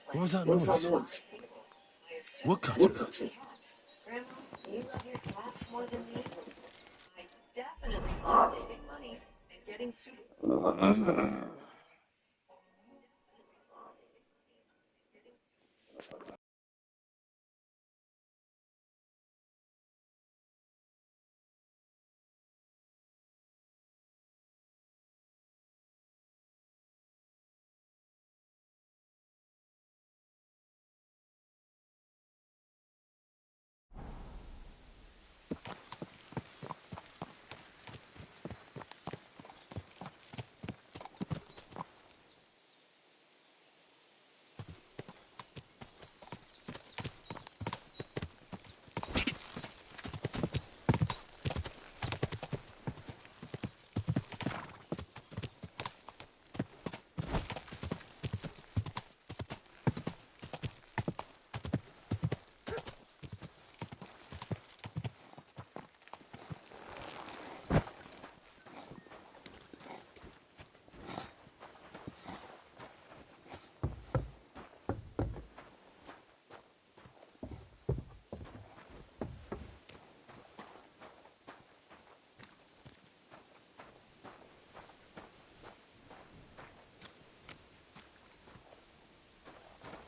What was that noise? Woodcutters. Grandma, do you love your cats more than me? I definitely love saving money and getting super.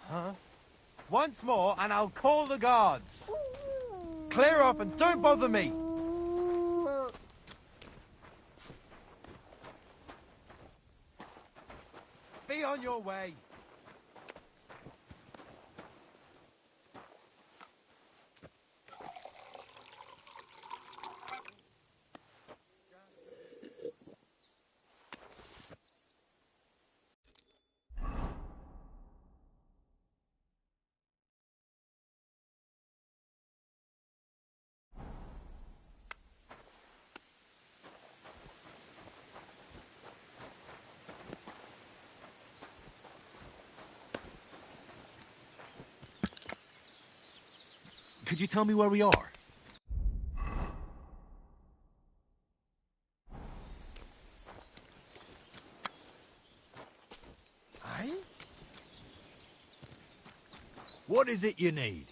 Huh? Once more and I'll call the guards. Clear off and don't bother me. Be on your way. Could you tell me where we are? Eh? What is it you need?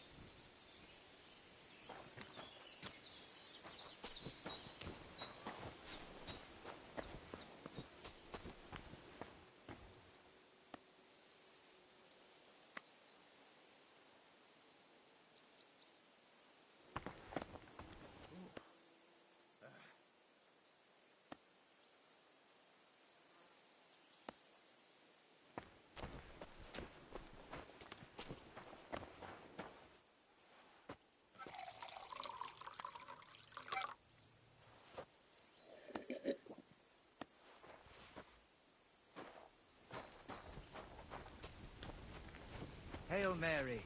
Hail Mary.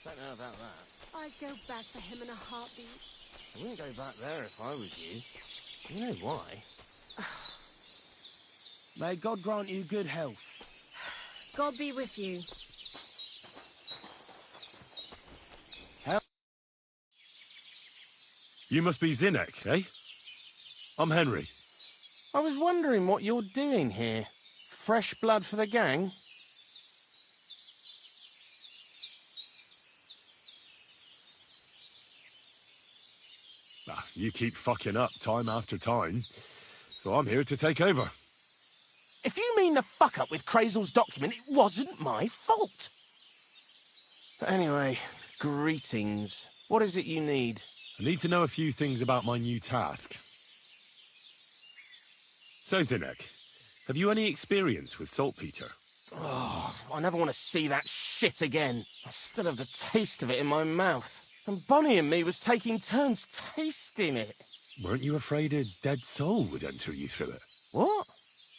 Don't know about that. I'd go back for him in a heartbeat. I wouldn't go back there if I was you. You know why? May God grant you good health. God be with you. You must be Zinnek, eh? I'm Henry. I was wondering what you're doing here. Fresh blood for the gang? Ah, you keep fucking up time after time, so I'm here to take over. If you mean the fuck-up with Crazel's document, it wasn't my fault! Anyway, greetings. What is it you need? I need to know a few things about my new task. So, Zinnek, have you any experience with saltpeter? Oh, I never want to see that shit again. I still have the taste of it in my mouth. And Bonnie and me was taking turns tasting it. Weren't you afraid a dead soul would enter you through it? What?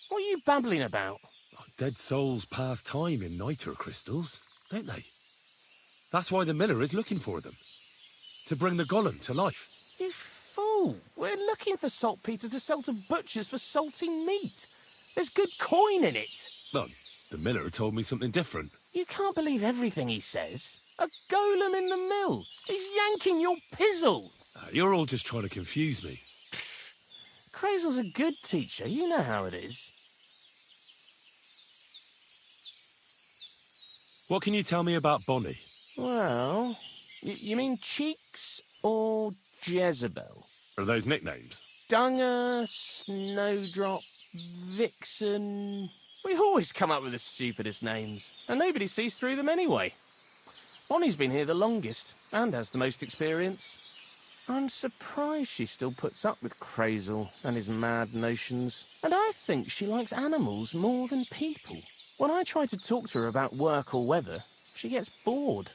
What are you babbling about? Dead souls pass time in niter crystals, don't they? That's why the miller is looking for them. To bring the golem to life. You fool! We're looking for saltpeter to sell to butchers for salting meat. There's good coin in it. Well, the miller told me something different. You can't believe everything he says. A golem in the mill. He's yanking your pizzle. You're all just trying to confuse me. Crazel's a good teacher. You know how it is. What can you tell me about Bonnie? Well, you mean Cheeks or Jezebel? Are those nicknames? Dunger, Snowdrop, Vixen... We always come up with the stupidest names, and nobody sees through them anyway. Bonnie's been here the longest, and has the most experience. I'm surprised she still puts up with Crazel and his mad notions. And I think she likes animals more than people. When I try to talk to her about work or weather, she gets bored.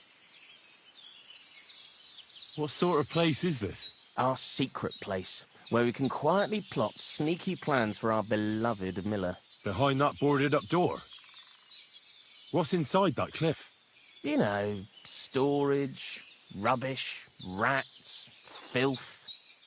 What sort of place is this? Our secret place, where we can quietly plot sneaky plans for our beloved miller. Behind that boarded-up door? What's inside that cliff? You know, storage, rubbish, rats, filth.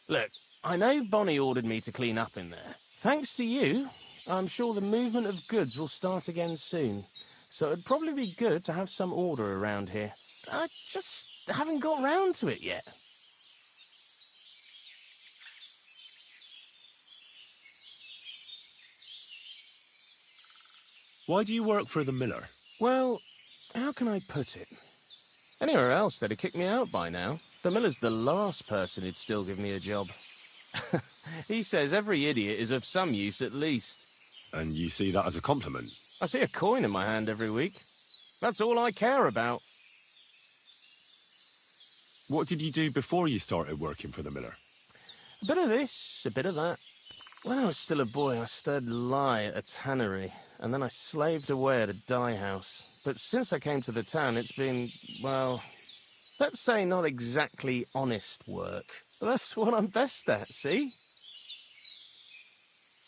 Look, I know Bonnie ordered me to clean up in there. Thanks to you, I'm sure the movement of goods will start again soon. So it'd probably be good to have some order around here. I just haven't got round to it yet. Why do you work for the miller? Well, how can I put it? Anywhere else, they'd have kicked me out by now. The miller's the last person who'd still give me a job. He says every idiot is of some use at least. And you see that as a compliment? I see a coin in my hand every week. That's all I care about. What did you do before you started working for the miller? A bit of this, a bit of that. When I was still a boy, I stirred lye at a tannery, and then I slaved away at a dye house. But since I came to the town, it's been, well, let's say not exactly honest work. But that's what I'm best at, see?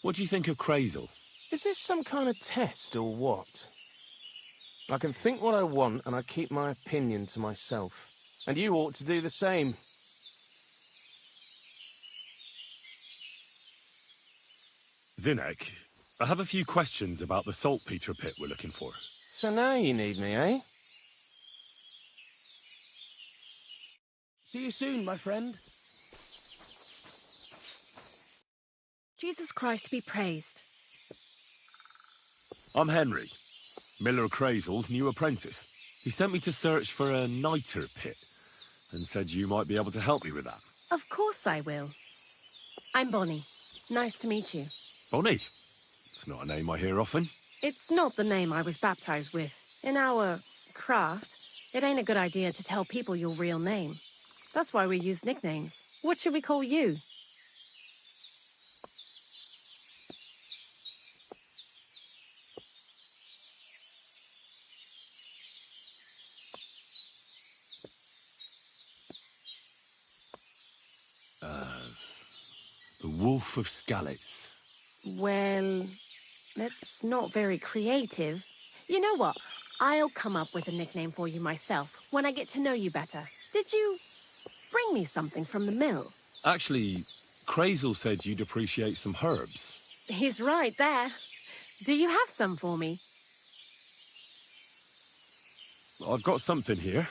What do you think of Crazel? Is this some kind of test or what? I can think what I want, and I keep my opinion to myself. And you ought to do the same. Zinnek, I have a few questions about the saltpeter pit we're looking for. So now you need me, eh? See you soon, my friend. Jesus Christ be praised. I'm Henry, Miller Crazel's new apprentice. He sent me to search for a niter pit and said you might be able to help me with that. Of course I will. I'm Bonnie. Nice to meet you. Bonnie? It's not a name I hear often. It's not the name I was baptized with. In our craft, it ain't a good idea to tell people your real name. That's why we use nicknames. What should we call you? The Wolf of Skalitz. Well, that's not very creative. You know what? I'll come up with a nickname for you myself when I get to know you better. Did you bring me something from the mill? Actually, Crazel said you'd appreciate some herbs. He's right there. Do you have some for me? I've got something here.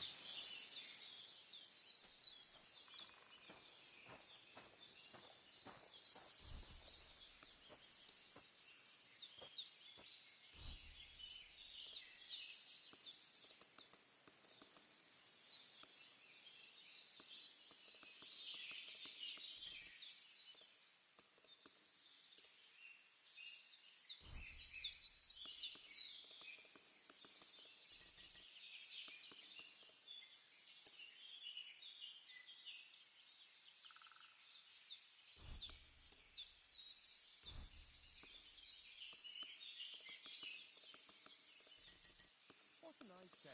What can I say?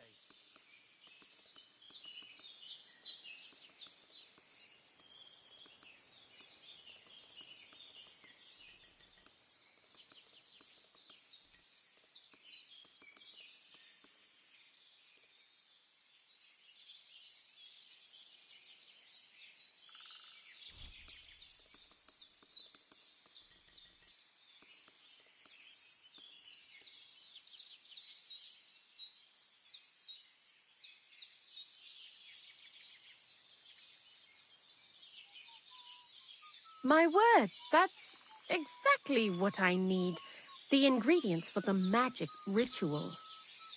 My word, that's exactly what I need. The ingredients for the magic ritual.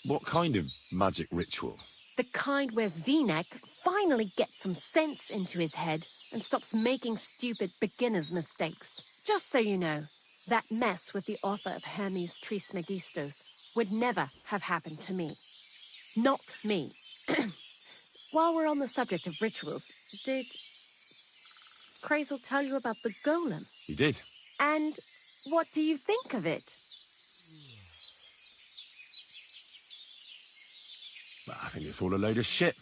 What kind of magic ritual? The kind where Zenek finally gets some sense into his head and stops making stupid beginner's mistakes. Just so you know, that mess with the author of Hermes Trismegistos would never have happened to me. Not me. While we're on the subject of rituals, did Crazel tell you about the golem? He did. And what do you think of it? Well, I think it's all a load of shit.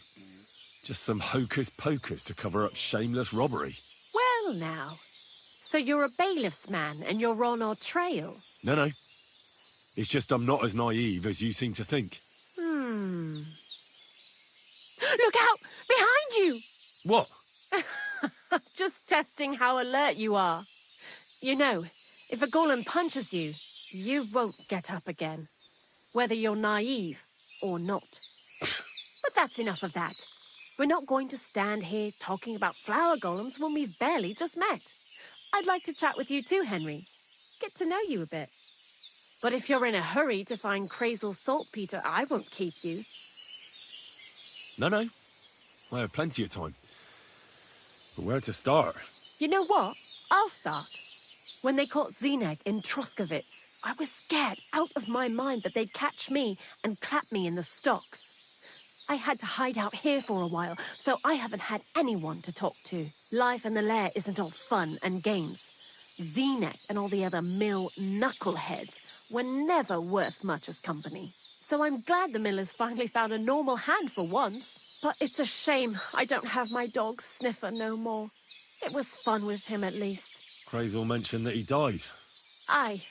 Just some hocus pocus to cover up shameless robbery. Well now, so you're a bailiff's man and you're on our trail? No. It's just I'm not as naive as you seem to think. Look out! Behind you! What? Just testing how alert you are. You know, if a golem punches you, you won't get up again. Whether you're naive or not. But that's enough of that. We're not going to stand here talking about flower golems when we've barely just met. I'd like to chat with you too, Henry. Get to know you a bit. But if you're in a hurry to find Crazel's saltpeter, I won't keep you. No. I have plenty of time. But where to start? You know what? I'll start. When they caught Zenek in Troskowitz, I was scared out of my mind that they'd catch me and clap me in the stocks. I had to hide out here for a while, so I haven't had anyone to talk to. Life in the lair isn't all fun and games. Zenek and all the other mill knuckleheads were never worth much as company. So I'm glad the miller's finally found a normal hand for once. But it's a shame I don't have my dog Sniffer no more. It was fun with him at least. Crazel mentioned that he died. Aye,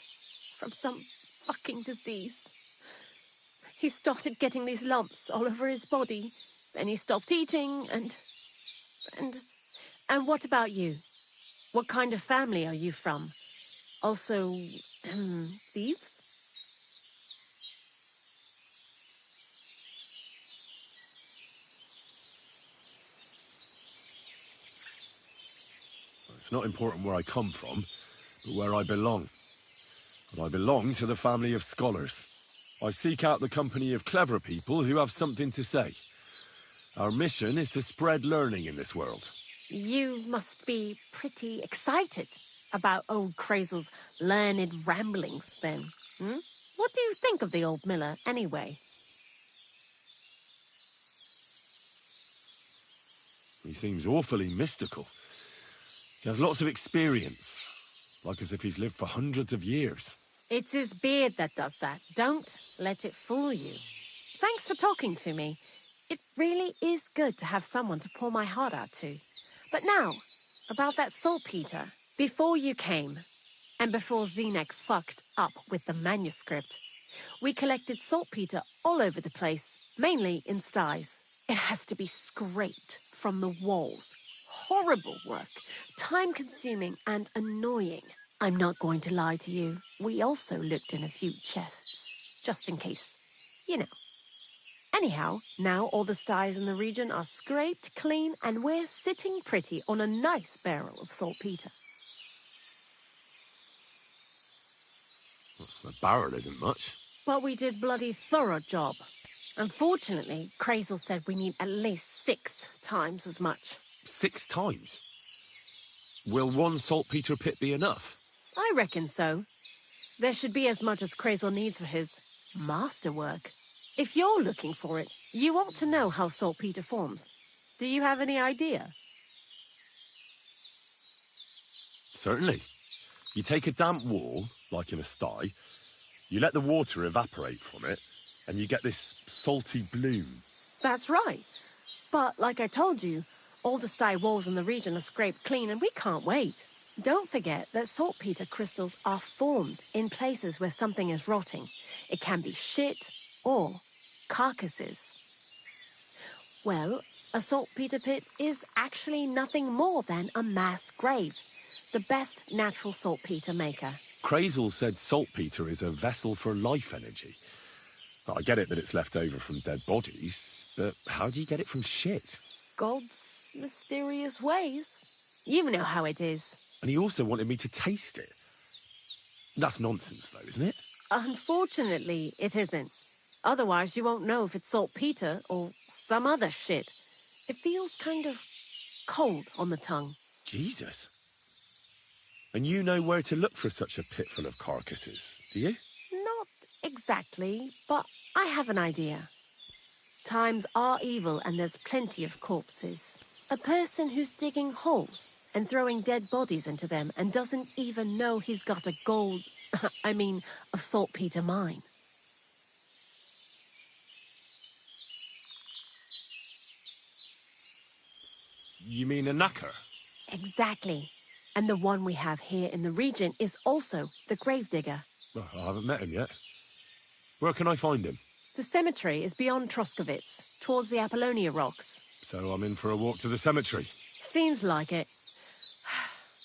from some fucking disease. He started getting these lumps all over his body. Then he stopped eating and what about you? What kind of family are you from? Also, thieves? It's not important where I come from, but where I belong. And I belong to the family of scholars. I seek out the company of clever people who have something to say. Our mission is to spread learning in this world. You must be pretty excited about old Crazel's learned ramblings, then. What do you think of the old miller, anyway? He seems awfully mystical. He has lots of experience, like as if he's lived for hundreds of years. It's his beard that does that. Don't let it fool you. Thanks for talking to me. It really is good to have someone to pour my heart out to. But now, about that saltpeter. Before you came, and before Zenek fucked up with the manuscript, We collected saltpeter all over the place, mainly in styes. It has to be scraped from the walls. Horrible work, time-consuming and annoying. I'm not going to lie to you. We also looked in a few chests, just in case. You know. Anyhow, now all the styes in the region are scraped clean and we're sitting pretty on a nice barrel of saltpeter. A barrel isn't much. But we did bloody thorough job. Unfortunately, Crazel said we need at least 6 times as much. 6 times? Will one saltpeter pit be enough? I reckon so. There should be as much as Crazel needs for his masterwork. If you're looking for it, you ought to know how saltpeter forms. Do you have any idea? Certainly. You take a damp wall, like in a sty, you let the water evaporate from it, and you get this salty bloom. That's right. But like I told you, all the sty walls in the region are scraped clean and we can't wait. Don't forget that saltpeter crystals are formed in places where something is rotting. It can be shit or carcasses. Well, a saltpeter pit is actually nothing more than a mass grave. The best natural saltpeter maker. Crazel said saltpeter is a vessel for life energy. I get it that it's left over from dead bodies, but how do you get it from shit? God's mysterious ways. You know how it is. And he also wanted me to taste it. That's nonsense, though, isn't it? Unfortunately, it isn't. Otherwise, you won't know if it's saltpeter or some other shit. It feels kind of cold on the tongue. Jesus. And you know where to look for such a pit full of carcasses, do you? Not exactly, but I have an idea. Times are evil and there's plenty of corpses. A person who's digging holes and throwing dead bodies into them and doesn't even know he's got a a saltpeter mine. You mean a knacker? Exactly. And the one we have here in the region is also the gravedigger. Well, I haven't met him yet. Where can I find him? The cemetery is beyond Troskowitz, towards the Apollonia rocks. So I'm in for a walk to the cemetery. Seems like it.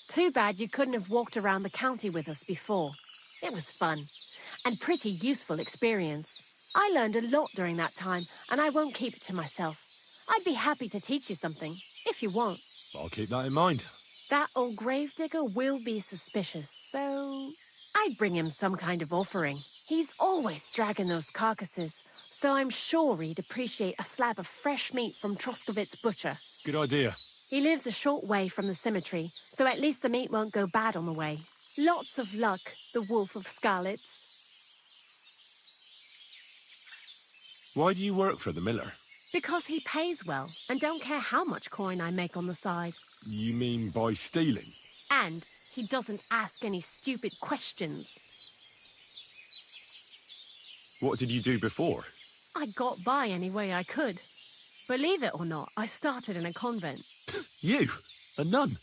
Too bad you couldn't have walked around the county with us before. It was fun, and pretty useful experience. I learned a lot during that time, and I won't keep it to myself. I'd be happy to teach you something, if you want. I'll keep that in mind. That old gravedigger will be suspicious, so I'd bring him some kind of offering. He's always dragging those carcasses, so I'm sure he'd appreciate a slab of fresh meat from Troskowitz butcher. Good idea. He lives a short way from the cemetery, so at least the meat won't go bad on the way. Lots of luck, the Wolf of Skalitz. Why do you work for the miller? Because he pays well, and don't care how much coin I make on the side. You mean by stealing? And he doesn't ask any stupid questions. What did you do before? I got by any way I could. Believe it or not, I started in a convent. You? A nun?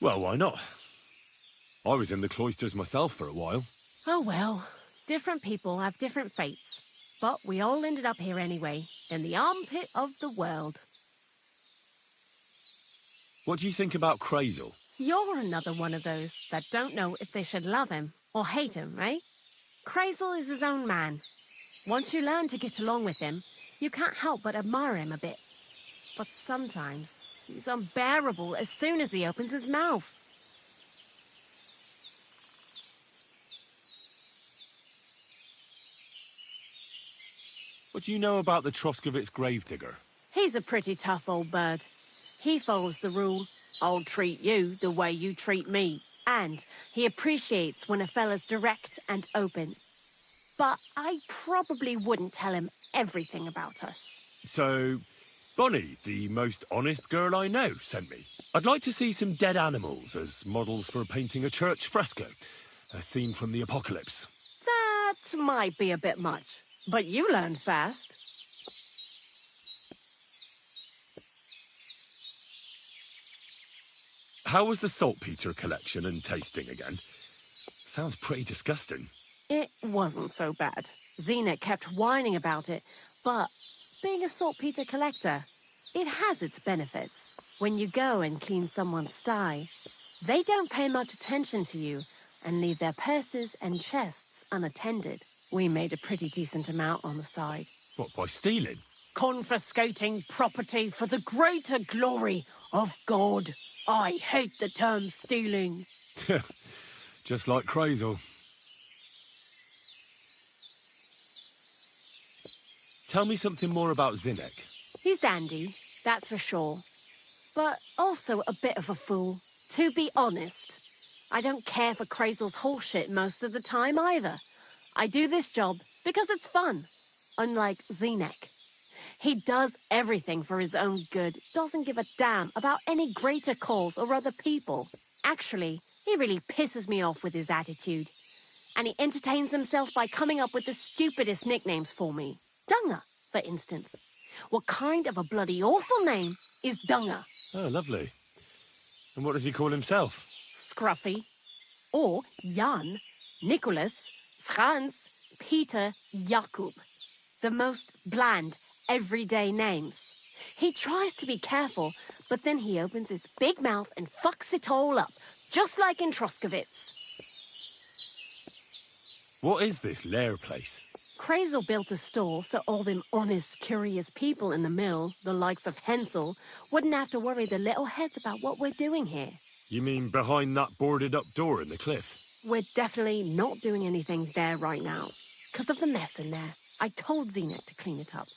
Well, why not? I was in the cloisters myself for a while. Oh well, different people have different fates. But we all ended up here anyway, in the armpit of the world. What do you think about Crazel? You're another one of those that don't know if they should love him or hate him, eh? Crazel is his own man. Once you learn to get along with him, you can't help but admire him a bit. But sometimes, he's unbearable as soon as he opens his mouth. What do you know about the Troskowitz gravedigger? He's a pretty tough old bird. He follows the rule, I'll treat you the way you treat me. And he appreciates when a fella's direct and open. But I probably wouldn't tell him everything about us. So, Bonnie, the most honest girl I know, sent me. I'd like to see some dead animals as models for painting a church fresco. A scene from the apocalypse. That might be a bit much, but you learn fast. How was the saltpeter collection and tasting again? Sounds pretty disgusting. It wasn't so bad. Zenek kept whining about it, but being a saltpeter collector, it has its benefits. When you go and clean someone's sty, they don't pay much attention to you and leave their purses and chests unattended. We made a pretty decent amount on the side. What, by stealing? Confiscating property for the greater glory of God. I hate the term stealing. Just like Crazel. Tell me something more about Zinnek. He's Andy, that's for sure. But also a bit of a fool. To be honest, I don't care for Crazel's horseshit most of the time either. I do this job because it's fun, unlike Zinnek. He does everything for his own good, doesn't give a damn about any greater cause or other people. Actually, he really pisses me off with his attitude. And he entertains himself by coming up with the stupidest nicknames for me. Dunger, for instance. What kind of a bloody awful name is Dunger? Oh, lovely. And what does he call himself? Scruffy. Or Jan, Nicholas, Franz, Peter, Jakub. The most bland, everyday names. He tries to be careful, but then he opens his big mouth and fucks it all up, just like in Troskowitz. What is this lair place? Crazel built a store so all them honest, curious people in the mill, the likes of Hensel, wouldn't have to worry their little heads about what we're doing here. You mean behind that boarded-up door in the cliff? We're definitely not doing anything there right now, because of the mess in there. I told Zenek to clean it up.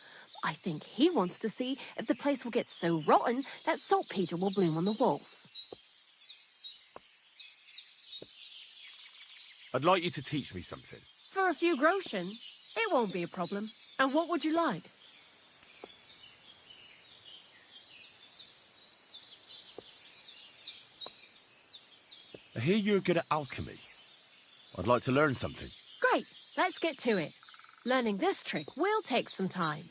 I think he wants to see if the place will get so rotten that saltpeter will bloom on the walls. I'd like you to teach me something. For a few groschen, it won't be a problem. And what would you like? I hear you're good at alchemy. I'd like to learn something. Great, let's get to it. Learning this trick will take some time.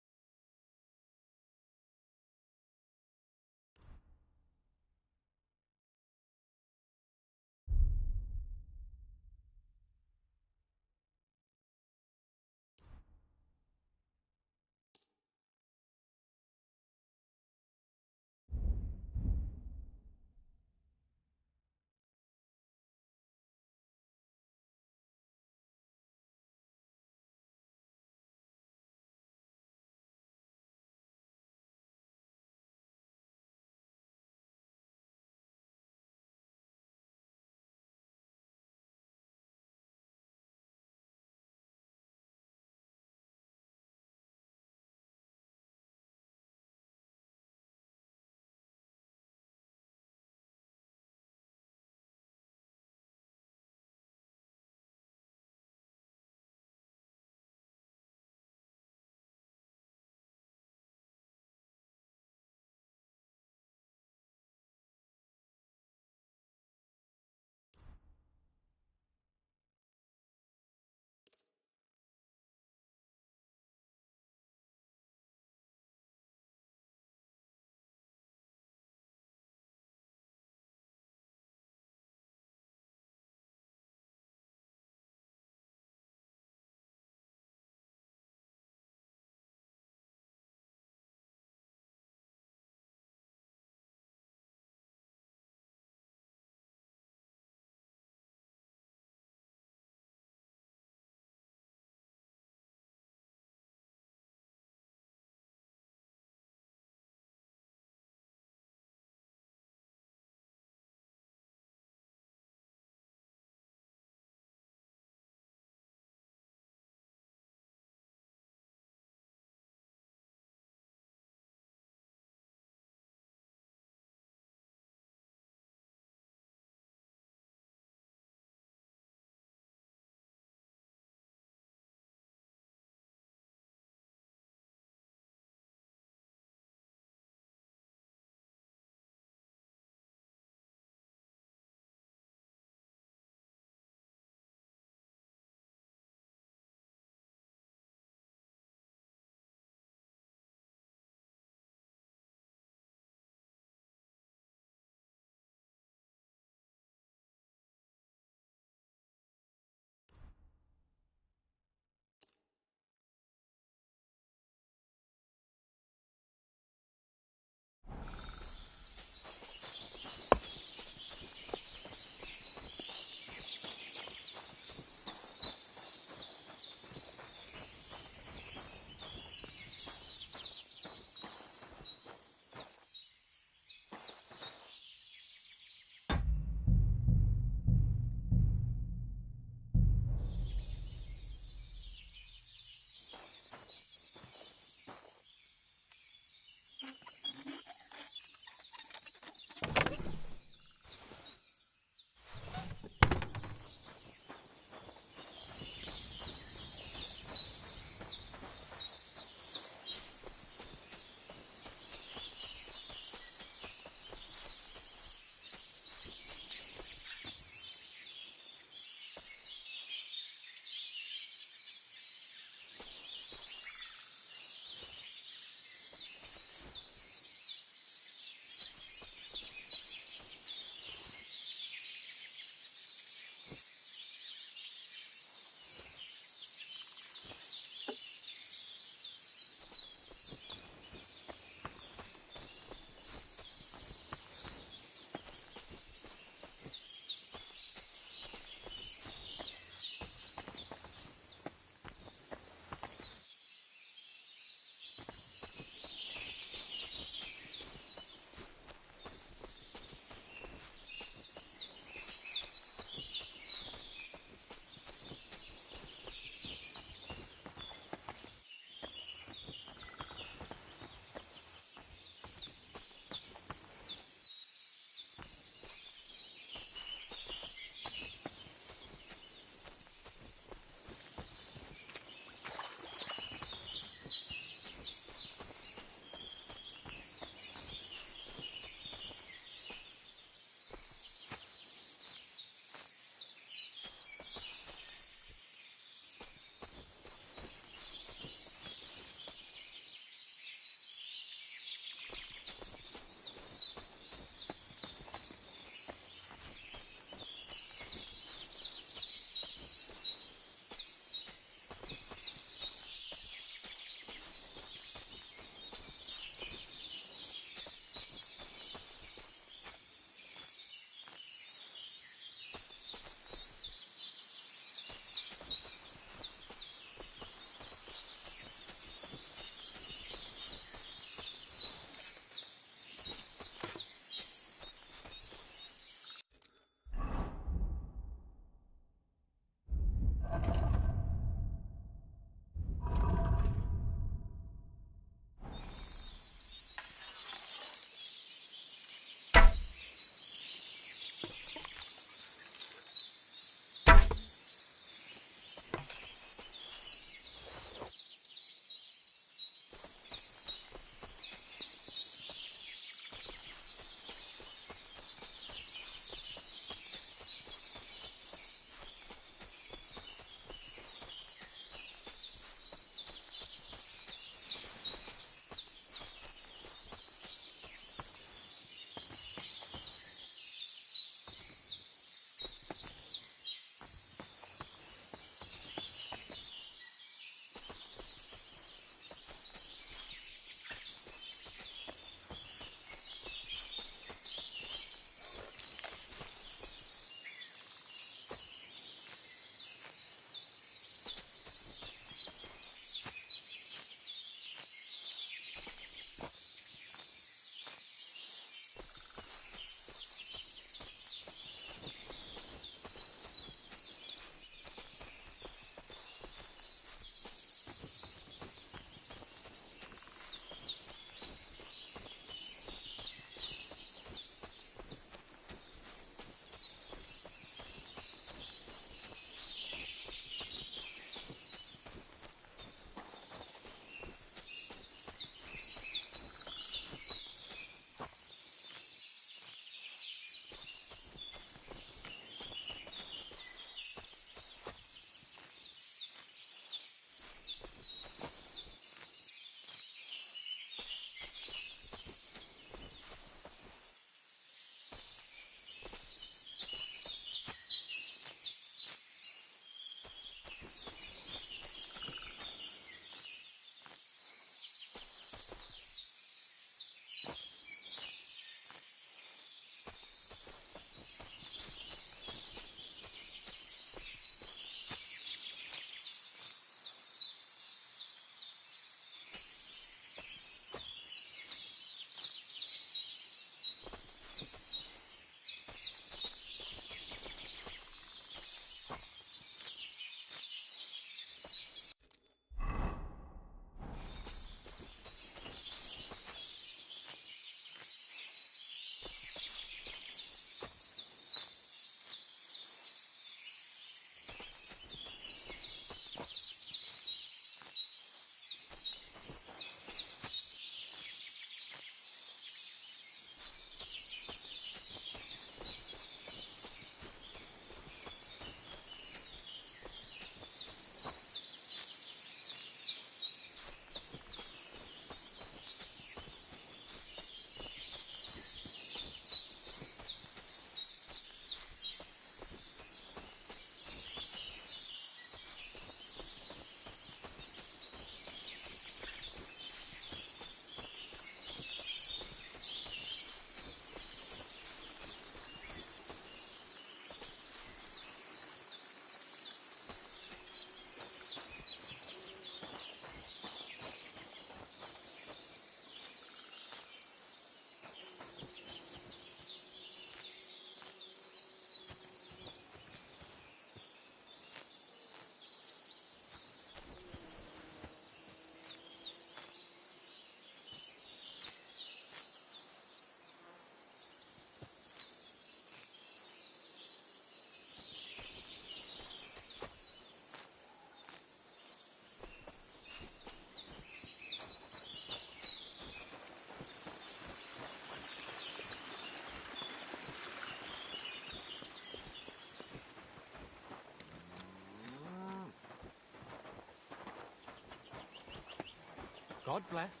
God bless.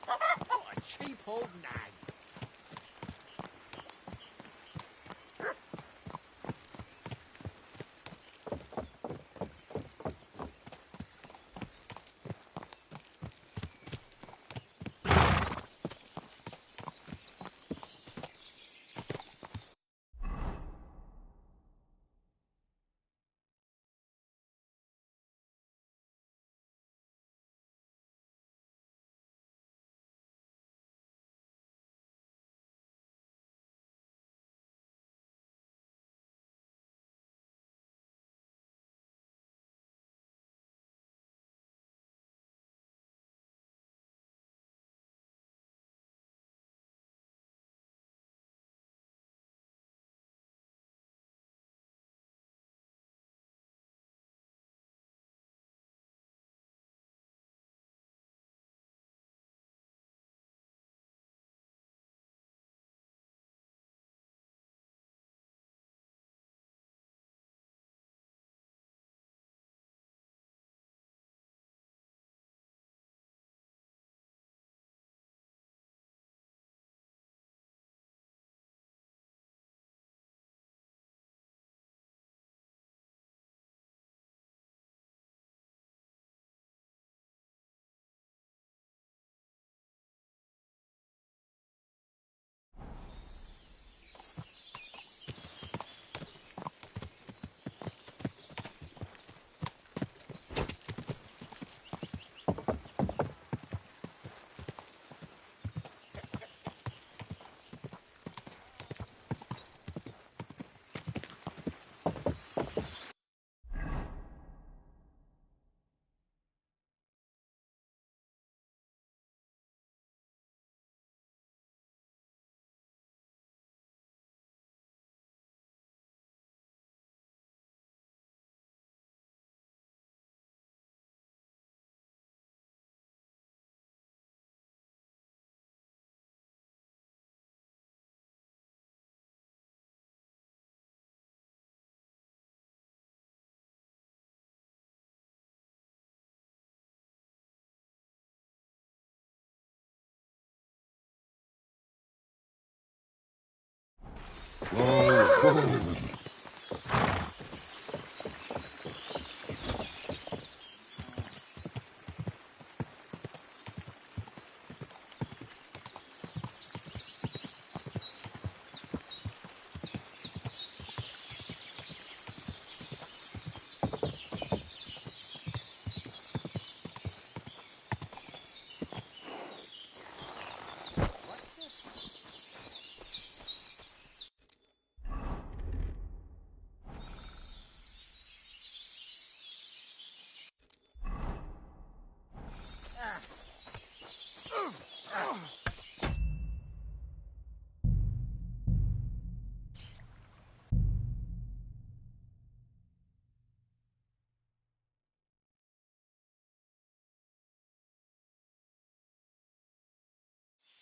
What a cheap old nag.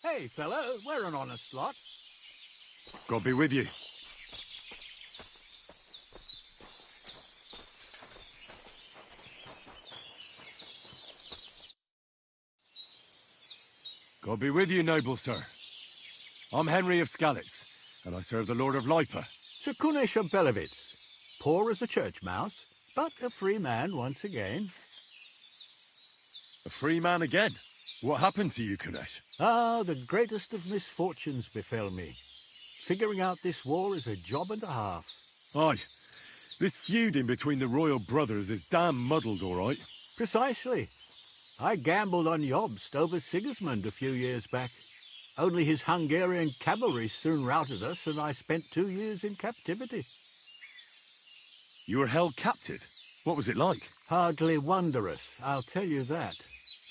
Hey, fellow, we're an honest lot. God be with you. God be with you, noble sir. I'm Henry of Skalitz, and I serve the Lord of Lipa. Sir Kunesh of Belevitz. Poor as a church mouse, but a free man once again. A free man again? What happened to you, Kunesh? Ah, the greatest of misfortunes befell me. Figuring out this war is a job and a half. Aye. This feuding between the royal brothers is damn muddled, all right. Precisely. I gambled on Jobst over Sigismund a few years back. Only his Hungarian cavalry soon routed us, and I spent 2 years in captivity. You were held captive? What was it like? Hardly wondrous, I'll tell you that.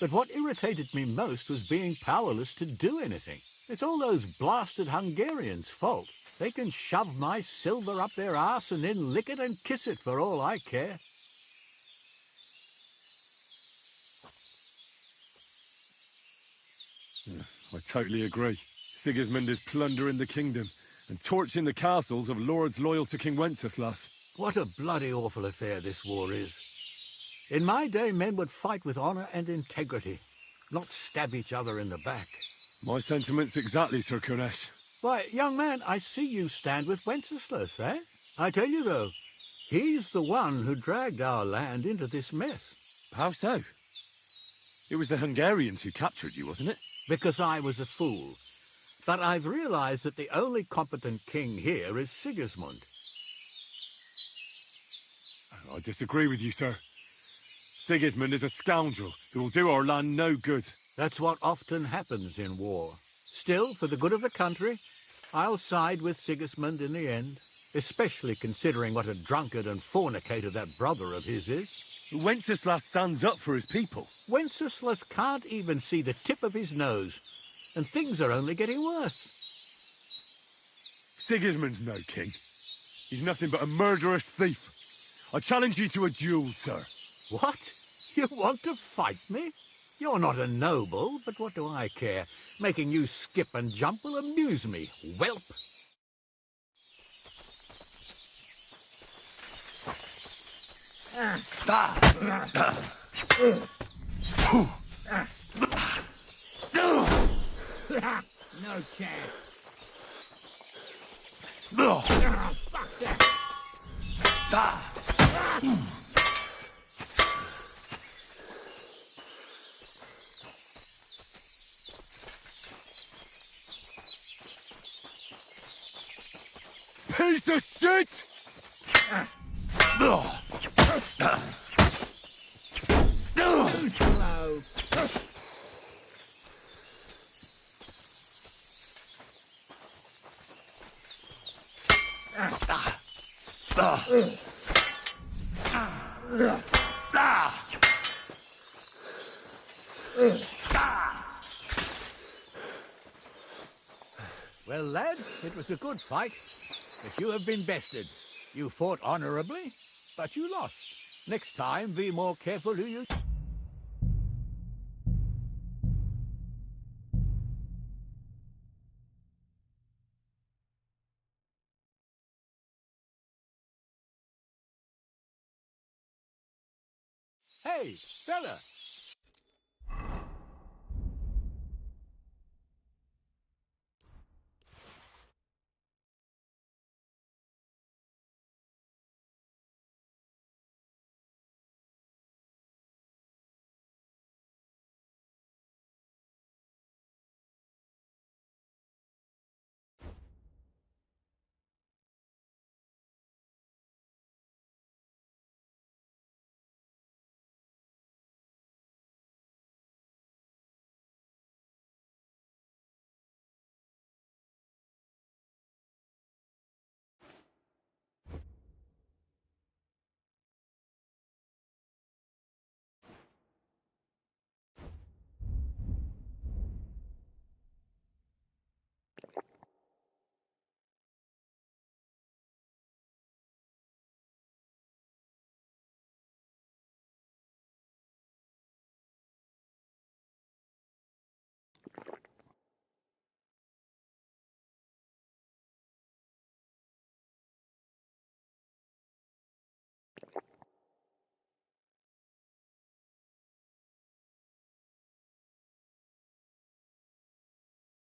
But what irritated me most was being powerless to do anything. It's all those blasted Hungarians' fault. They can shove my silver up their arse and then lick it and kiss it for all I care. I totally agree. Sigismund is plundering the kingdom and torching the castles of lords loyal to King Wenceslas. What a bloody awful affair this war is. In my day, men would fight with honour and integrity, not stab each other in the back. My sentiments exactly, Sir Kunesh. Why, young man, I see you stand with Wenceslas, eh? I tell you, though, he's the one who dragged our land into this mess. How so? It was the Hungarians who captured you, wasn't it? Because I was a fool. But I've realized that the only competent king here is Sigismund. I disagree with you, sir. Sigismund is a scoundrel who will do our land no good. That's what often happens in war. Still, for the good of the country, I'll side with Sigismund in the end, especially considering what a drunkard and fornicator that brother of his is. Wenceslas stands up for his people. Wenceslas can't even see the tip of his nose, and things are only getting worse. Sigismund's no king. He's nothing but a murderous thief. I challenge you to a duel, sir. What? You want to fight me? You're not a noble, but what do I care? Making you skip and jump will amuse me, whelp. No chance. Fuck that. Piece of shit! Too slow. Well, lad, it was a good fight, but you have been bested. You fought honourably, but you lost. Next time, be more careful who you... Hey, fella!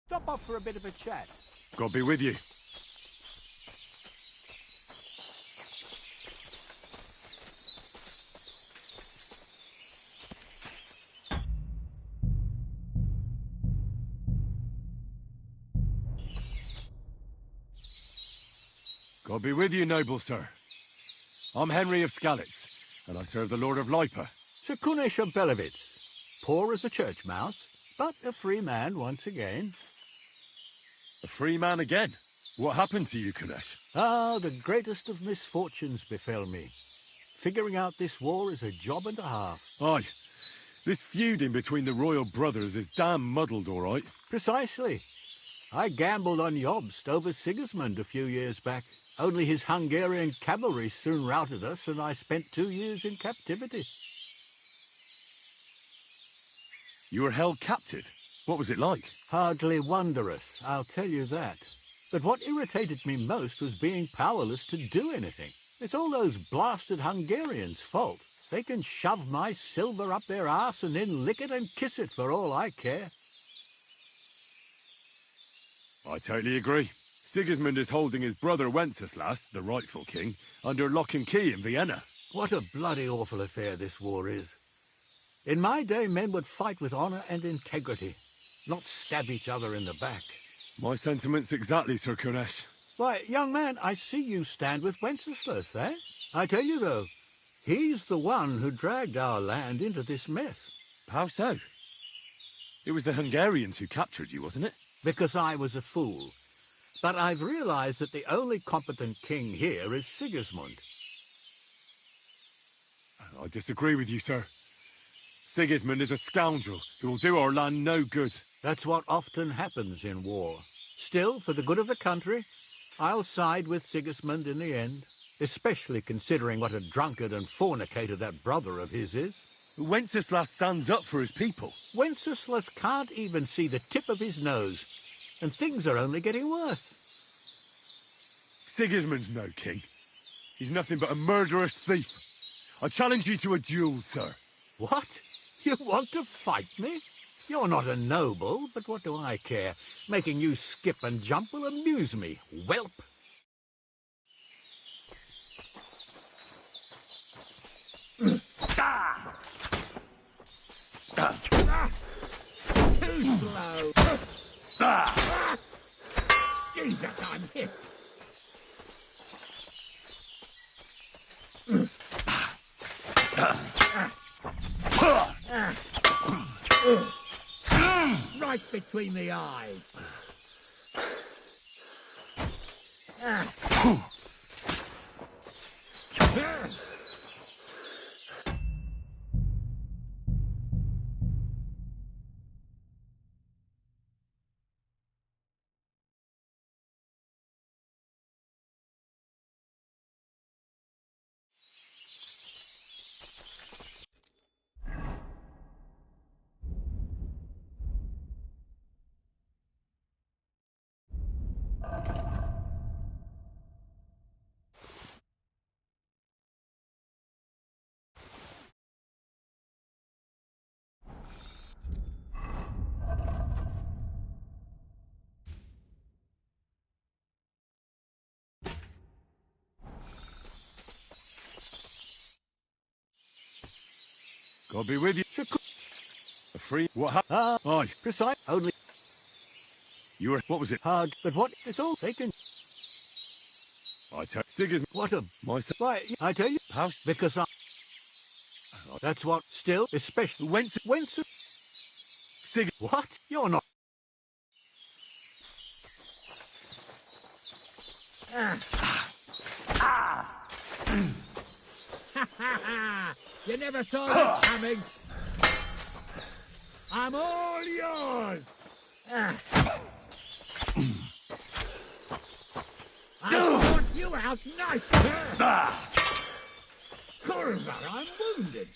Stop off for a bit of a chat. God be with you. God be with you, noble sir. I'm Henry of Skalitz, and I serve the Lord of Lipa. Sir Kunesh of Belevitz. Poor as a church mouse, but a free man once again. A free man again? What happened to you, Kunesh? Ah, the greatest of misfortunes befell me. Figuring out this war is a job and a half. Aye. This feuding between the royal brothers is damn muddled, all right. Precisely. I gambled on Jobst over Sigismund a few years back. Only his Hungarian cavalry soon routed us, and I spent 2 years in captivity. You were held captive? What was it like? Hardly wondrous, I'll tell you that. But what irritated me most was being powerless to do anything. It's all those blasted Hungarians' fault. They can shove my silver up their arse and then lick it and kiss it for all I care. I totally agree. Sigismund is holding his brother Wenceslas, the rightful king, under lock and key in Vienna. What a bloody awful affair this war is. In my day, men would fight with honour and integrity, not stab each other in the back. My sentiments exactly, Sir Kunesh. Why, young man, I see you stand with Wenceslas, eh? I tell you, though, he's the one who dragged our land into this mess. How so? It was the Hungarians who captured you, wasn't it? Because I was a fool. But I've realized that the only competent king here is Sigismund. I disagree with you, sir. Sigismund is a scoundrel who will do our land no good. That's what often happens in war. Still, for the good of the country, I'll side with Sigismund in the end, especially considering what a drunkard and fornicator that brother of his is. Wenceslas stands up for his people. Wenceslas can't even see the tip of his nose, and things are only getting worse. Sigismund's no king. He's nothing but a murderous thief. I challenge you to a duel, sir. What? You want to fight me? You're not a noble, but what do I care? Making you skip and jump will amuse me, whelp. Too slow. Jesus, I'm hit. Right between the eyes. God be with you. A free... What happened? Aye. Precise. Only... You were... What was it? Hard. But what? It's all taken. I tell... Sigismund... What a... My son... Why, I tell you... House... Because I... That's what... Still, especially... Whence... Sig... What? You're not... You never saw that coming. I'm all yours. I'll sort you out nice. Curver, I'm wounded.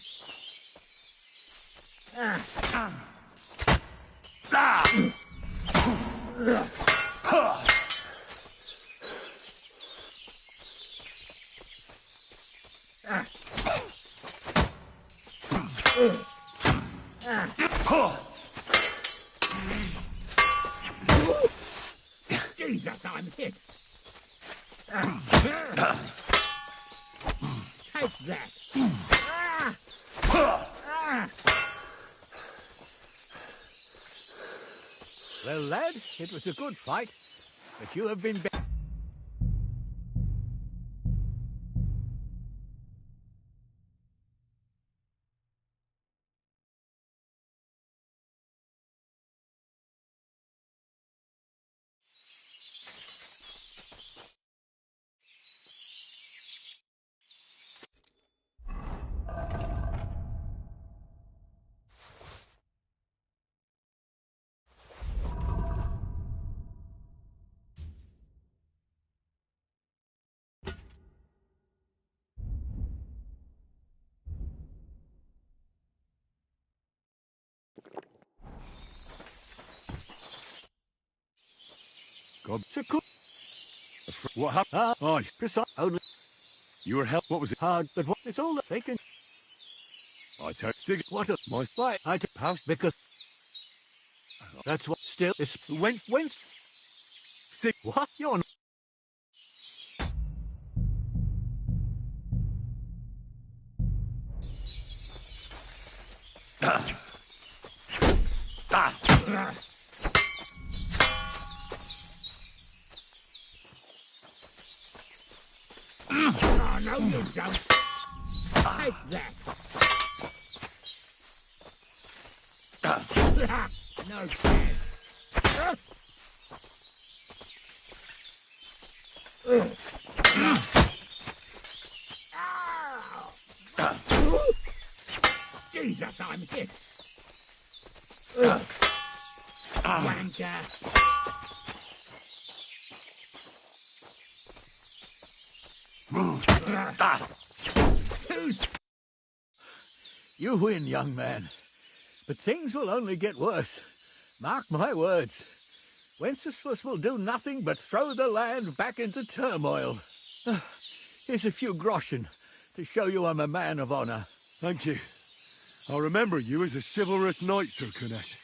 Jesus, I'm hit. Take that. Well, lad, it was a good fight, but you have been... God. It's a cool. What happened? Aye. Precise. Only You were help. What was it? hard, but what? It's all that they can. I tell Sig. What a My why? I d- house. because that's what still is. When Sig. what? You're not. Oh, no, you don't. Take that. No chance. Jesus, I'm hit. Wanker. You win, young man. But things will only get worse. Mark my words. Wenceslas will do nothing but throw the land back into turmoil. Here's a few groschen to show you I'm a man of honor. Thank you. I'll remember you as a chivalrous knight, Sir Kunesh.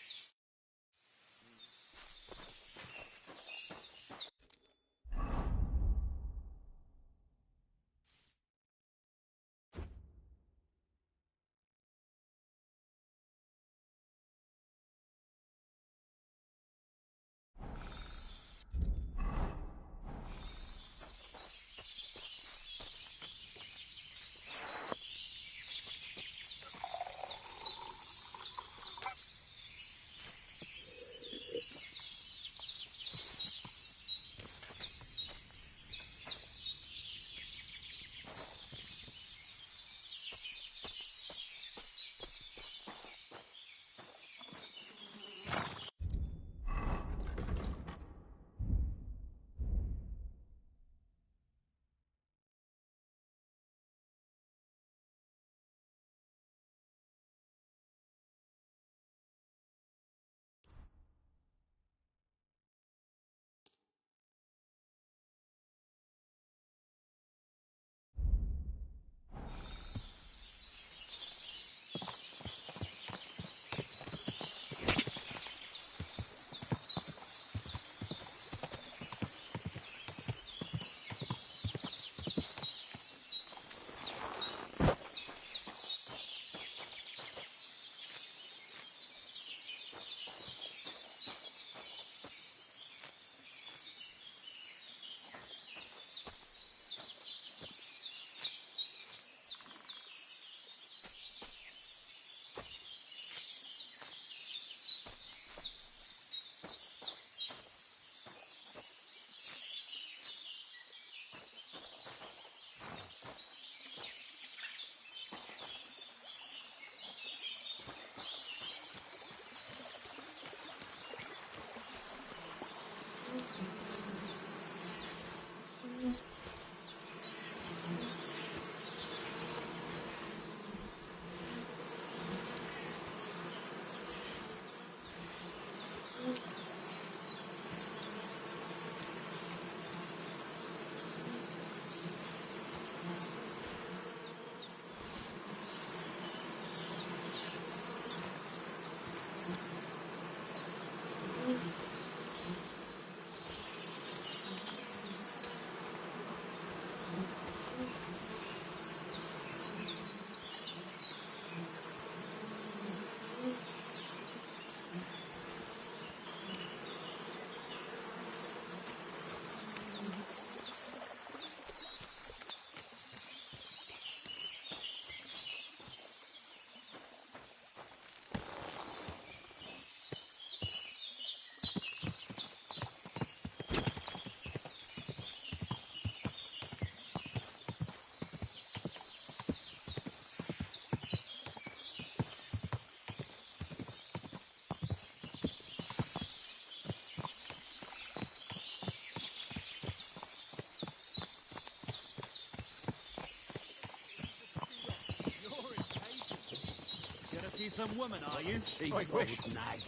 See some woman, are you? I wish.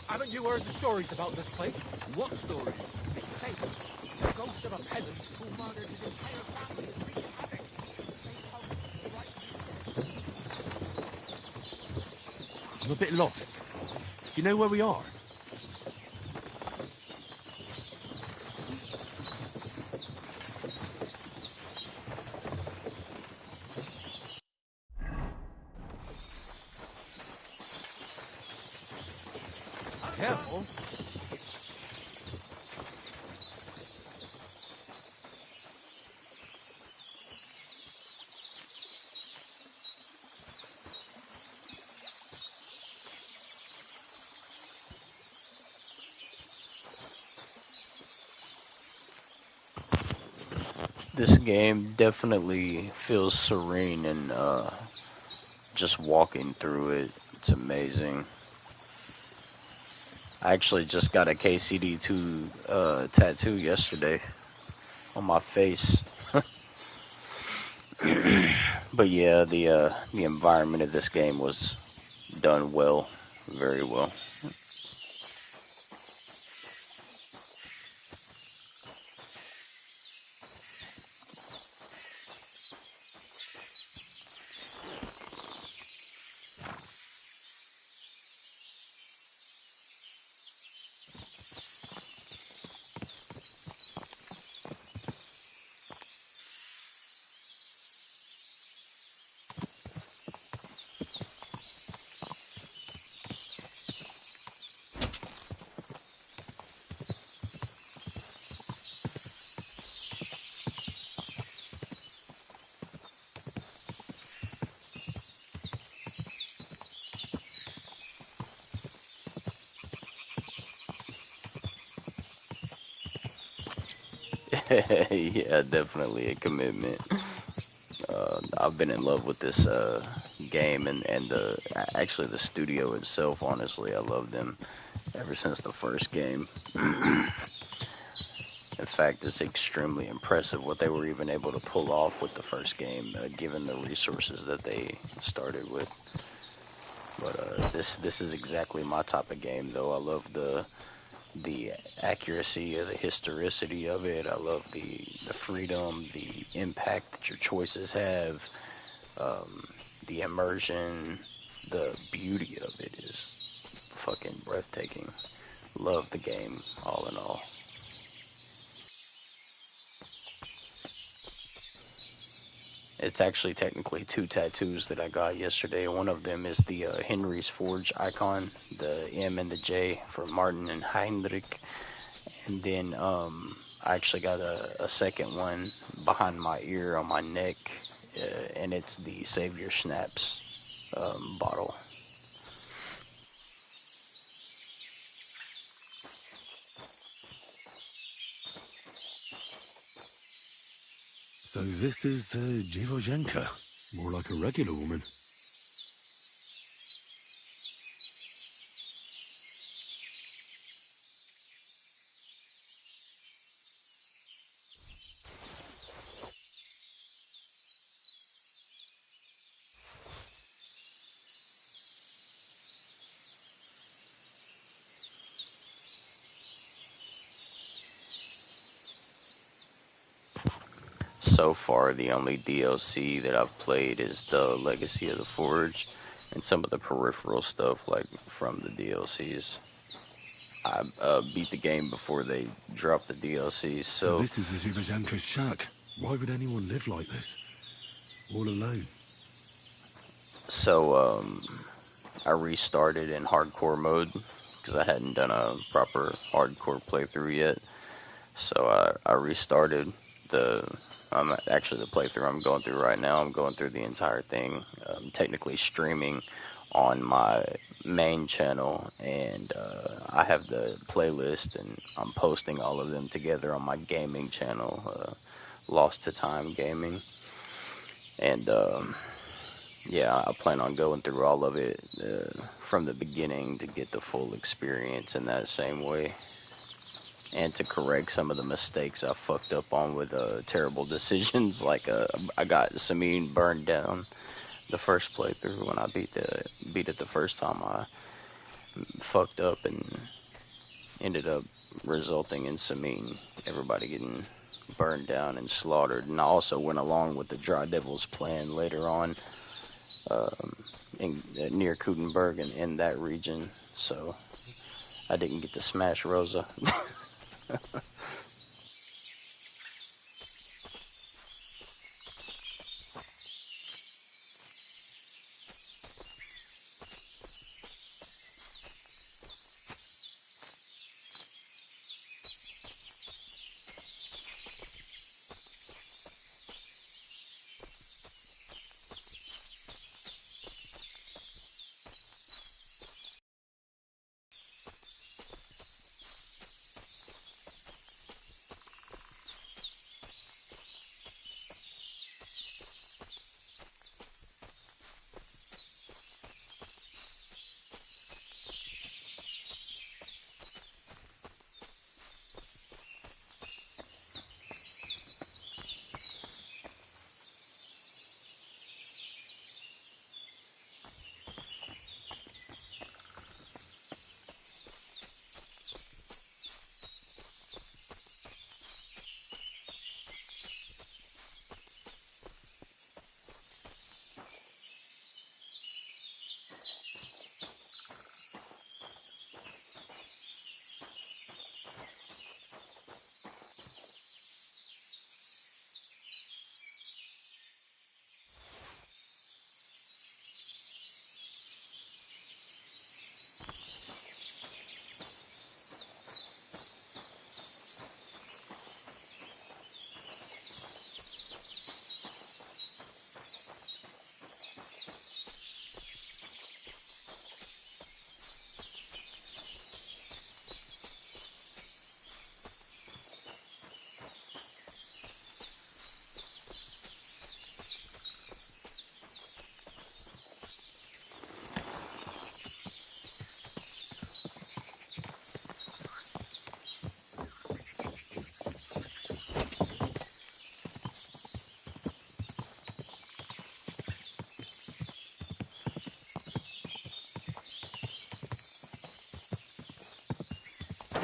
Haven't you heard the stories about this place? What stories? It's safe. The ghost of a peasant who murdered his entire family is wreaking havoc. I'm a bit lost. Do you know where we are? Careful. This game definitely feels serene and just walking through it, it's amazing. I actually just got a KCD2 tattoo yesterday on my face. But yeah, the environment of this game was done well, very well. Yeah, definitely a commitment. I've been in love with this game and actually the studio itself. Honestly, I love them ever since the first game. In fact, it's extremely impressive what they were even able to pull off with the first game, given the resources that they started with. But this is exactly my type of game, though. I love the accuracy, the historicity of it. I love the freedom, the impact that your choices have, the immersion, the beauty of it is fucking breathtaking. Love the game, all in all. It's actually technically two tattoos that I got yesterday. One of them is the Henry's Forge icon, the M and the J for Martin and Heinrich. And then I actually got a second one behind my ear on my neck, and it's the Save Your Snaps bottle. So this is the Dziewozhenka. More like a regular woman. So far, the only DLC that I've played is the Legacy of the Forge and some of the peripheral stuff, like from the DLCs. I beat the game before they dropped the DLCs, So this is the Dziewozhenka's shack. Why would anyone live like this? All alone? So I restarted in hardcore mode because I hadn't done a proper hardcore playthrough yet. So I restarted actually the playthrough I'm going through right now. I'm going through the entire thing. I'm technically streaming on my main channel, and I have the playlist, and I'm posting all of them together on my gaming channel, Lost to Time Gaming. And yeah, I plan on going through all of it from the beginning to get the full experience in that same way, and to correct some of the mistakes I fucked up on with terrible decisions. Like I got Samin burned down the first playthrough when I beat it the first time. I fucked up and ended up resulting in Samin, everybody getting burned down and slaughtered. And I also went along with the Dry Devil's plan later on near Kutenberg and in that region, so I didn't get to smash Rosa.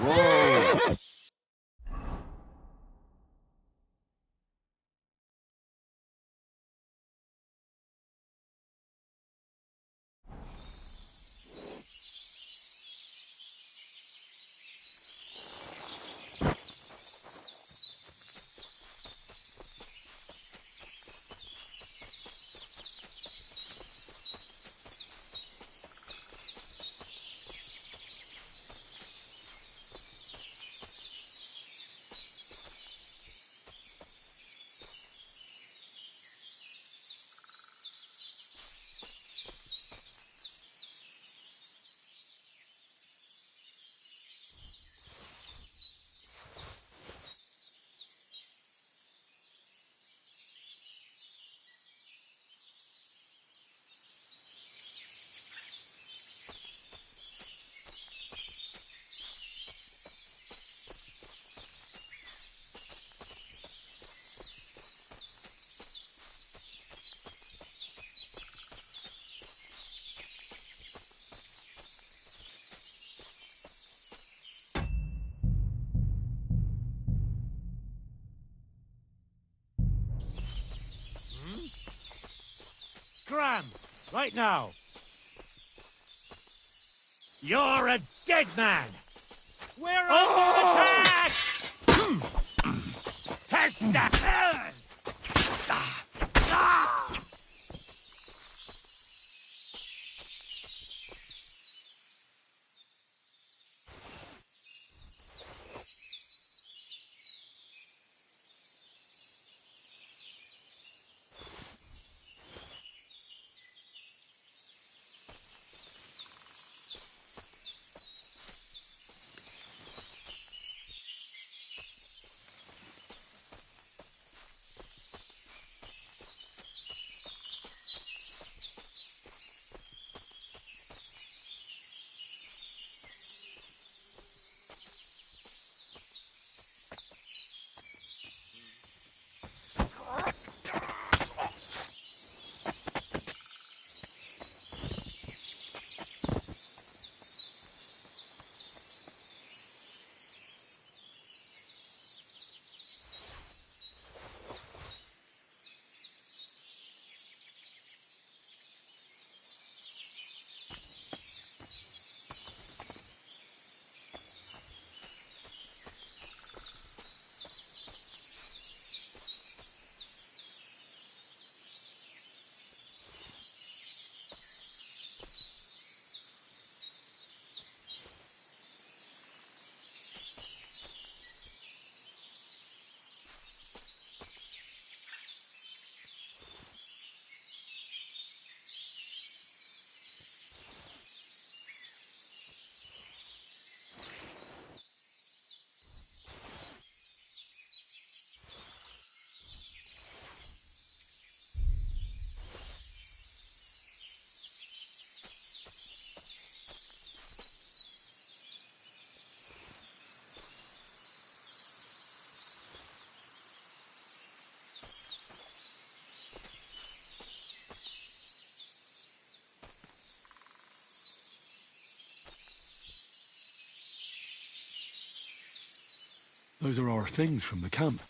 Whoa! Scram! Right now! You're a dead man! We're under attack! Take that! Those are our things from the camp.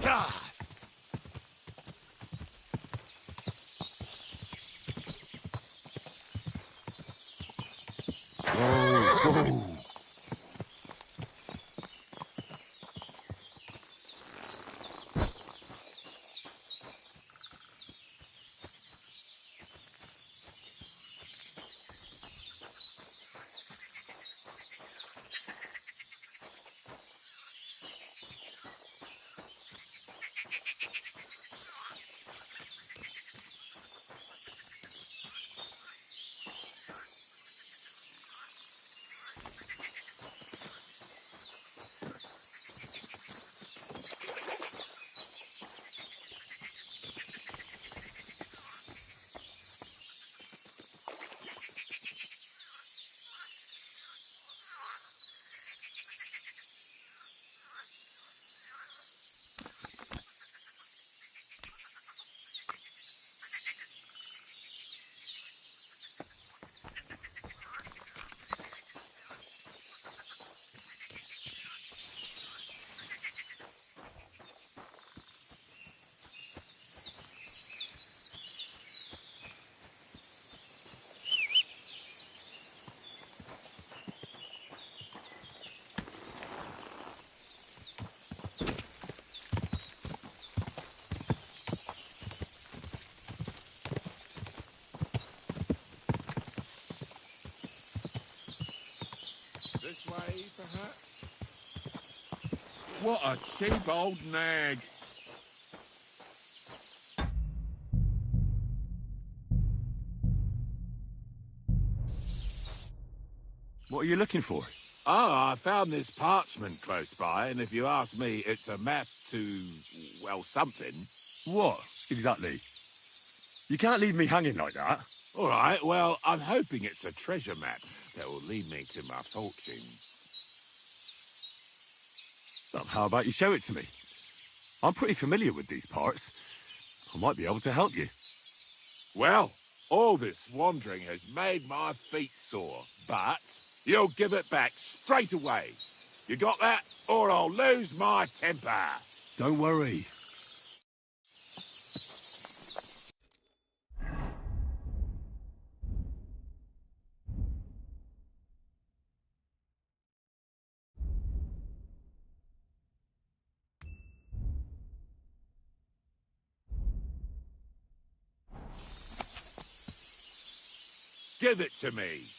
God! This way, perhaps? What a cheap old nag! What are you looking for? Ah, I found this parchment close by, and if you ask me, it's a map to, well, something. What, exactly? You can't leave me hanging like that. All right, well, I'm hoping it's a treasure map that will lead me to my fortune. Well, how about you show it to me? I'm pretty familiar with these parts. I might be able to help you. Well, all this wandering has made my feet sore, but you'll give it back straight away. You got that? Or I'll lose my temper. Don't worry. Give it to me.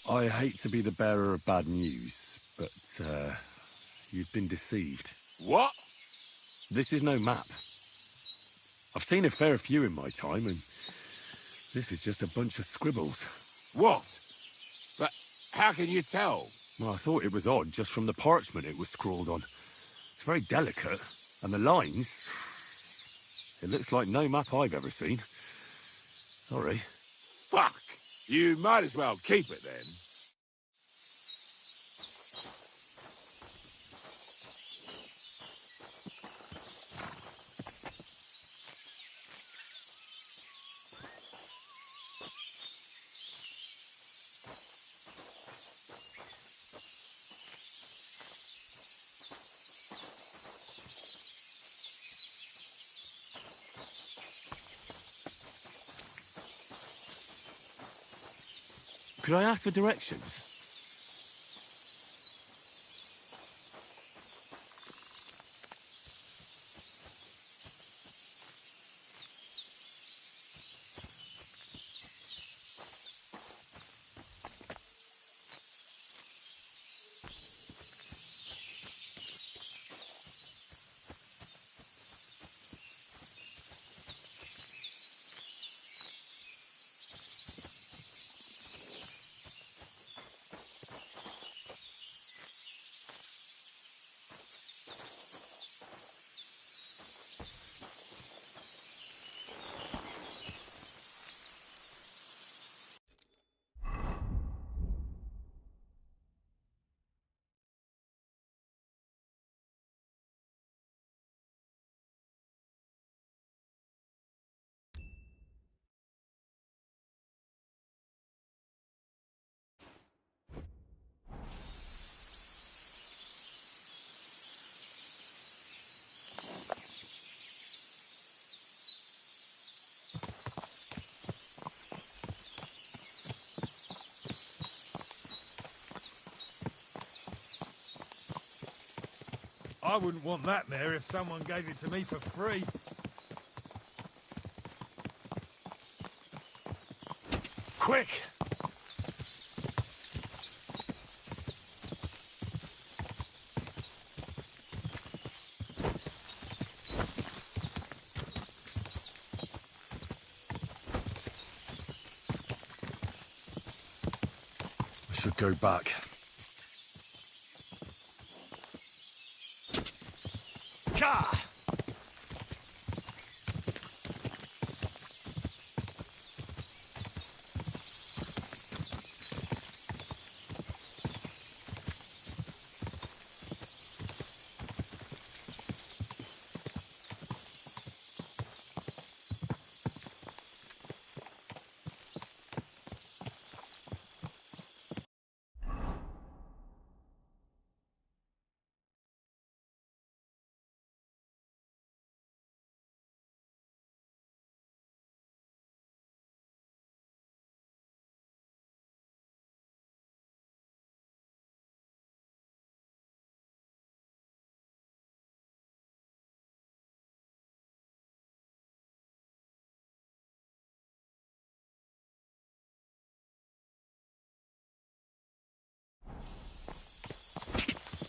I hate to be the bearer of bad news, but, you've been deceived. What? This is no map. I've seen a fair few in my time, and this is just a bunch of scribbles. What? But how can you tell? Well, I thought it was odd just from the parchment it was scrawled on. It's very delicate, and the lines... It looks like no map I've ever seen. Sorry. Fuck! You might as well keep it then. Could I ask for directions? I wouldn't want that mare if someone gave it to me for free. Quick! I should go back. Gah!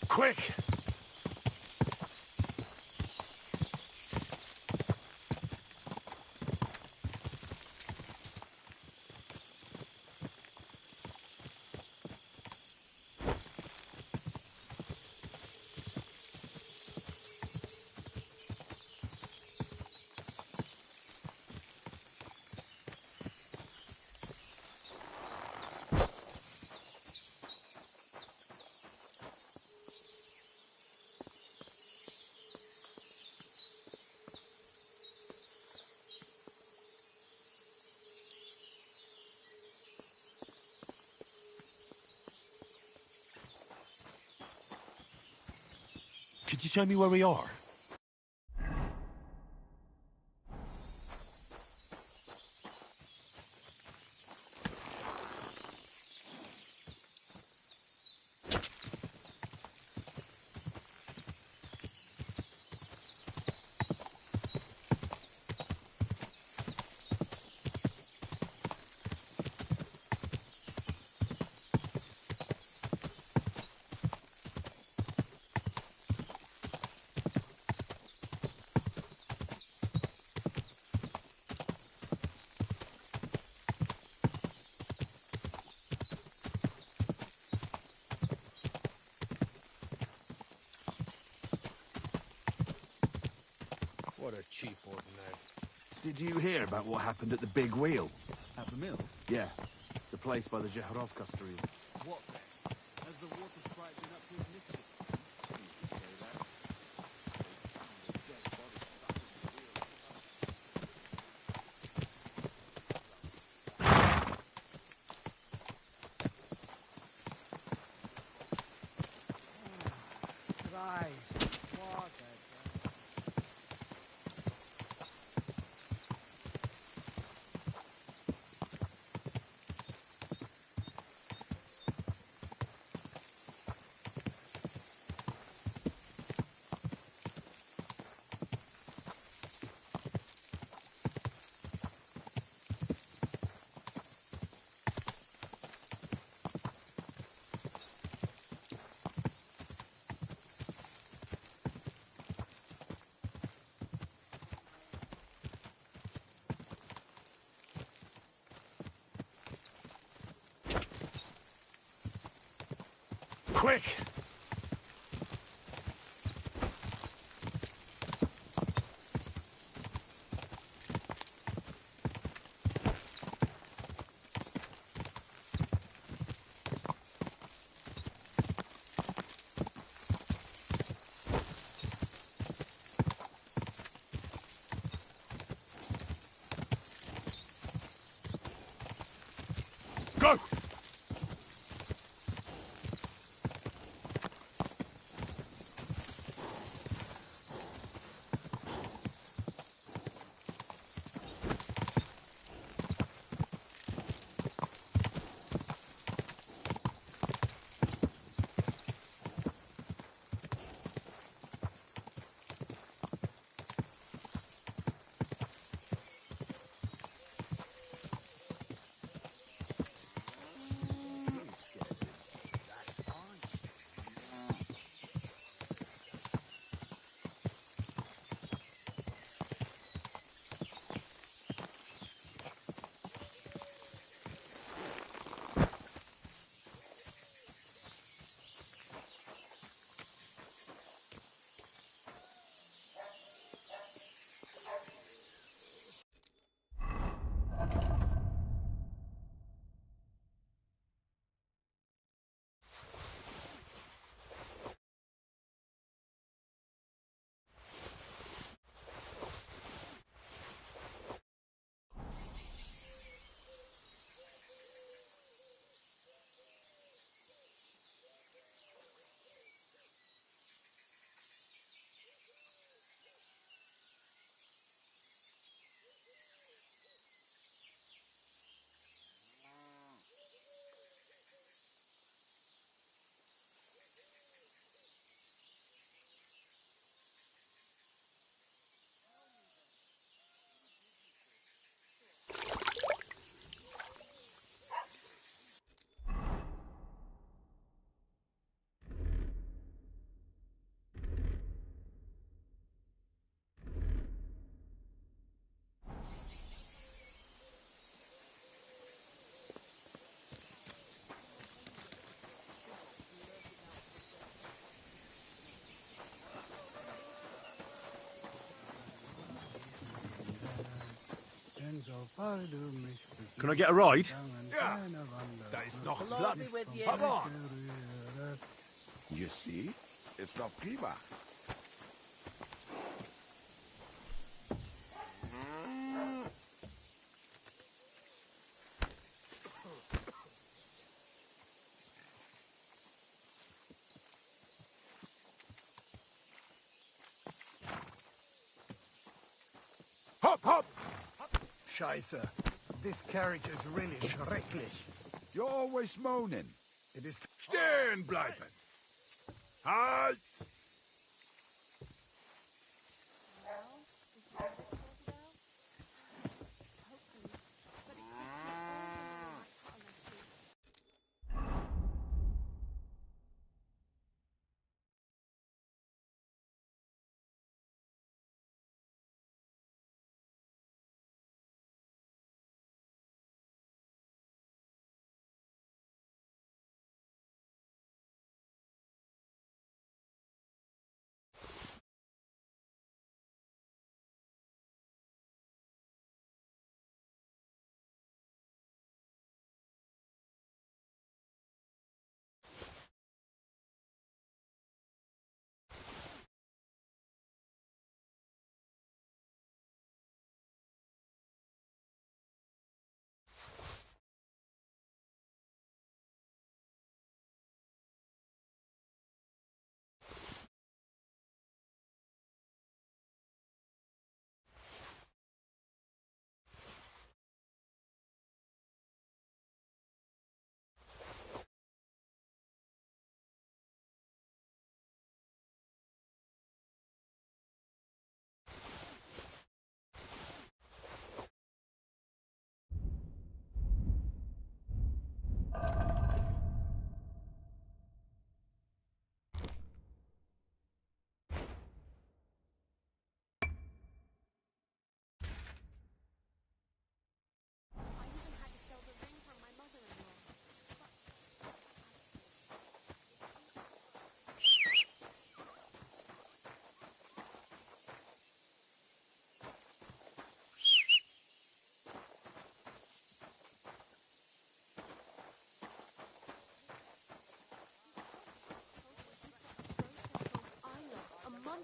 Quick! Could you show me where we are? What a cheap old nag. Did you hear about what happened at the Big Wheel? At the mill? Yeah, the place by the Jehorovka stream. What then? Has the water sprite been up to his mischief? Quick! Go! Can I get a ride? Yeah, that is not blood. Come on. You see, it's not prima. Hop, hop! Scheiße. This carriage is really schrecklich. You're always moaning. It is... Stehen bleiben! Halt!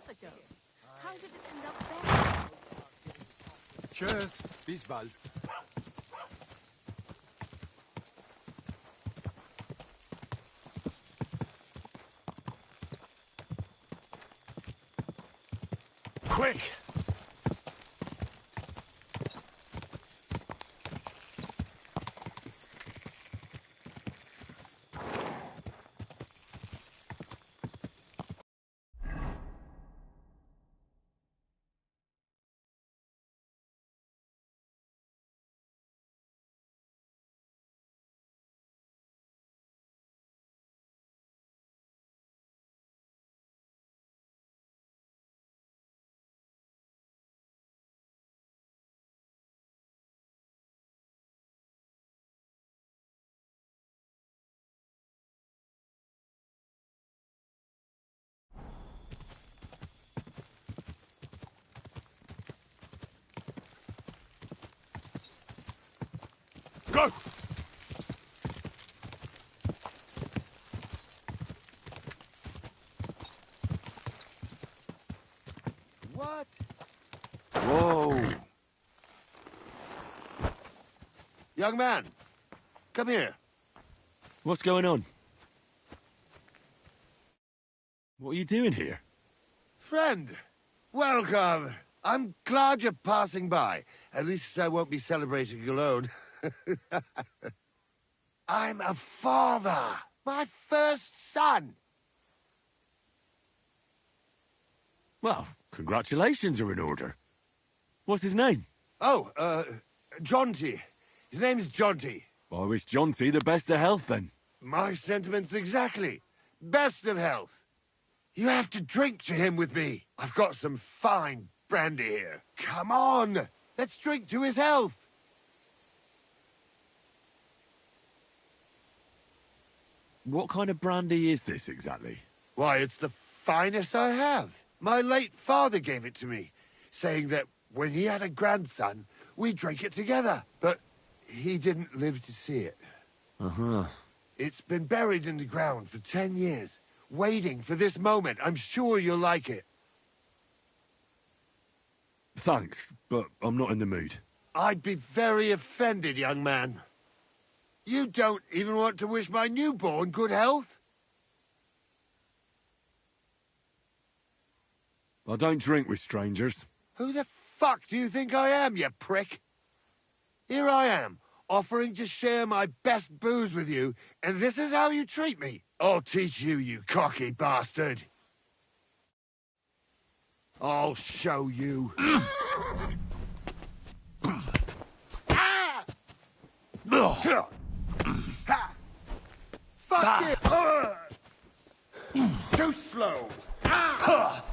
Ago. How did it end up there? Cheers. Bis bald. Quick! Go! What? Whoa! Young man, come here. What's going on? What are you doing here? Friend, welcome. I'm glad you're passing by. At least I won't be celebrating alone. I'm a father. My first son. Well, congratulations are in order. What's his name? Oh, Jonty. His name's Jonty. I wish Jonty the best of health, then. My sentiments exactly. Best of health. You have to drink to him with me. I've got some fine brandy here. Come on. Let's drink to his health. What kind of brandy is this, exactly? Why, it's the finest I have. My late father gave it to me, saying that when he had a grandson, we drank it together. But he didn't live to see it. Uh-huh. It's been buried in the ground for 10 years, waiting for this moment. I'm sure you'll like it. Thanks, but I'm not in the mood. I'd be very offended, young man. You don't even want to wish my newborn good health? I don't drink with strangers. Who the fuck do you think I am, you prick? Here I am, offering to share my best booze with you, and this is how you treat me? I'll teach you, you cocky bastard. I'll show you. Ah! Fuck you! Too slow! Ah!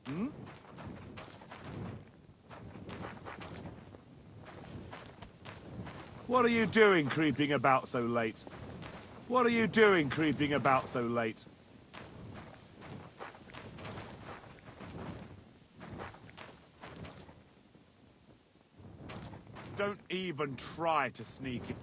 Hmm? What are you doing creeping about so late? What are you doing creeping about so late? Don't even try to sneak in.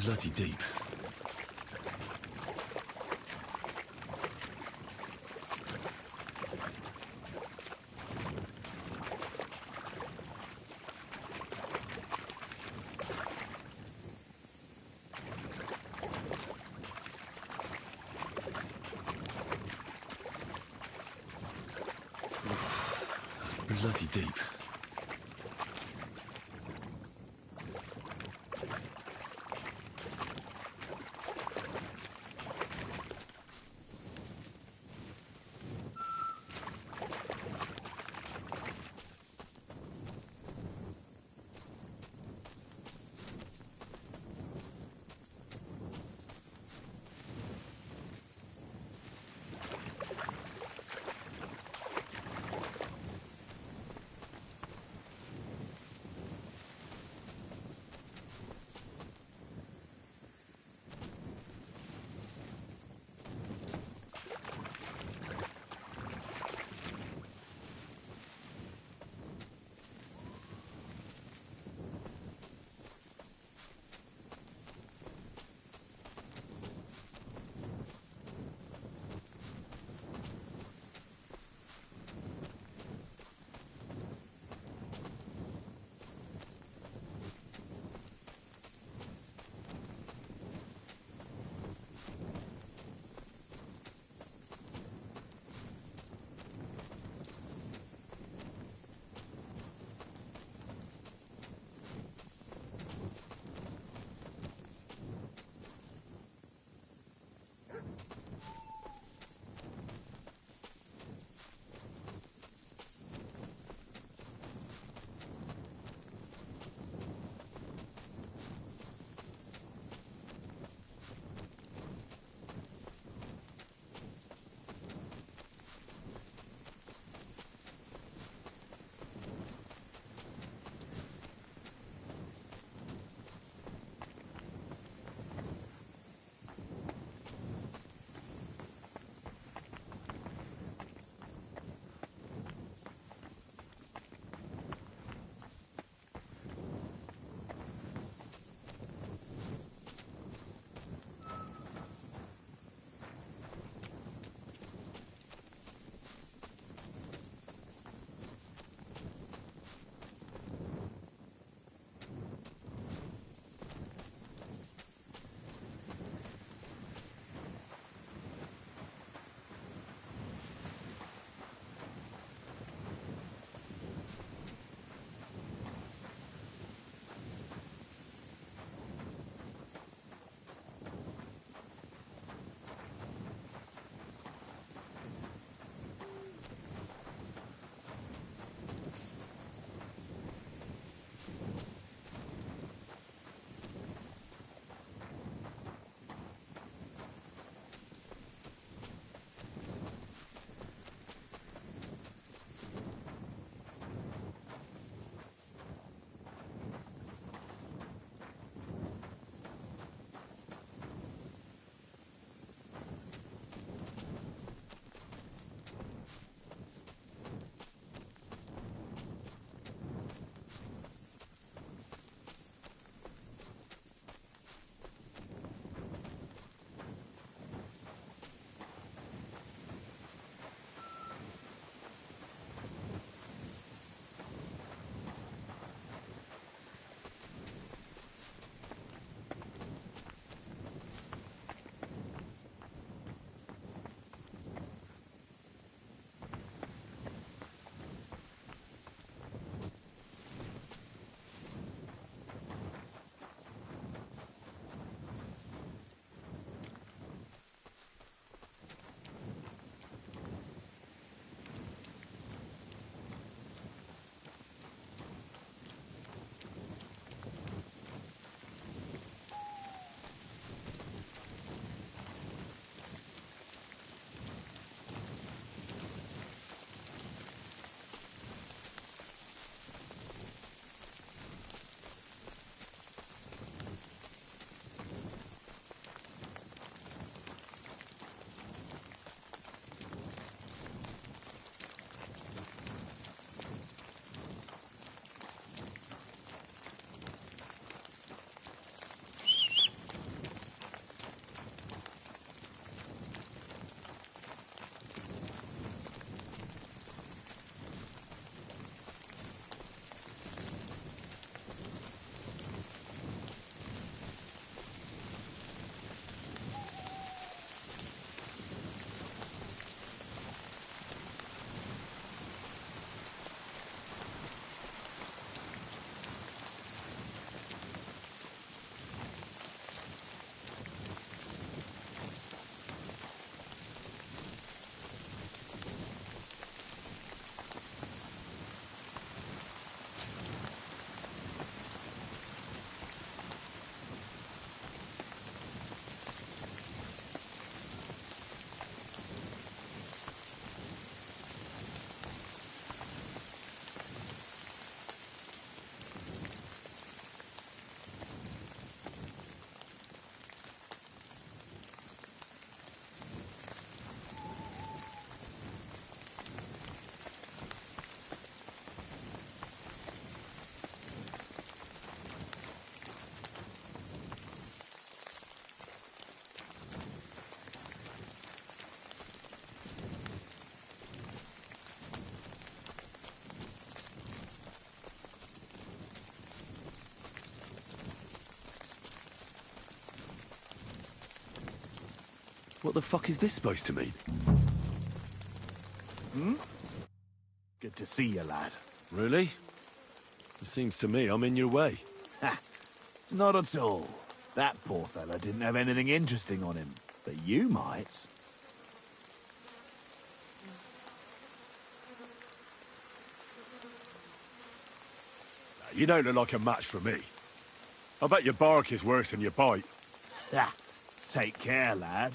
bloody deep. Bloody deep. What the fuck is this supposed to mean? Good to see you, lad. Really? It seems to me I'm in your way. Ha! Not at all. That poor fella didn't have anything interesting on him. But you might. You don't look like a match for me. I bet your bark is worse than your bite. Ha! Take care, lad.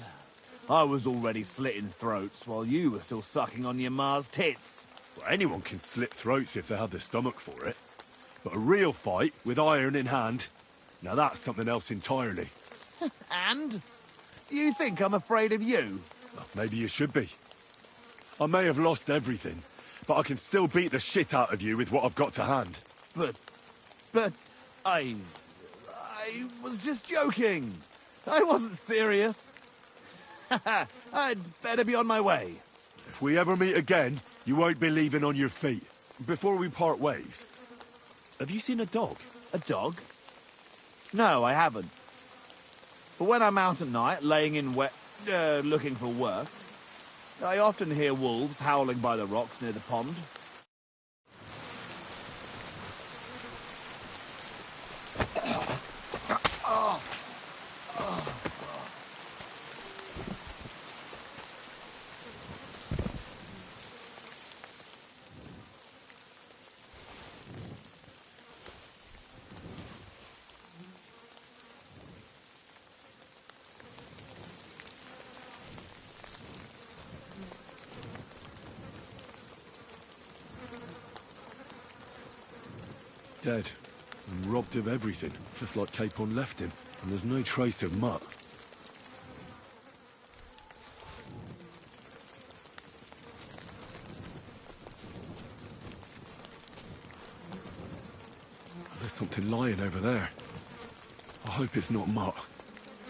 I was already slitting throats while you were still sucking on your ma's tits. Well, anyone can slit throats if they have the stomach for it. But a real fight, with iron in hand, now that's something else entirely. And? You think I'm afraid of you? Well, maybe you should be. I may have lost everything, but I can still beat the shit out of you with what I've got to hand. But, I was just joking. I wasn't serious. I'd better be on my way. If we ever meet again, you won't be leaving on your feet. Before we part ways, have you seen a dog? A dog? No, I haven't. But when I'm out at night, laying in wet, looking for work, I often hear wolves howling by the rocks near the pond. Dead. And robbed of everything, just like Capon left him. And there's no trace of mutt. There's something lying over there. I hope it's not mutt.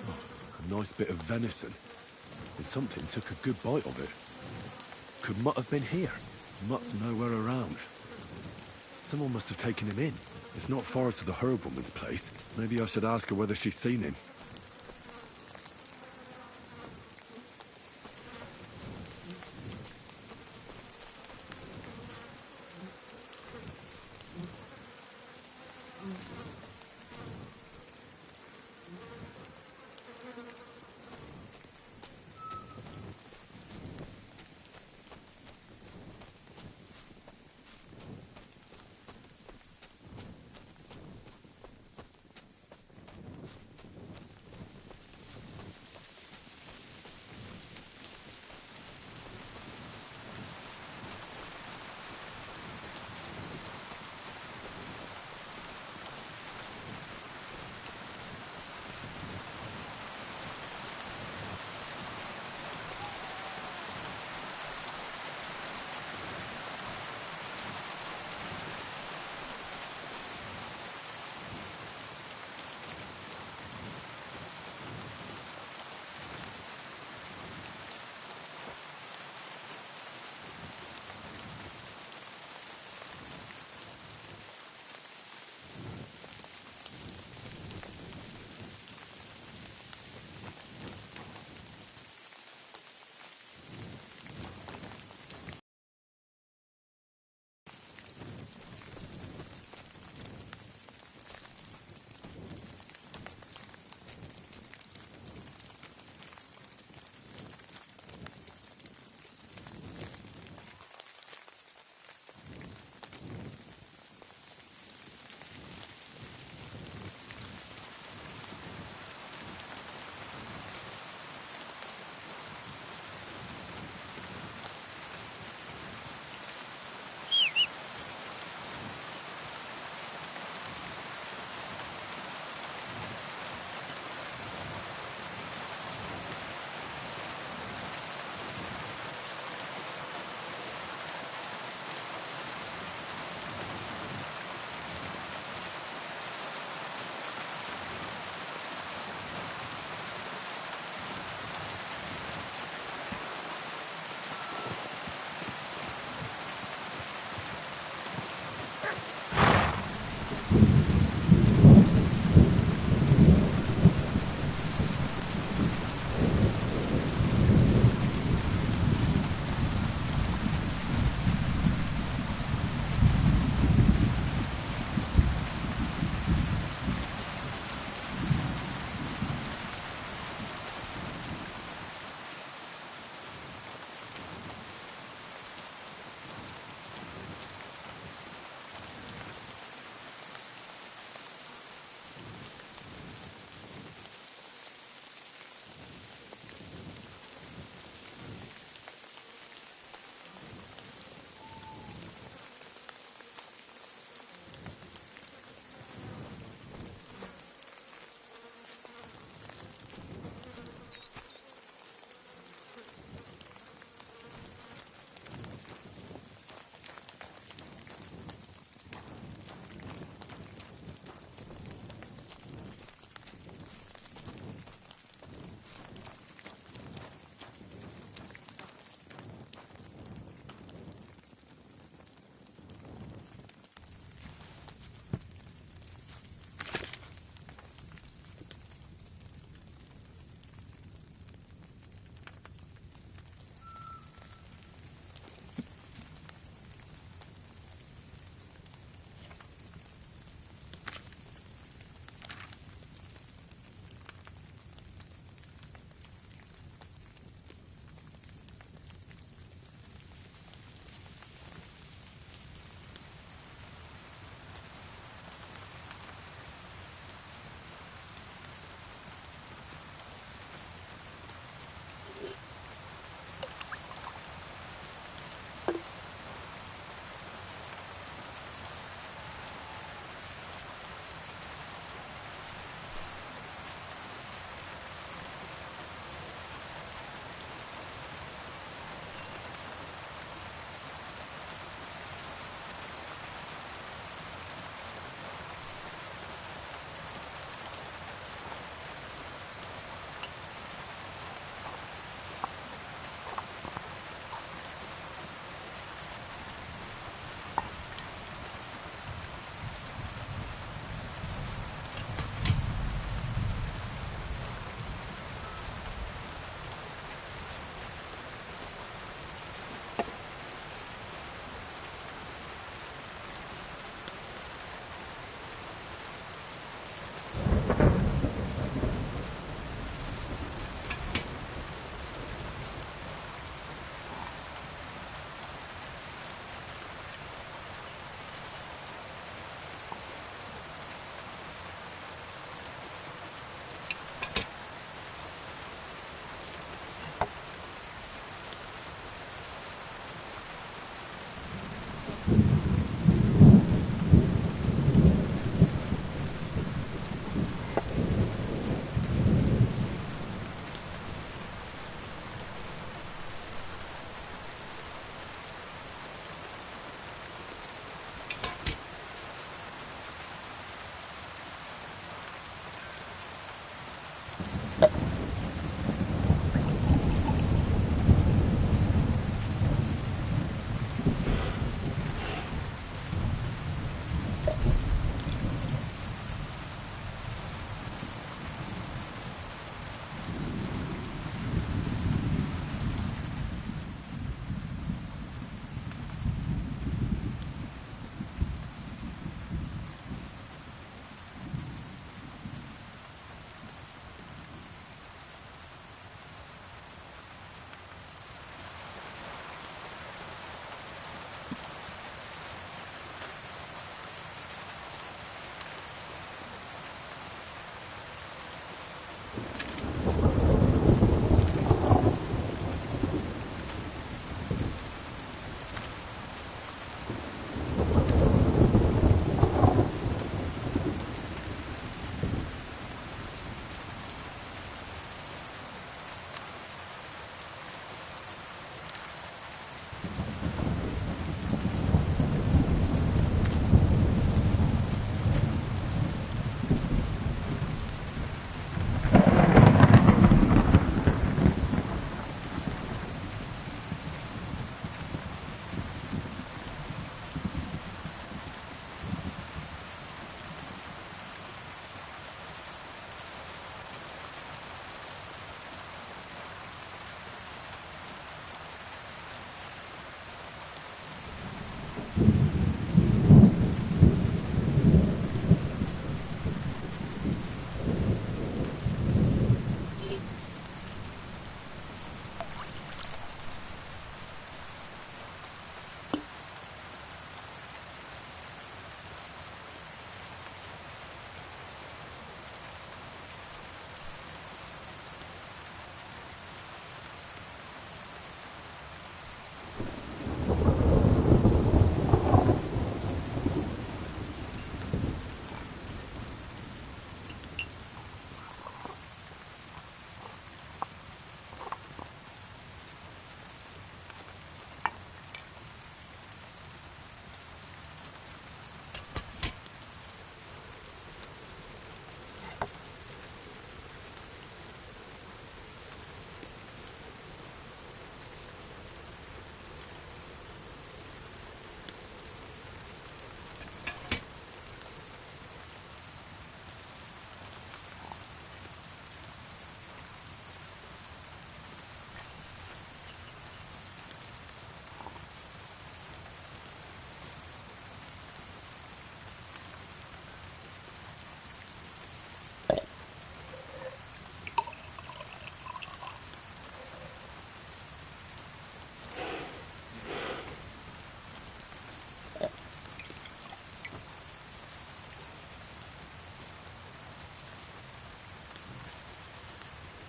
Oh, a nice bit of venison. And something took a good bite of it. Could mutt have been here? Mutt's nowhere around. Someone must have taken him in. It's not far to the herb woman's place. Maybe I should ask her whether she's seen him.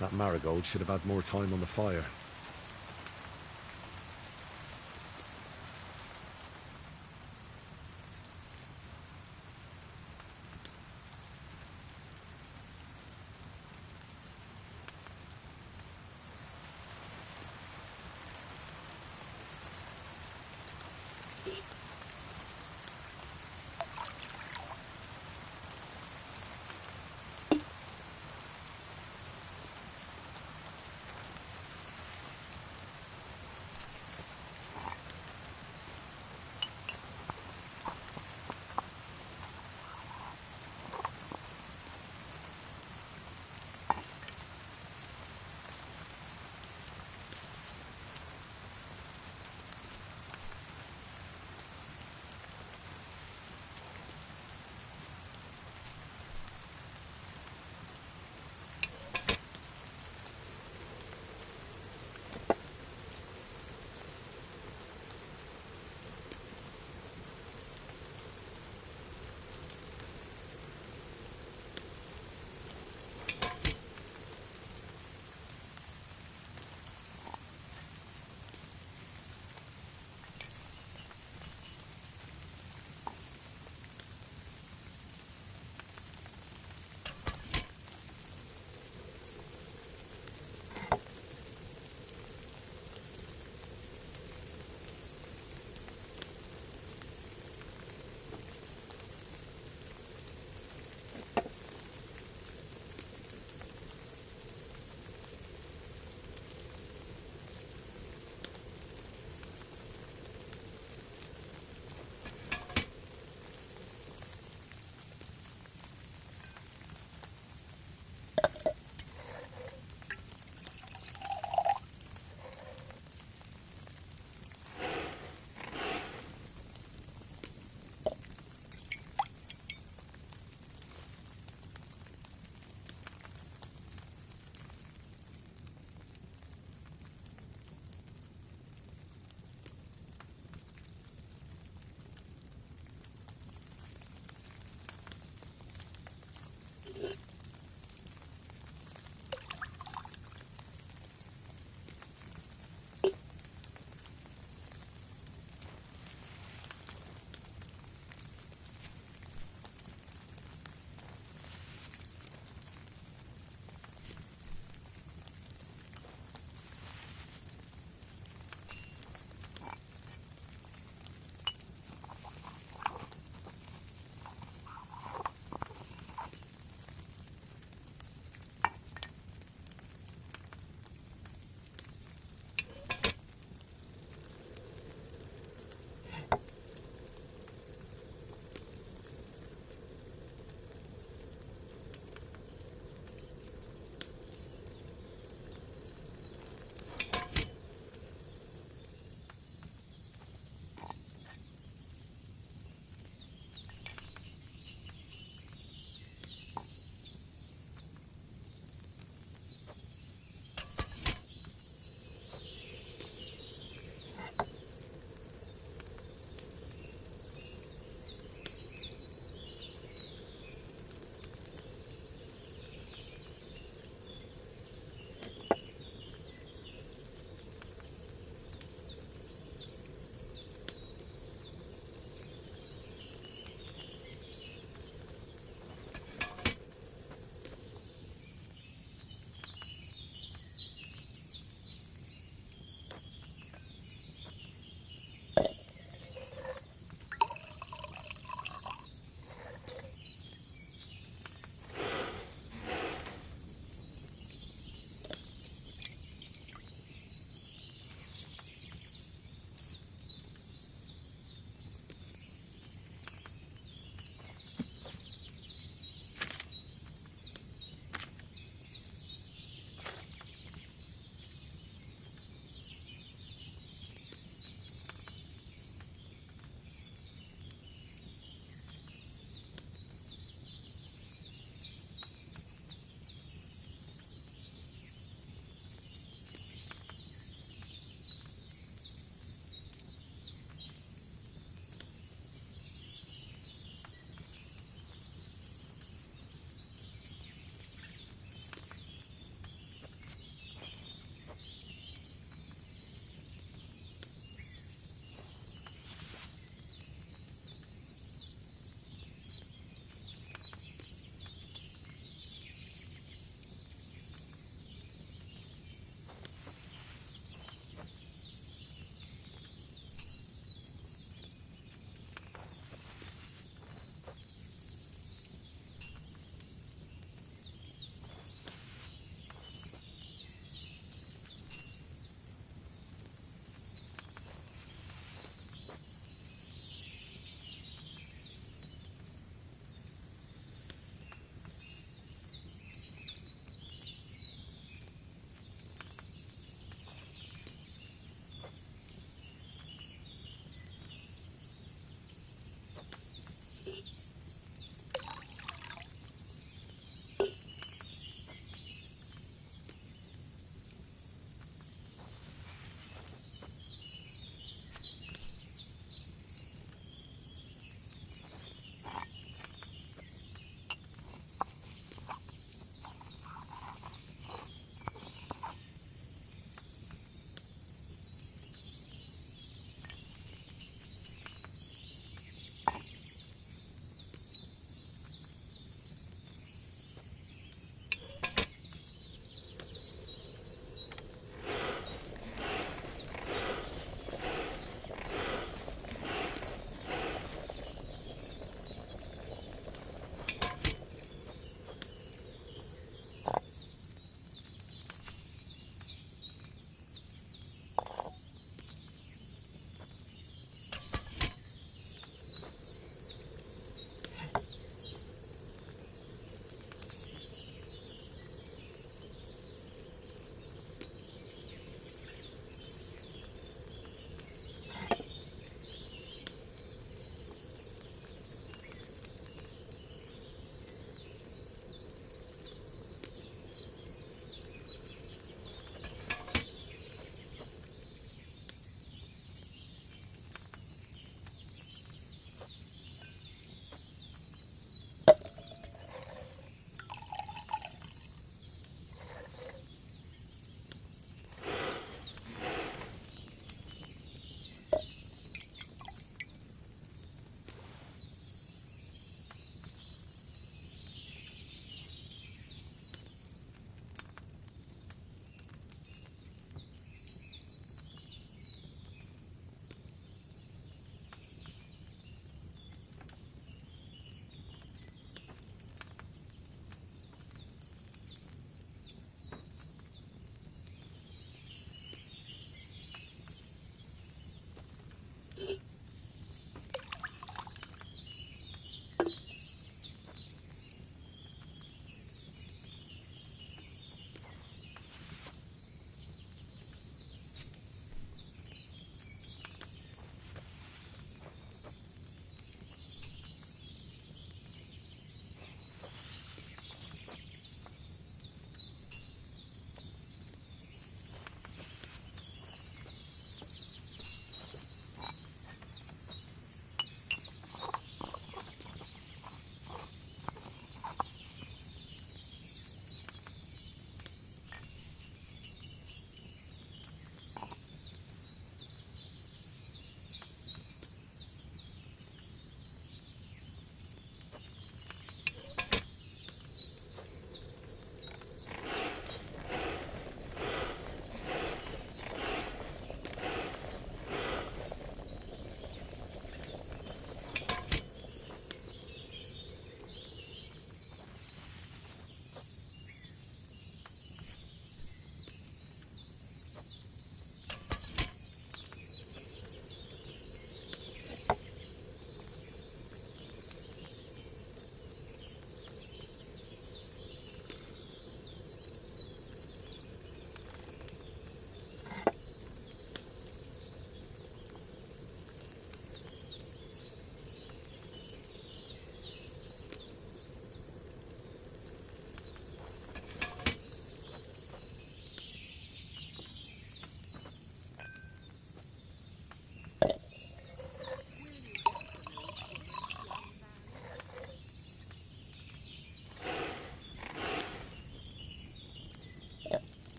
That marigold should have had more time on the fire.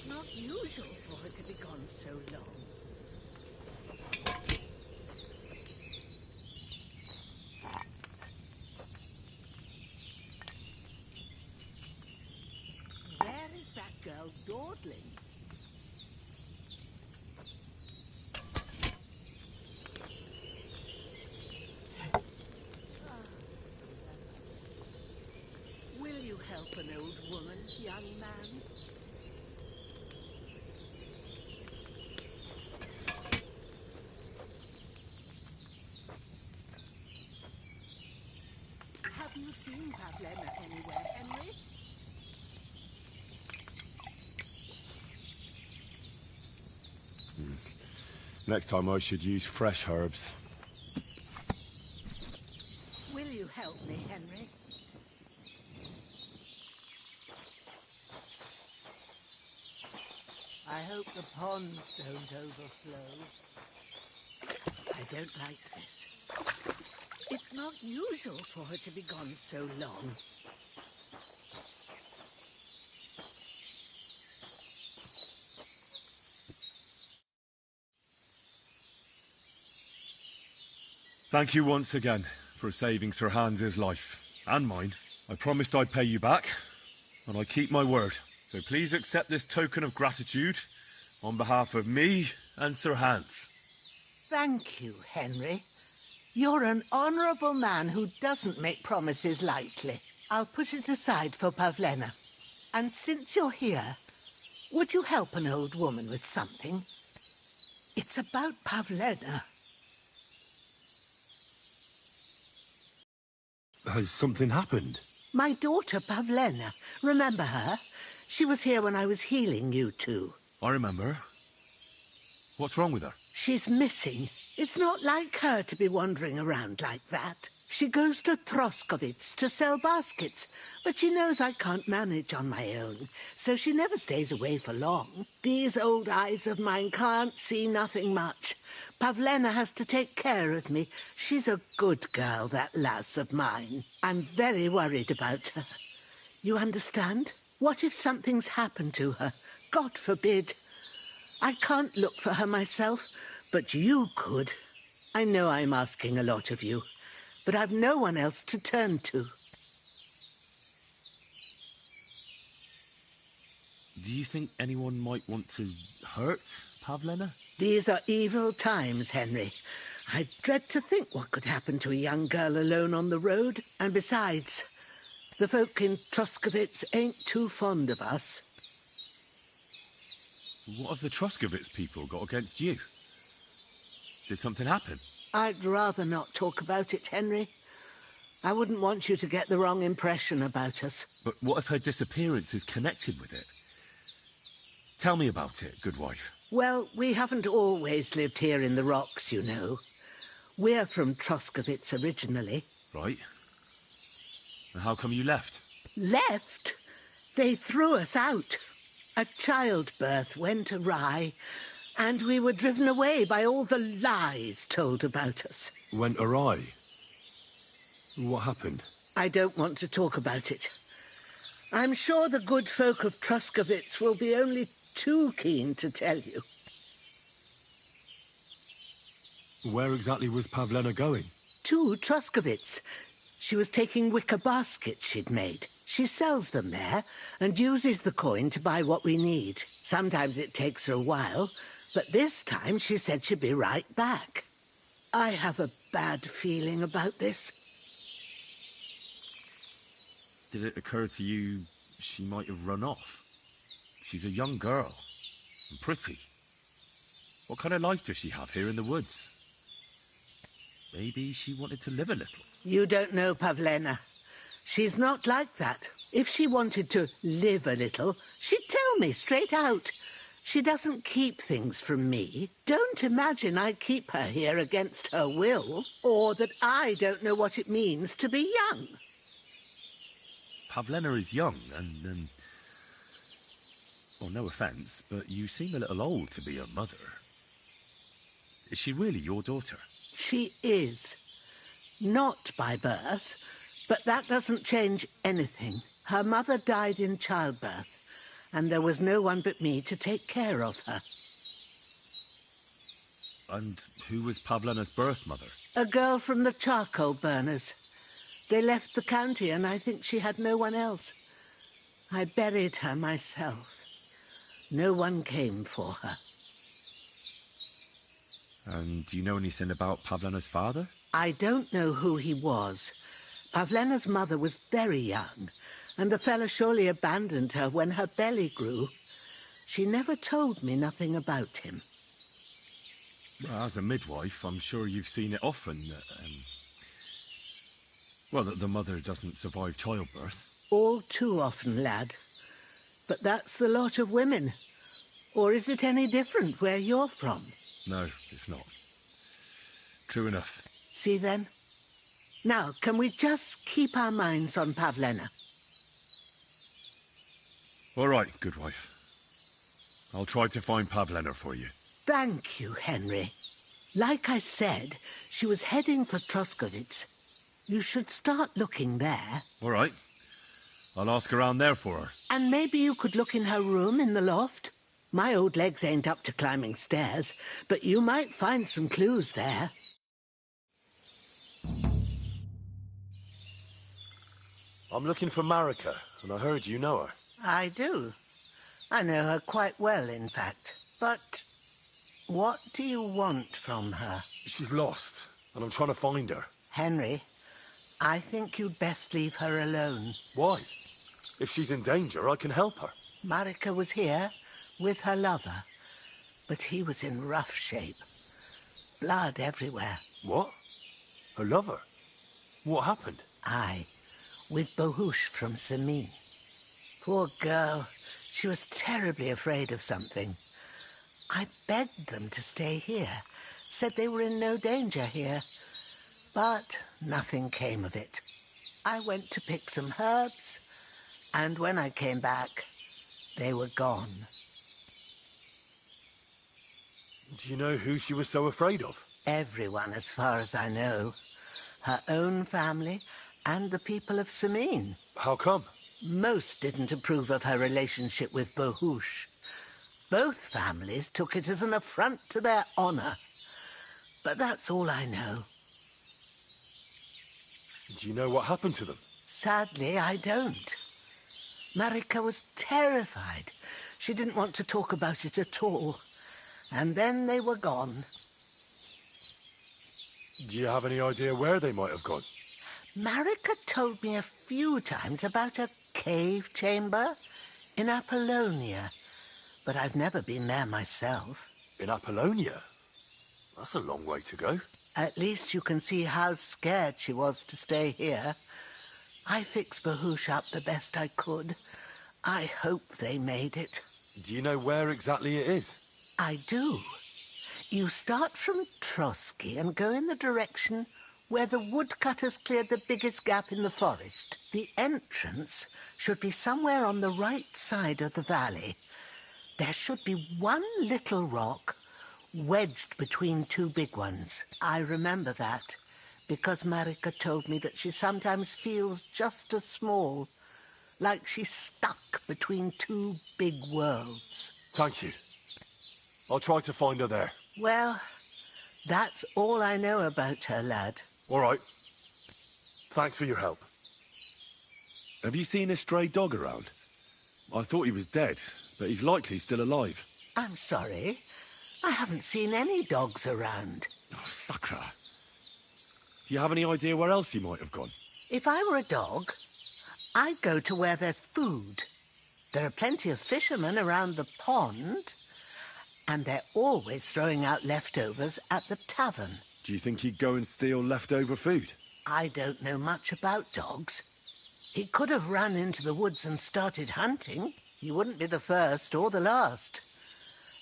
It's not usual for her to be gone so long. Where is that girl dawdling? Will you help an old woman, young man? Have you seen Pavlena anywhere, Henry? Next time I should use fresh herbs. Will you help me, Henry? I hope the ponds don't overflow. I don't like this. It's not usual for her to be gone so long. Thank you once again for saving Sir Hans's life, and mine. I promised I'd pay you back, and I keep my word. So please accept this token of gratitude on behalf of me and Sir Hans. Thank you, Henry. You're an honourable man who doesn't make promises lightly. I'll put it aside for Pavlena. And since you're here, would you help an old woman with something? It's about Pavlena. Has something happened? My daughter Pavlena. Remember her? She was here when I was healing you two. I remember. What's wrong with her? She's missing. It's not like her to be wandering around like that. She goes to Troskovitz to sell baskets, but she knows I can't manage on my own, so she never stays away for long. These old eyes of mine can't see nothing much. Pavlena has to take care of me. She's a good girl, that lass of mine. I'm very worried about her. You understand? What if something's happened to her? God forbid. I can't look for her myself, but you could. I know I'm asking a lot of you, but I've no one else to turn to. Do you think anyone might want to hurt Pavlena? These are evil times, Henry. I dread to think what could happen to a young girl alone on the road. And besides, the folk in Troskovitz ain't too fond of us. What have the Troskovitz people got against you? Did something happen? I'd rather not talk about it, Henry. I wouldn't want you to get the wrong impression about us. But what if her disappearance is connected with it? Tell me about it, good wife. Well, we haven't always lived here in the rocks, you know. We're from Troskovitz originally. Right. And how come you left? Left? They threw us out. A childbirth went awry, and we were driven away by all the lies told about us. Went awry? What happened? I don't want to talk about it. I'm sure the good folk of Troskovitz will be only too keen to tell you. Where exactly was Pavlena going? To Troskovitz. She was taking wicker baskets she'd made. She sells them there and uses the coin to buy what we need. Sometimes it takes her a while, but this time she said she'd be right back. I have a bad feeling about this. Did it occur to you she might have run off? She's a young girl, and pretty. What kind of life does she have here in the woods? Maybe she wanted to live a little. You don't know Pavlena. She's not like that. If she wanted to live a little, she'd tell me straight out. She doesn't keep things from me. Don't imagine I keep her here against her will, or that I don't know what it means to be young. Pavlena is young, and, well, no offence, but you seem a little old to be a mother. Is she really your daughter? She is. Not by birth, but that doesn't change anything. Her mother died in childbirth, and there was no one but me to take care of her. And who was Pavlena's birth mother? A girl from the charcoal burners. They left the county, and I think she had no one else. I buried her myself. No one came for her. And do you know anything about Pavlena's father? I don't know who he was. Pavlena's mother was very young, and the fella surely abandoned her when her belly grew. She never told me nothing about him. Well, as a midwife, I'm sure you've seen it often. Well, that the mother doesn't survive childbirth. All too often, lad. But that's the lot of women. Or is it any different where you're from? No, it's not. True enough. See then? Now, can we just keep our minds on Pavlena? All right, good wife. I'll try to find Pavlena for you. Thank you, Henry. Like I said, she was heading for Troskovitz. You should start looking there. All right. I'll ask around there for her. And maybe you could look in her room in the loft. My old legs ain't up to climbing stairs, but you might find some clues there. I'm looking for Marika, and I heard you know her. I do. I know her quite well, in fact. But what do you want from her? She's lost, and I'm trying to find her. Henry, I think you'd best leave her alone. Why? If she's in danger, I can help her. Marika was here with her lover, but he was in rough shape. Blood everywhere. What? Her lover? What happened? Aye, with Bohush from Samin. Poor girl. She was terribly afraid of something. I begged them to stay here, said they were in no danger here. But nothing came of it. I went to pick some herbs, and when I came back, they were gone. Do you know who she was so afraid of? Everyone, as far as I know. Her own family and the people of Samin. How come? Most didn't approve of her relationship with Bohush. Both families took it as an affront to their honor. But that's all I know. Do you know what happened to them? Sadly, I don't. Marika was terrified. She didn't want to talk about it at all. And then they were gone. Do you have any idea where they might have gone? Marika told me a few times about a cave chamber in Apollonia, but I've never been there myself. In Apollonia? That's a long way to go. At least you can see how scared she was to stay here. I fixed Bohush up the best I could. I hope they made it. Do you know where exactly it is? I do. You start from Trotsky and go in the direction where the woodcutters cleared the biggest gap in the forest. The entrance should be somewhere on the right side of the valley. There should be one little rock wedged between two big ones. I remember that because Marika told me that she sometimes feels just as small, like she's stuck between two big worlds. Thank you. I'll try to find her there. Well, that's all I know about her, lad. All right. Thanks for your help. Have you seen a stray dog around? I thought he was dead, but he's likely still alive. I'm sorry. I haven't seen any dogs around. Oh, Sakra. Do you have any idea where else he might have gone? If I were a dog, I'd go to where there's food. There are plenty of fishermen around the pond, and they're always throwing out leftovers at the tavern. Do you think he'd go and steal leftover food? I don't know much about dogs. He could have run into the woods and started hunting. He wouldn't be the first or the last.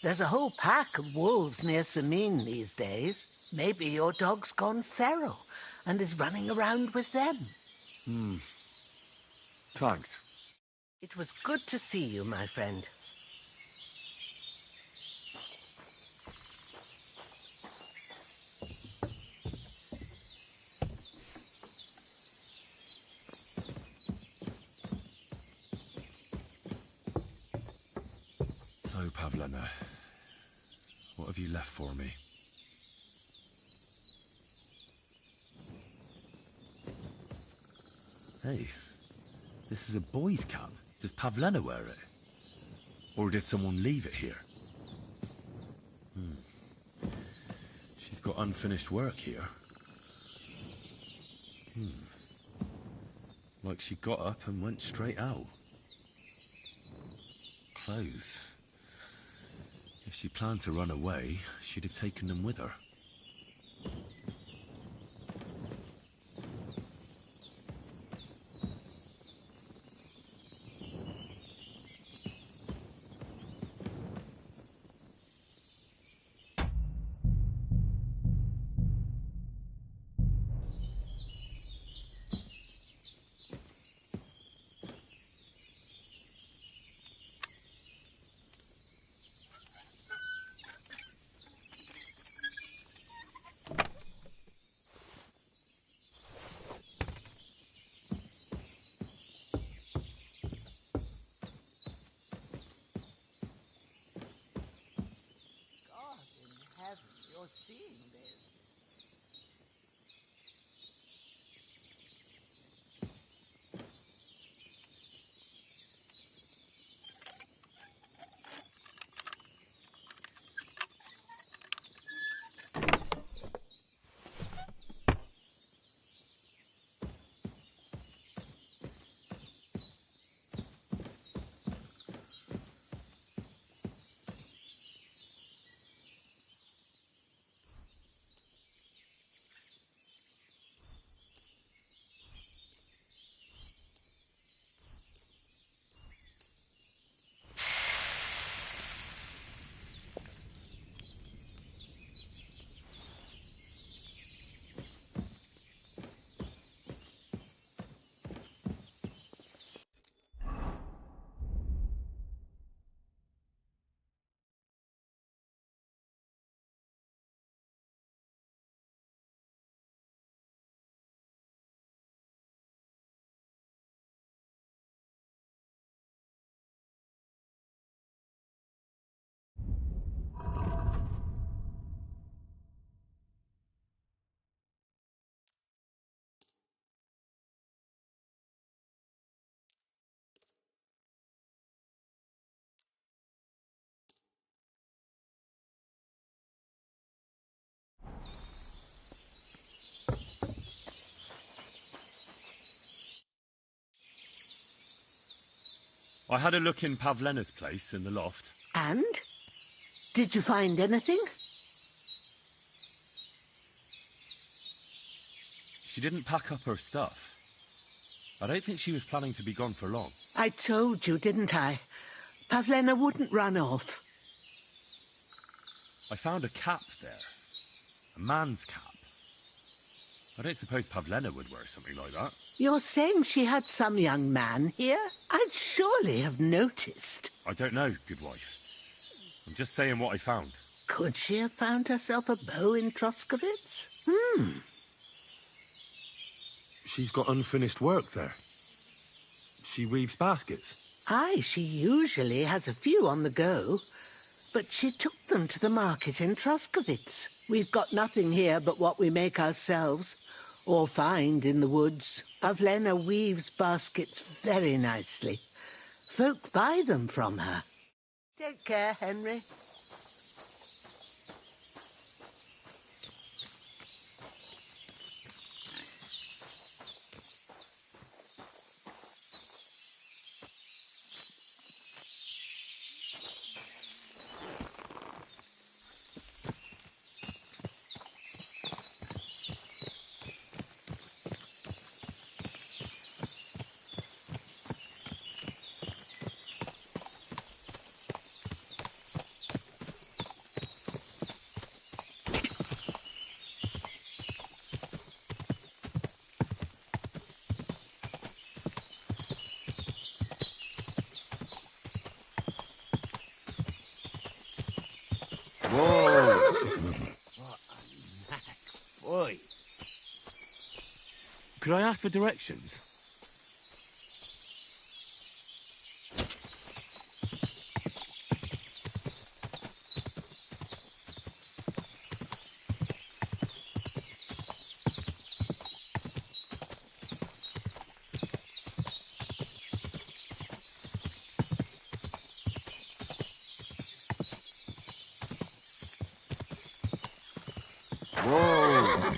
There's a whole pack of wolves near Samin these days. Maybe your dog's gone feral and is running around with them. Thanks. It was good to see you, my friend. So, Pavlena, what have you left for me? Hey, this is a boy's cap. Does Pavlena wear it? Or did someone leave it here? She's got unfinished work here. Like she got up and went straight out. Clothes. If she planned to run away, she'd have taken them with her. You're seeing this. I had a look in Pavlena's place in the loft. And? Did you find anything? She didn't pack up her stuff. I don't think she was planning to be gone for long. I told you, didn't I? Pavlena wouldn't run off. I found a cap there. A man's cap. I don't suppose Pavlena would wear something like that. You're saying she had some young man here? I'd surely have noticed. I don't know, good wife. I'm just saying what I found. Could she have found herself a beau in Troskowitz? She's got unfinished work there. She weaves baskets. Aye, she usually has a few on the go. But she took them to the market in Troskowitz. We've got nothing here but what we make ourselves, or find in the woods. Pavlena weaves baskets very nicely. Folk buy them from her. Take care, Henry. Whoa! What a knack, boy. Could I ask for directions? Whoa!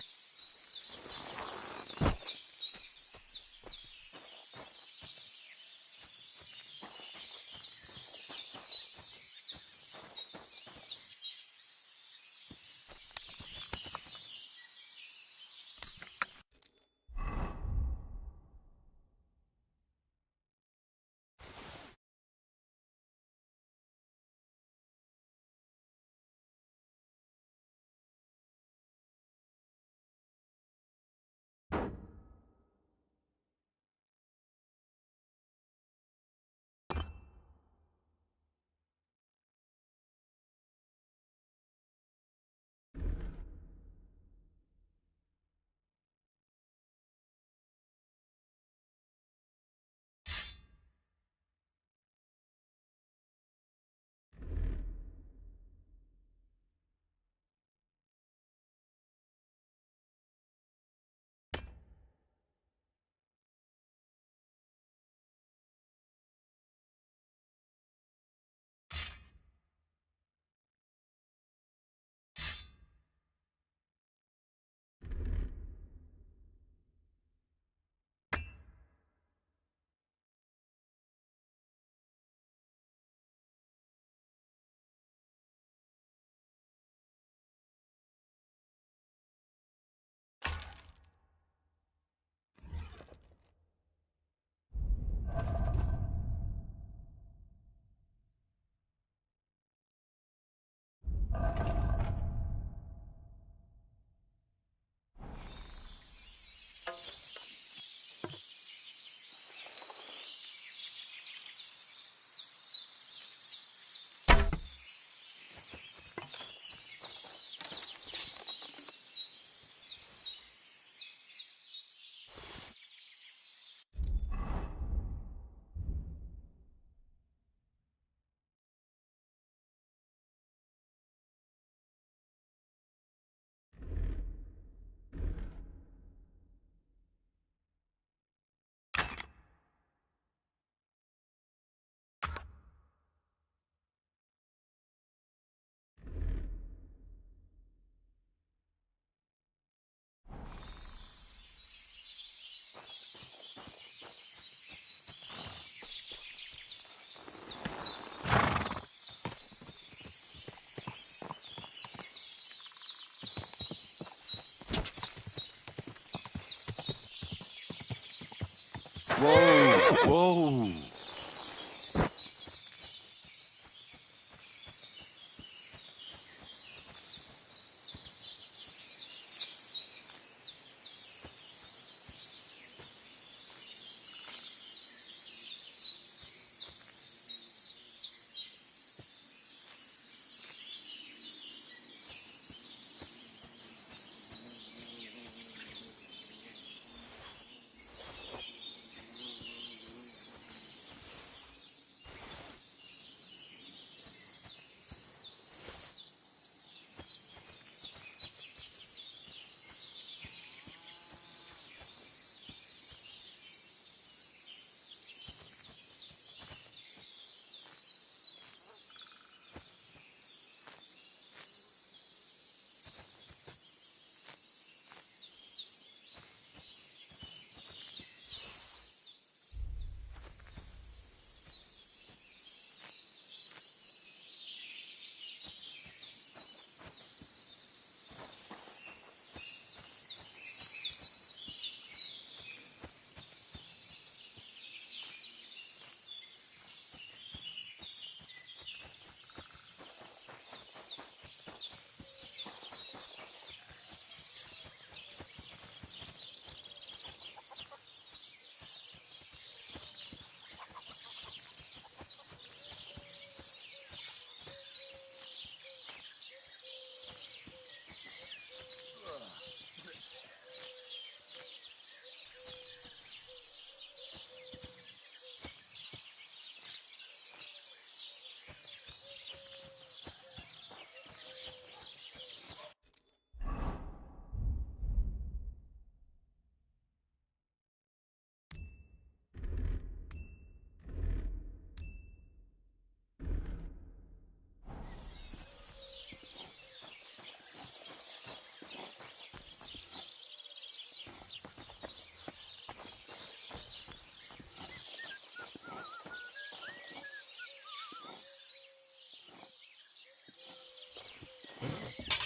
Whoa! Whoa!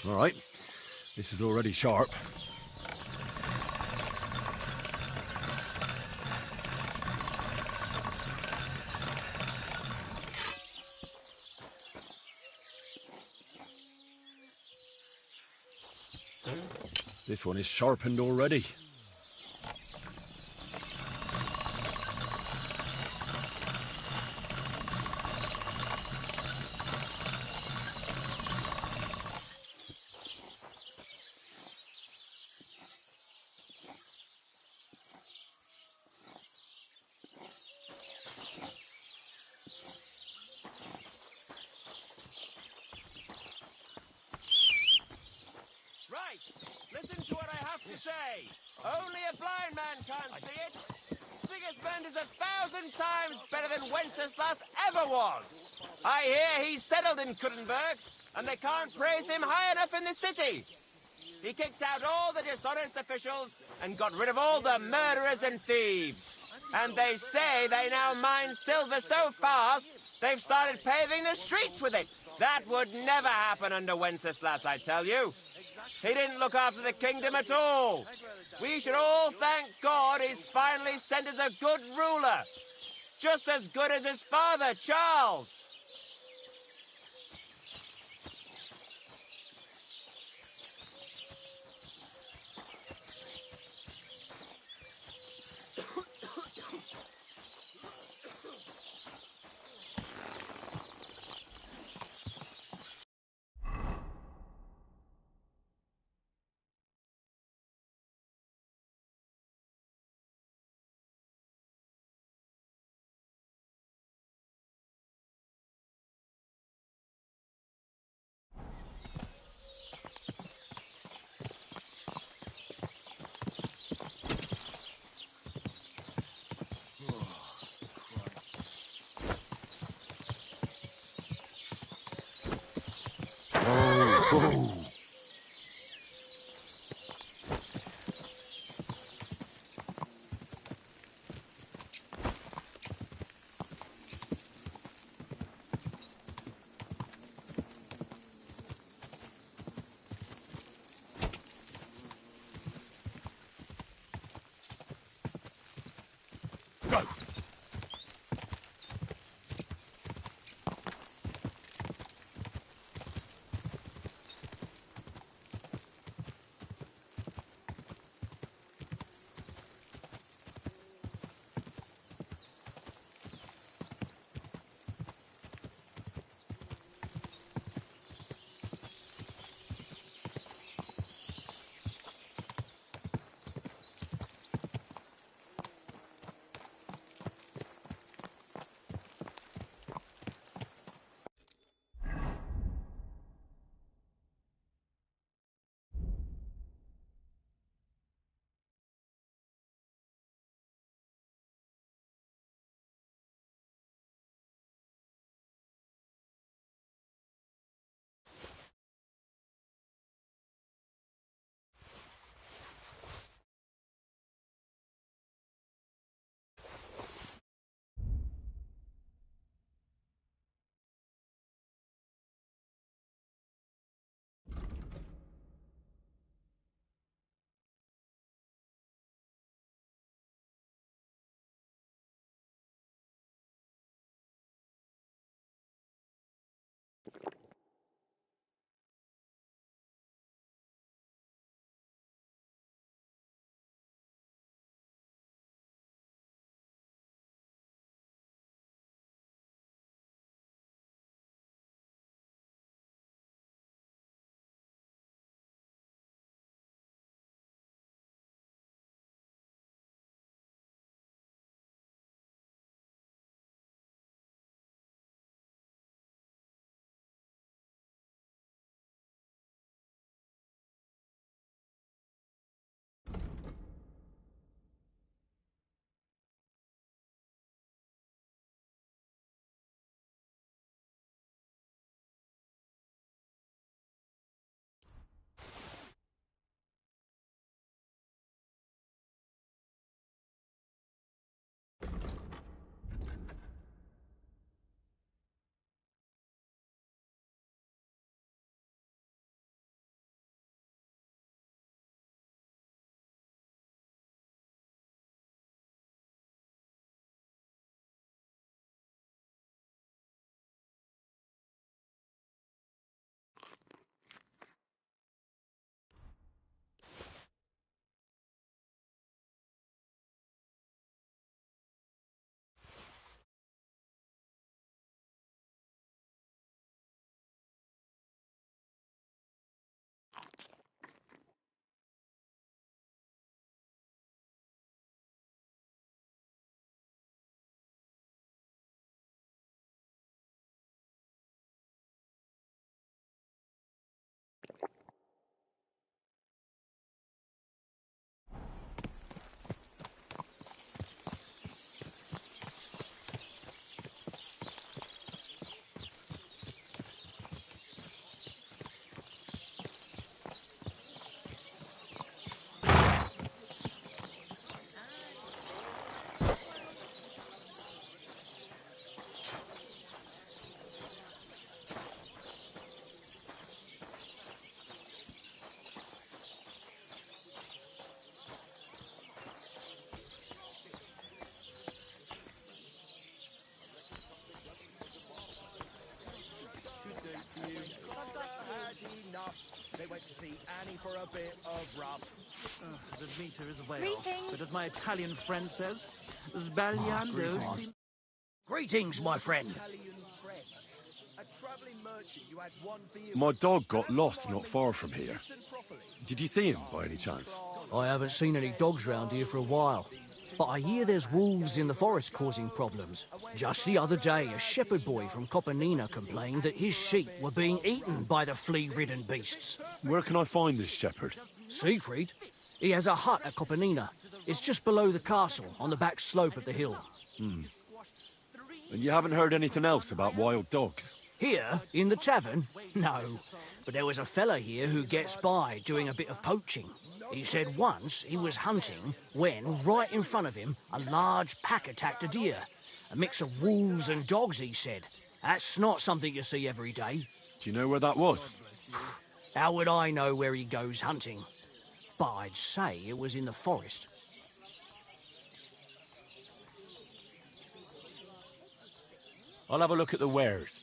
All right. This is already sharp. This one is sharpened already. Right, listen to what I have to say. Only a blind man can't see it. Sigismund is 1,000 times better than Wenceslas ever was. I hear he's settled in Kuttenberg, and they can't praise him high enough in the city. He kicked out all the dishonest officials and got rid of all the murderers and thieves. And they say they now mine silver so fast, they've started paving the streets with it. That would never happen under Wenceslas, I tell you. He didn't look after the kingdom at all. We should all thank God he's finally sent us a good ruler. Just as good as his father, Charles. Oh. Go! They went to see Annie for a bit of rub. The meter is way off. Greetings. But as my Italian friend says, sbagliando si... Greetings, my friend. My dog got lost not far from here. Did you see him by any chance? I haven't seen any dogs round here for a while. But I hear there's wolves in the forest causing problems. Just the other day, a shepherd boy from Copenina complained that his sheep were being eaten by the flea-ridden beasts. Where can I find this shepherd? Siegfried? He has a hut at Copenina. It's just below the castle, on the back slope of the hill. And you haven't heard anything else about wild dogs? Here, in the tavern? No. But there was a fella here who gets by doing a bit of poaching. He said once he was hunting when, right in front of him, a large pack attacked a deer. A mix of wolves and dogs, he said. That's not something you see every day. Do you know where that was? How would I know where he goes hunting? But I'd say it was in the forest. I'll have a look at the wares.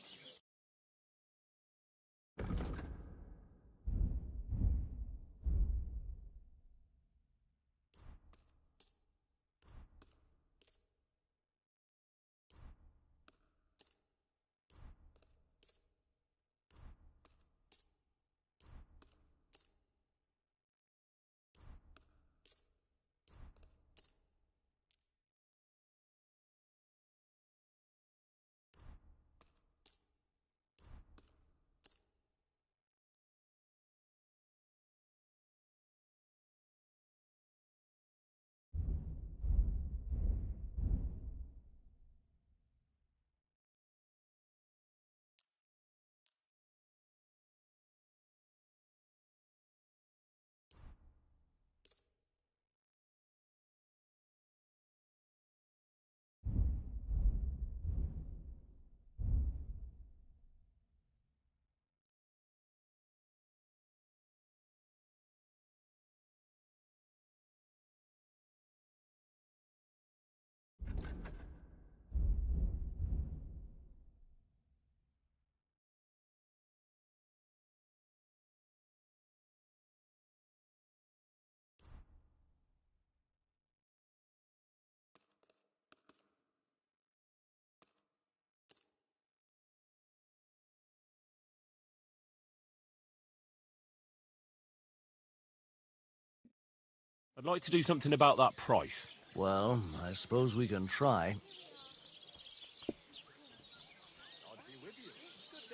I'd like to do something about that price. Well, I suppose we can try.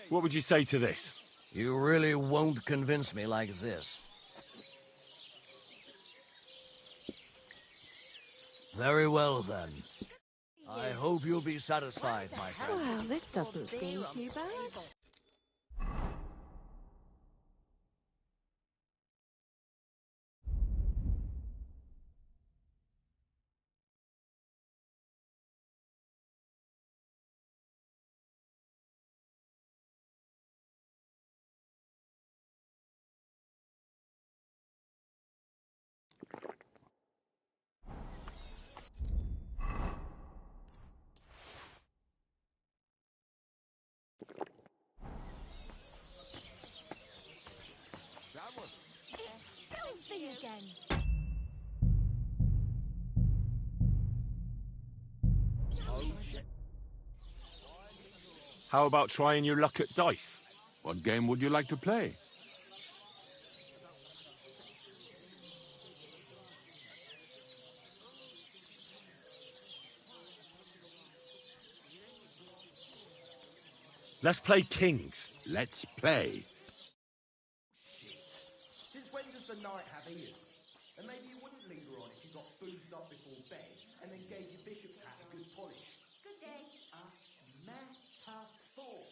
What would you say to this? You really won't convince me like this. Very well, then. I hope you'll be satisfied, my friend. Well, this doesn't seem too bad. Again. How about trying your luck at dice? What game would you like to play? Let's play kings. Let's play. Since when does the knight have ears? And maybe you wouldn't linger on if you got boozed up before bed and then gave your bishop's hat a good polish. Good day. A metaphor.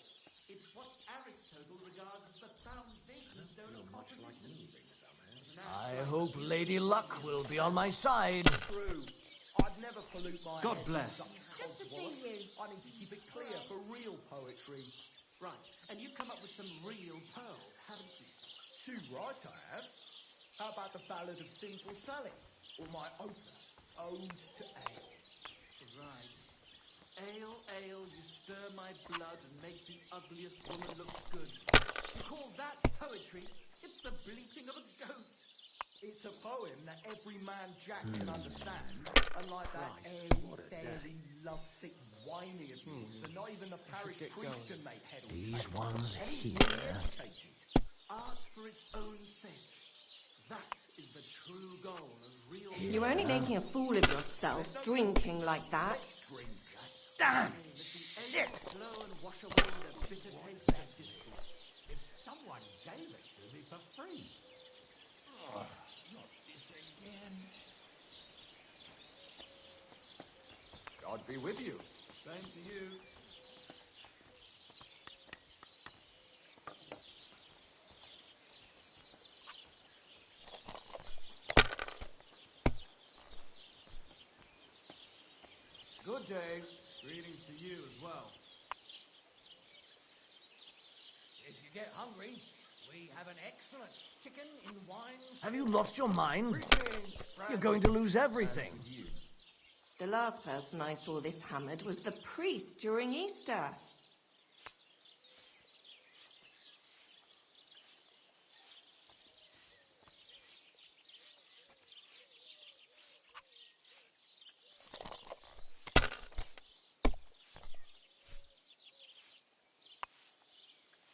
It's what Aristotle regards as the foundation stone of composition. I hope Lady Luck will be on my side. True. I'd never pollute my God head bless. with such Good to see you. I need to keep it clear for real poetry. Right, and you've come up with some real pearls, haven't you? Too right I have. How about the ballad of Silver Skalitz? Or my opus, Ode to Ale? Right. Ale, ale, you stir my blood and make the ugliest woman look good. a poem that every man Jack can understand, unlike that airy, lovesick, whiny of yours that not even the parish priest can make head or These tail. ones And he's here. really educated. Art for its own sake. That is the true goal of real... You're only making a fool of yourself, drinking like that. Drink. Damn! Shit! Flow and wash away the bitter taste of discourse. If someone gave it to me for free. Oh, not this again. God be with you. Same to you. Good day. Greetings to you as well. If you get hungry, we have an excellent chicken in wines. Have you lost your mind? You're going to lose everything. The last person I saw this hammered was the priest during Easter.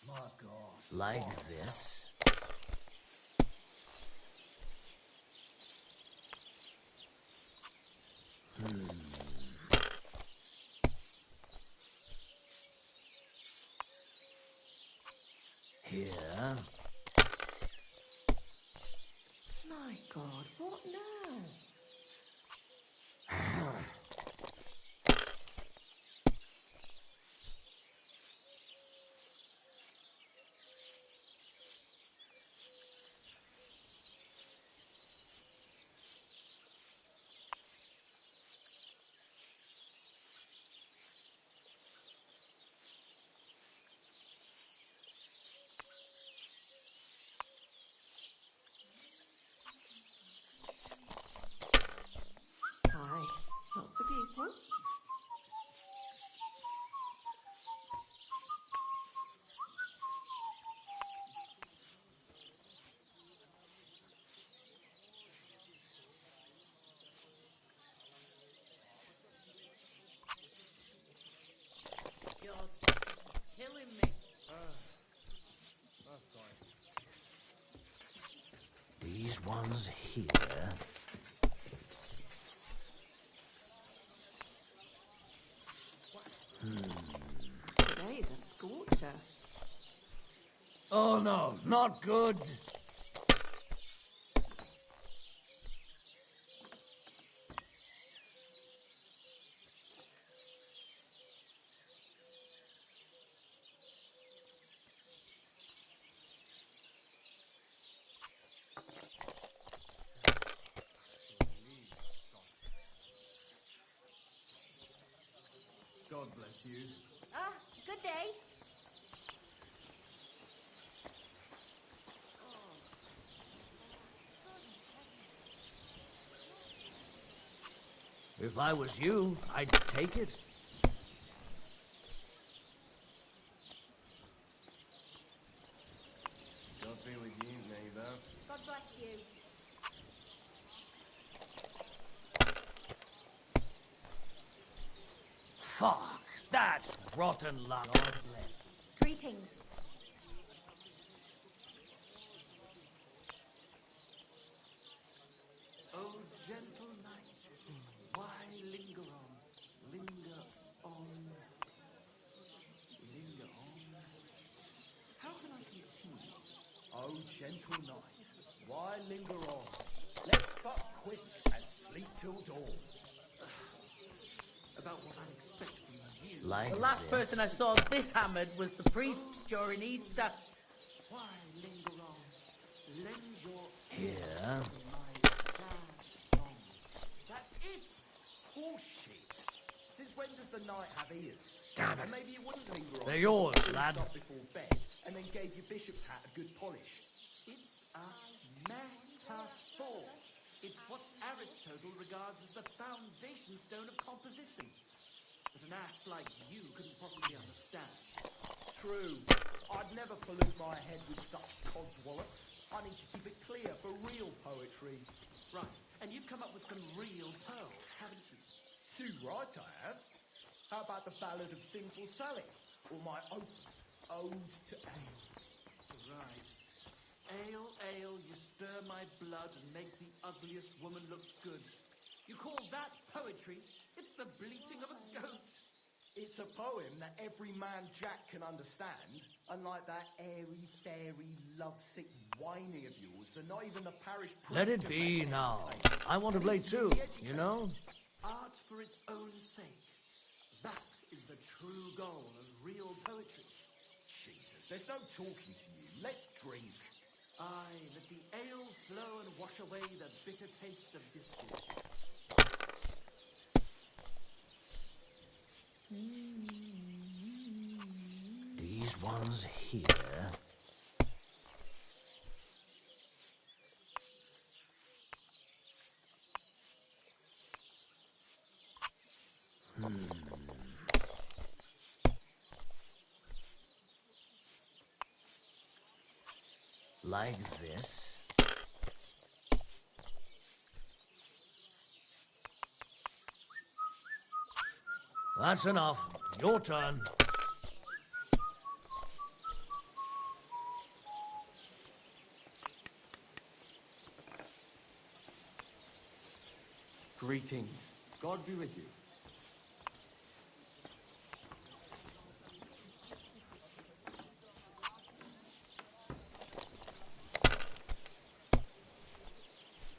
My God. Like this? Here. My God, what now? Hi, lots of people. God, killing me. That's fine. These ones here. Today's a scorcher. Oh no, not good. God bless you. Ah, good day. If I was you, I'd take it. God be with you, neighbour. God bless you. Fuck, that's rotten luck. Greetings. Oh, gentle knight, why linger on? Linger on. Linger on. How can I continue? Oh, gentle knight, why linger on? Let's fuck quick and sleep till dawn. About what I'd expect from you. Like The last this. person I saw this hammered was the priest during Easter. Why linger on? Lend your Here. ear to my sad song. That's it! Bullshit. Since when does the night have ears? Damn it. And maybe you wouldn't linger on. They're if yours, you lad. stopped before bed and then gave your bishop's hat a good polish. It's a metaphor. It's what Aristotle regards as the foundation stone of composition. But an ass like you couldn't possibly understand. True. I'd never pollute my head with such codswallop. I need to keep it clear for real poetry. Right, and you've come up with some real pearls, haven't you? Too right I have. How about the Ballad of Silver Skalitz? Or my opus, Ode to Ale? Right. Ale, ale, you stir my blood and make the ugliest woman look good. You call that poetry? It's the bleating of a goat. It's a poem that every man Jack can understand, unlike that airy-fairy, lovesick whiny of yours that not even the parish priest Let it can be make now. sense. I want to play too, you know? Art for its own sake. That is the true goal of real poetry. Jesus, there's no talking to you. Let's drink. Aye, let the ale flow and wash away the bitter taste of discord. These ones here. Like this. That's enough. Your turn. Greetings. God be with you.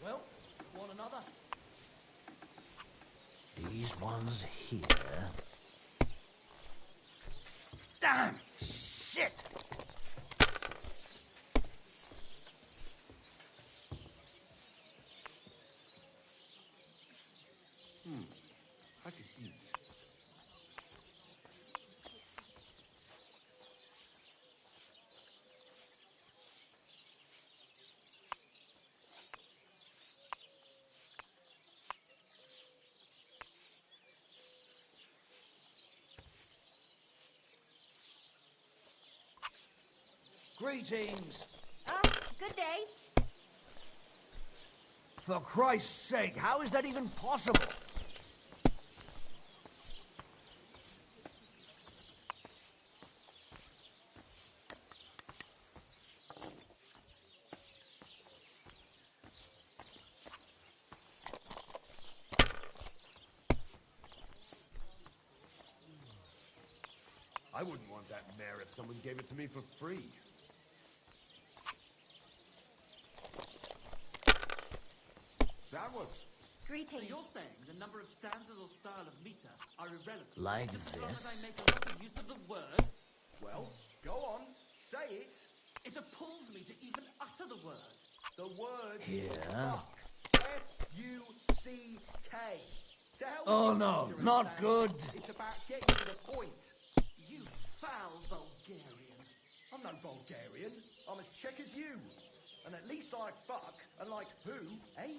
Well, want another? These ones here. Damn! Shit! I could eat. Greetings. Oh, good day. For Christ's sake, how is that even possible? I wouldn't want that mare if someone gave it to me for free. Servus. Greetings. So you're saying the number of stanzas or style of meter are irrelevant? Like just as long as I this? make a lot of use of the word? Well, go on. Say it. It appalls me to even utter the word. The word Here. is fuck. F-U-C-K. To hell with Oh, your no, meter not and good. It's about getting to the point. You foul Bulgarian. I'm no Bulgarian. I'm as Czech as you. And at least I fuck, and like who, eh?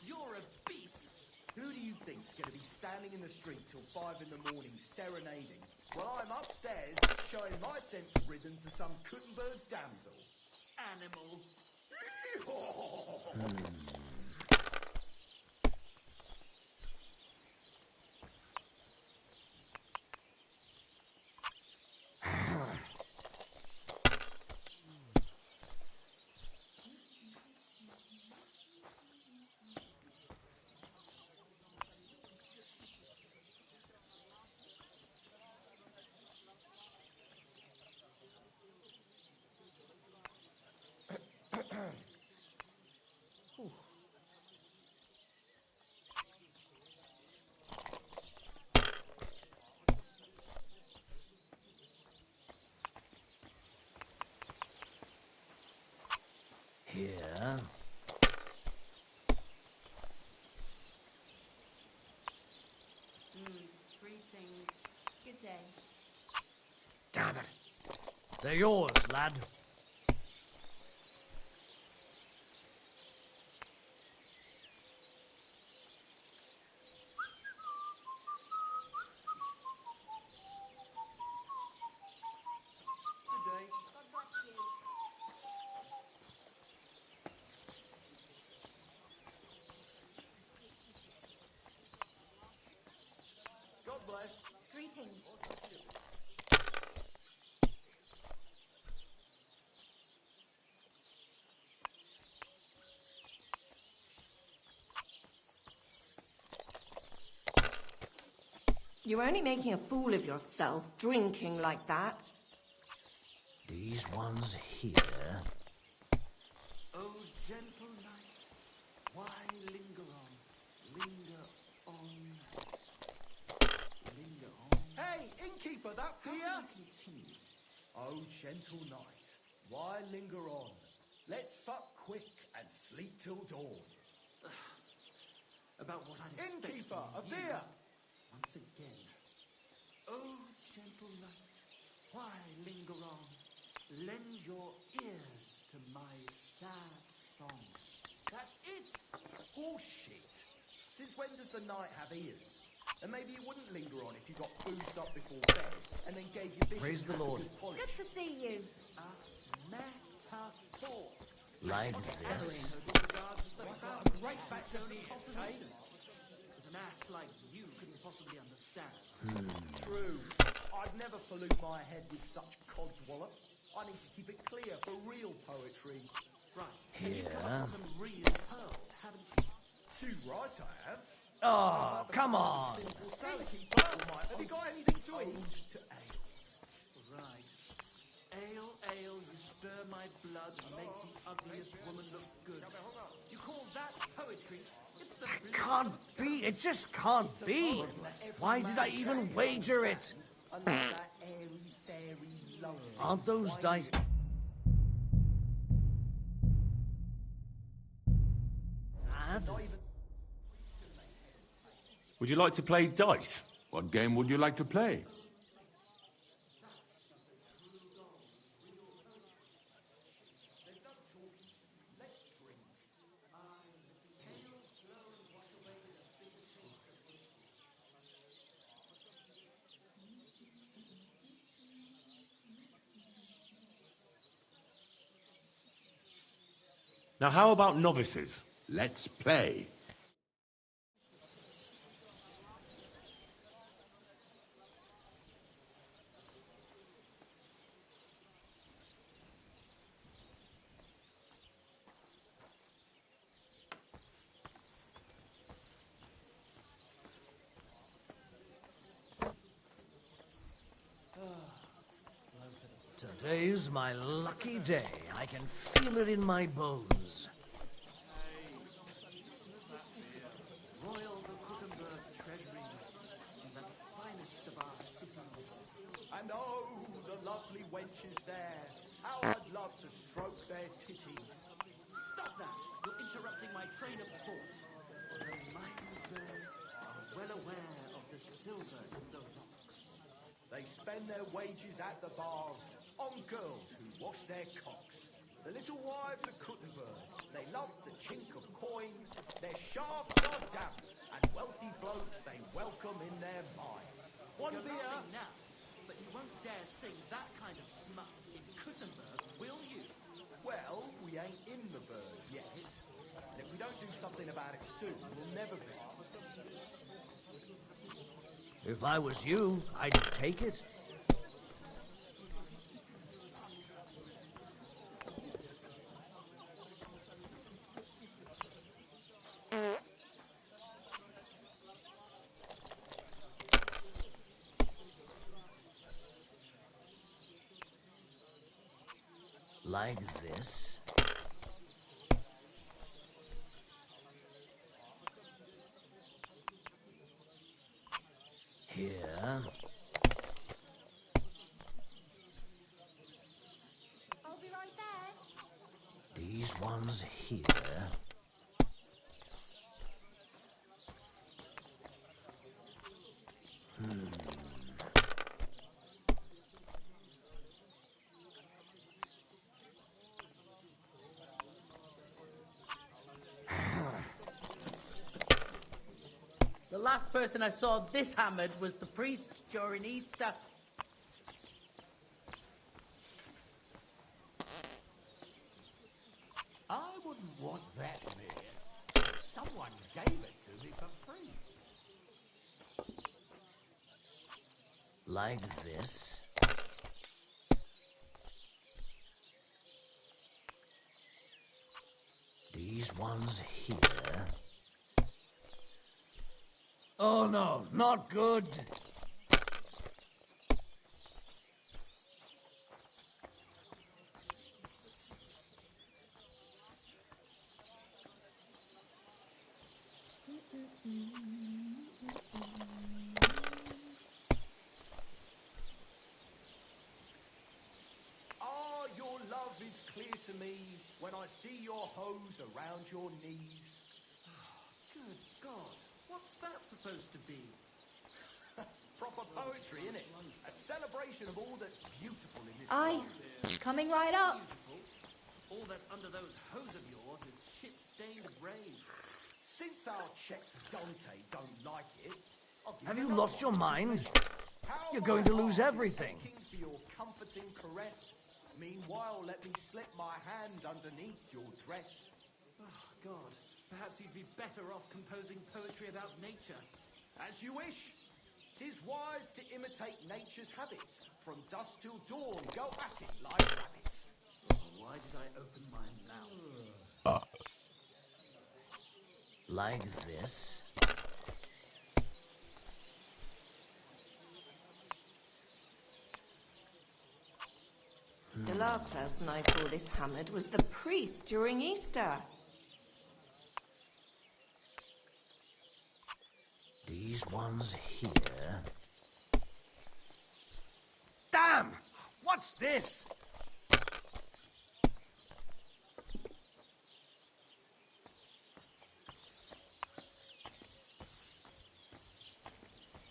You're a beast. Who do you think's going to be standing in the street till 5 in the morning serenading, while I'm upstairs showing my sense of rhythm to some Kuttenberg damsel? Animal. Here. Greetings. Good day. Damn it. They're yours, lad. Good day. God bless you. greetings. You're only making a fool of yourself, drinking like that. These ones here. Oh, gentle knight, why linger on? Linger on. Linger on. Hey, innkeeper, that How beer? will you continue? Oh, gentle knight, why linger on? Let's fuck quick and sleep till dawn. About what I'd expect Innkeeper, from a you. beer! Once again. Oh, gentle knight, why linger on? Lend your ears to my sad song. That's it! Bullshit. Since when does the knight have ears? And maybe you wouldn't linger on if you got boozed up before bed and then gave your bishop Praise the Lord. a good polish. Good to see you. A metaphor. Like What this. Aristotle regards as the foundation stone of composition. But an ass like you couldn't possibly understand. True. I'd never pollute my head with such codswallop. I need to keep it clear for real poetry. Right. And you've come Here. up with some real pearls, haven't you? Too right I have. Oh, come on. Simple salad keeper. Have you got anything to eat? To ale. Right. Ale, ale, you stir my blood and make the ugliest woman look good. You call that poetry? It's the Can't be. It just can't be. Why did I even wager it? I love that airy, fairy love. Aren't those dice... Sad? Would you like to play dice? What game would you like to play? Now, how about novices? Let's play. Today's my lucky day. I can feel it in my bones. Royal Gutenberg treasury, the finest of our cities. And oh, the lovely wenches there. How I'd love to stroke their titties. Stop that! You're interrupting my train of thought. The miners there are well aware of the silver in the rocks. They spend their wages at the bars on girls who wash their cocks. The little wives of Gutenberg, they love the chink of coin, their shafts are damp, and wealthy blokes they welcome in their mine. One You're beer. laughing now, but you won't dare sing that kind of smut in Gutenberg, will you? Well, we ain't in the bird yet. And if we don't do something about it soon, we'll never be. If I was you, I'd take it. Like this. Here. I'll be right there. These ones here. The last person I saw this hammered was the priest during Easter. I wouldn't want that beer. Someone gave it to me for free. Like this. These ones here. Oh no, not good. Ah, your love is clear to me when I see your hose around your knees. Good God, what's that supposed to be? Proper poetry, innit? A celebration of all that's beautiful in this Aye, world. coming right up. All that's under those hose of yours is shit-stained rage. Since our check Dante don't like it, I'll give Have you another lost your one. mind? How You're my going to lose heart is everything. aching for your comforting caress. Meanwhile, let me slip my hand underneath your dress. Oh, God. Perhaps you'd be better off composing poetry about nature. As you wish. 'Tis wise to imitate nature's habits. From dusk till dawn, go at it like rabbits. Oh, why did I open my mouth? Like this. The last person I saw this hammered was the priest during Easter. These ones here. Damn! What's this?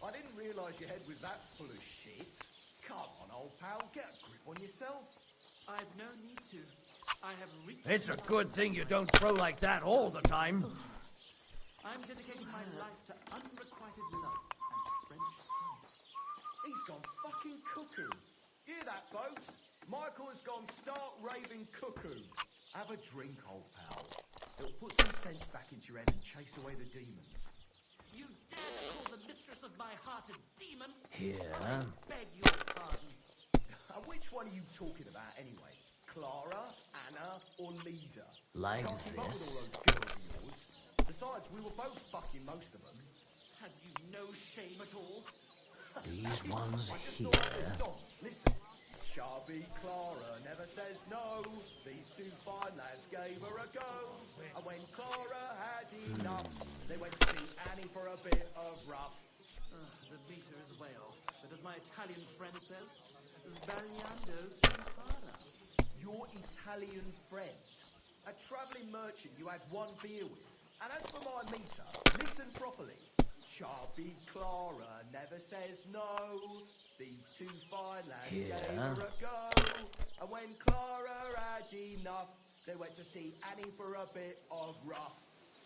I didn't realise your head was that full of shit. Come on, old pal, get a grip on yourself. I've no need to. I have reached... It's a good thing you don't throw like that all the time. I'm dedicating my life to unrequited love and French science. He's gone fucking cuckoo. Hear that, folks? Michael has gone stark raving cuckoo. Have a drink, old pal. It'll put some sense back into your head and chase away the demons. You dare to call the mistress of my heart a demon? Here. I beg your pardon. Which one are you talking about, anyway? Clara, Anna, or Leda? Like Can't keep up with this. all those girls of yours. Besides, we were both fucking most of them. Have you no shame at all? These ones I just here. thought I was dumb. Listen. Shabby Clara never says no. These two fine lads gave her a go. And when Clara had enough, they went to see Annie for a bit of rough. The meter is way off. But as my Italian friend says, sbagliando si impara. Your Italian friend. A travelling merchant you had one beer with. And as for my meter, listen properly. Chubby Clara never says no. These two fine lads gave her a go. And when Clara had enough, they went to see Annie for a bit of rough.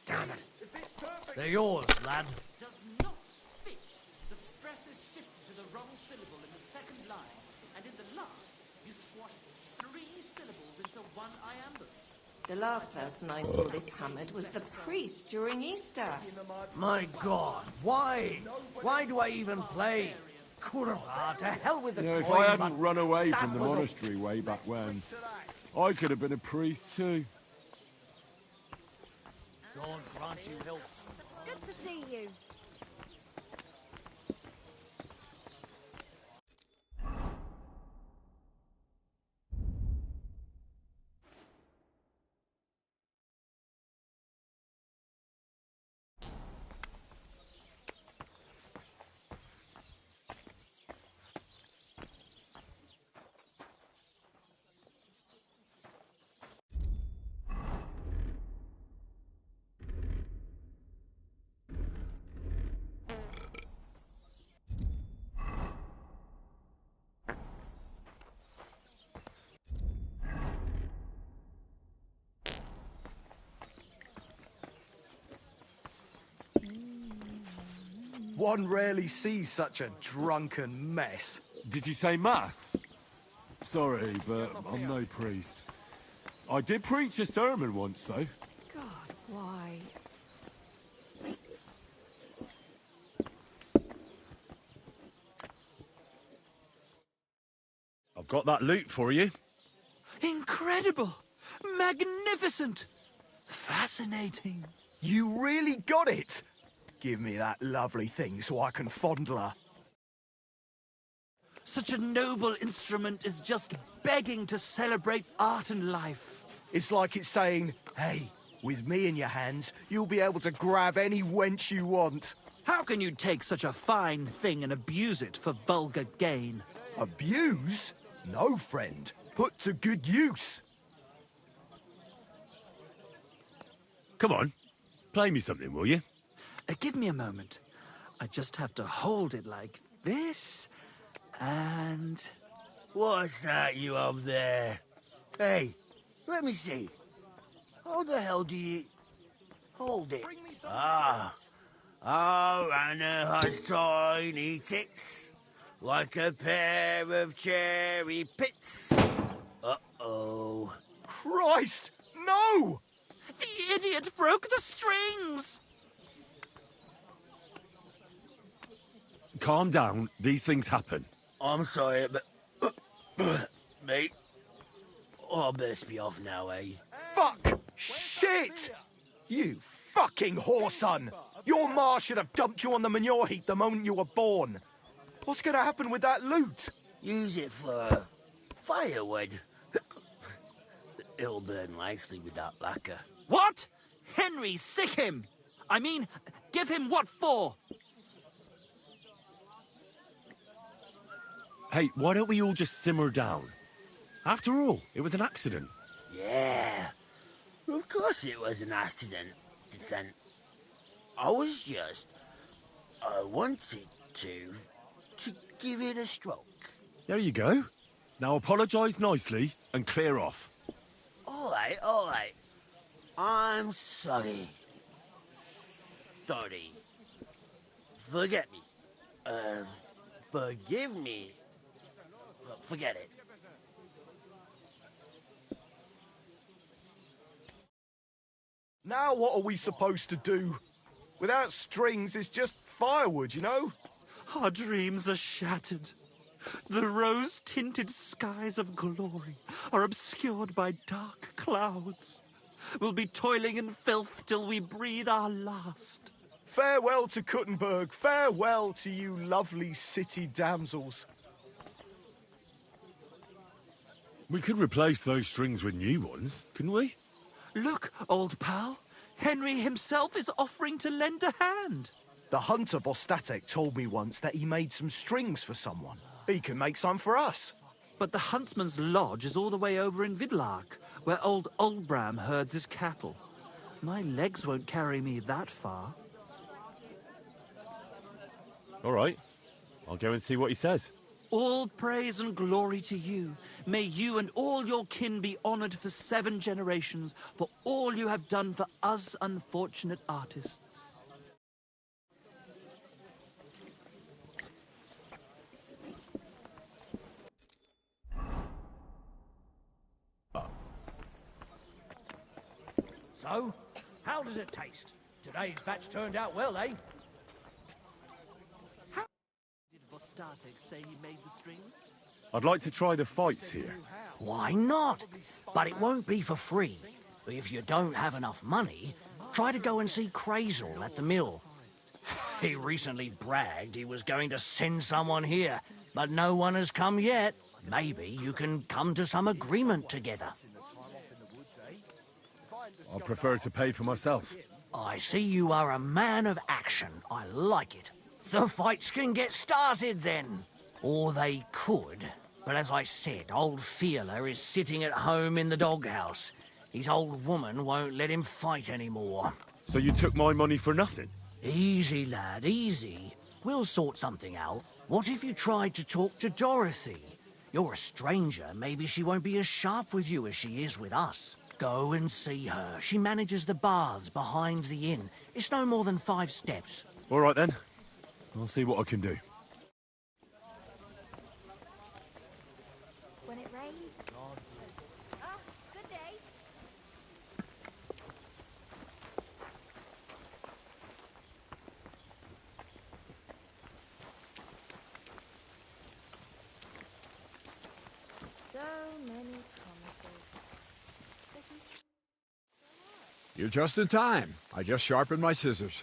Damn it. If it's perfect... They're yours, lad. Does not fit. The stress is shifted to the wrong syllable in the second line, and in the last, you squash 3 syllables into one iambus. The last person I saw this hammered was the priest during Easter. My God, why? Why do I even play? Kurva, to hell with the You know, if coin, I hadn't but run away that from the was a- monastery way back when, I could have been a priest too. God grant you health. Good to see you. One rarely sees such a drunken mess. Did you say mass? Sorry, but I'm no priest. I did preach a sermon once, though. God, why? got that loot for you. Incredible! Magnificent! Fascinating. You really got it! Give me that lovely thing so I can fondle her. Such a noble instrument is just begging to celebrate art and life. It's like it's saying, hey, with me in your hands, you'll be able to grab any wench you want. How can you take such a fine thing and abuse it for vulgar gain? Abuse? No, friend. Put to good use. Come on, play me something, will you? Give me a moment. I just have to hold it like this, and... What's that you have there? Hey, let me see. How the hell do you... hold it? Ah. Oh, Anna has tiny tits, like a pair of cherry pits. Uh-oh. Christ, no! The idiot broke the strings! Calm down, these things happen. I'm sorry, but... mate, I'll best be off now, eh? Fuck! Shit! You fucking whoreson! Your ma should have dumped you on the manure heap the moment you were born. What's gonna happen with that loot? Use it for firewood. It'll burn nicely with that lacquer. What? Henry, sick him! I mean, give him what for? Hey, why don't we all just simmer down? After all, it was an accident. Yeah. Of course it was an accident. I was just... I wanted to give it a stroke. There you go. Now apologise nicely and clear off. All right. I'm sorry. Sorry. Forget me. Forgive me. Forget it. Now what are we supposed to do? Without strings, it's just firewood, you know? Our dreams are shattered. The rose-tinted skies of glory are obscured by dark clouds. We'll be toiling in filth till we breathe our last. Farewell to Kuttenberg. Farewell to you lovely city damsels. We could replace those strings with new ones, couldn't we? Look, old pal. Henry himself is offering to lend a hand. The hunter Vostatek told me once that he made some strings for someone. He can make some for us. But the huntsman's lodge is all the way over in Vidlark, where old Olbram herds his cattle. My legs won't carry me that far. All right. I'll go and see what he says. All praise and glory to you. May you and all your kin be honoured for 7 generations for all you have done for us unfortunate artists. So, how does it taste? Today's batch turned out well, eh? Did Vostatek say he made the strings? I'd like to try the fights here. Why not? But it won't be for free. If you don't have enough money, try to go and see Crazel at the mill. He recently bragged he was going to send someone here, but no one has come yet. Maybe you can come to some agreement together. I prefer to pay for myself. I see you are a man of action. I like it. The fights can get started then. Or they could. But as I said, old Fiala is sitting at home in the doghouse. His old woman won't let him fight anymore. So you took my money for nothing? Easy, lad, easy. We'll sort something out. What if you tried to talk to Dorothy? You're a stranger. Maybe she won't be as sharp with you as she is with us. Go and see her. She manages the baths behind the inn. It's no more than 5 steps. All right, then. I'll see what I can do. When it rains. Oh, good day. You're just in time. I just sharpened my scissors.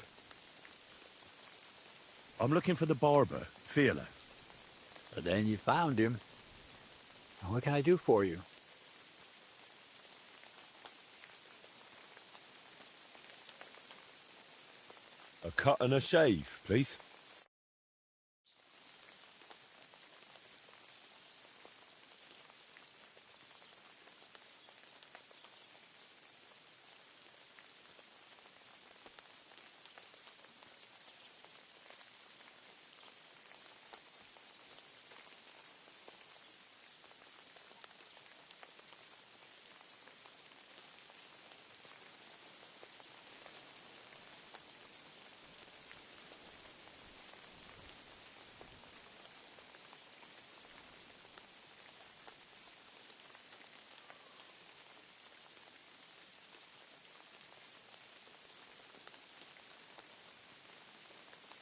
I'm looking for the barber, Fiala. But then you found him. What can I do for you? A cut and a shave, please.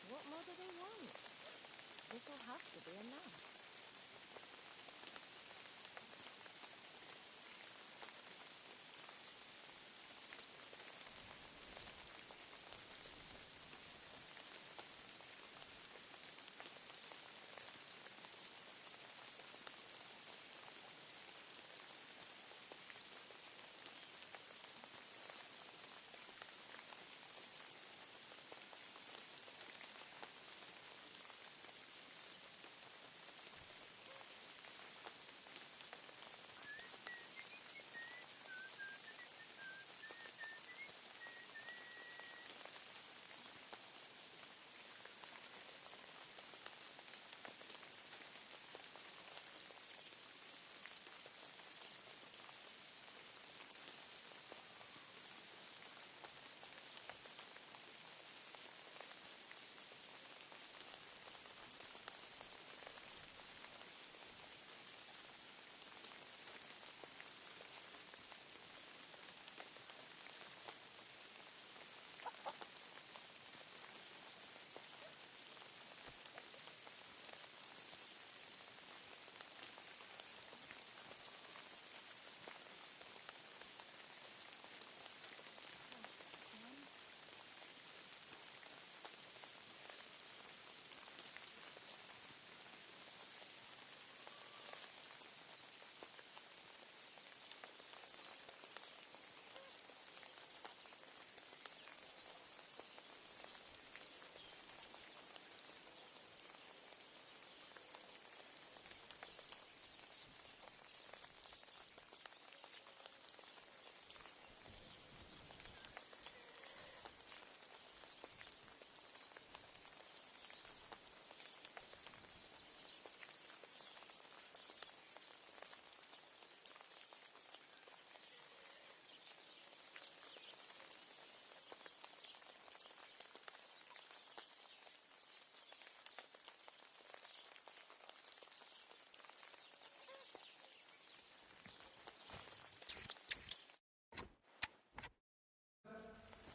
What more do they want? This'll have to be enough.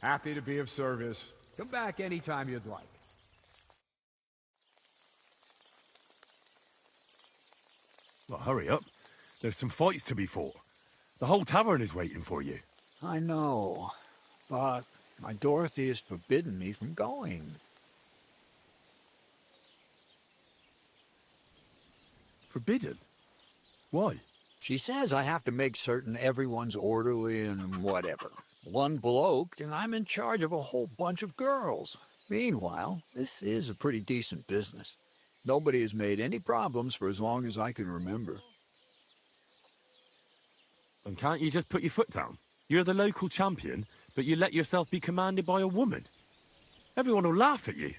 Happy to be of service. Come back anytime you'd like. Well, hurry up. There's some fights to be fought. The whole tavern is waiting for you. I know, but my Dorothy has forbidden me from going. Forbidden? Why? She says I have to make certain everyone's orderly and whatever. One bloke, and I'm in charge of a whole bunch of girls. Meanwhile, this is a pretty decent business. Nobody has made any problems for as long as I can remember. And can't you just put your foot down? You're the local champion, but you let yourself be commanded by a woman. Everyone will laugh at you.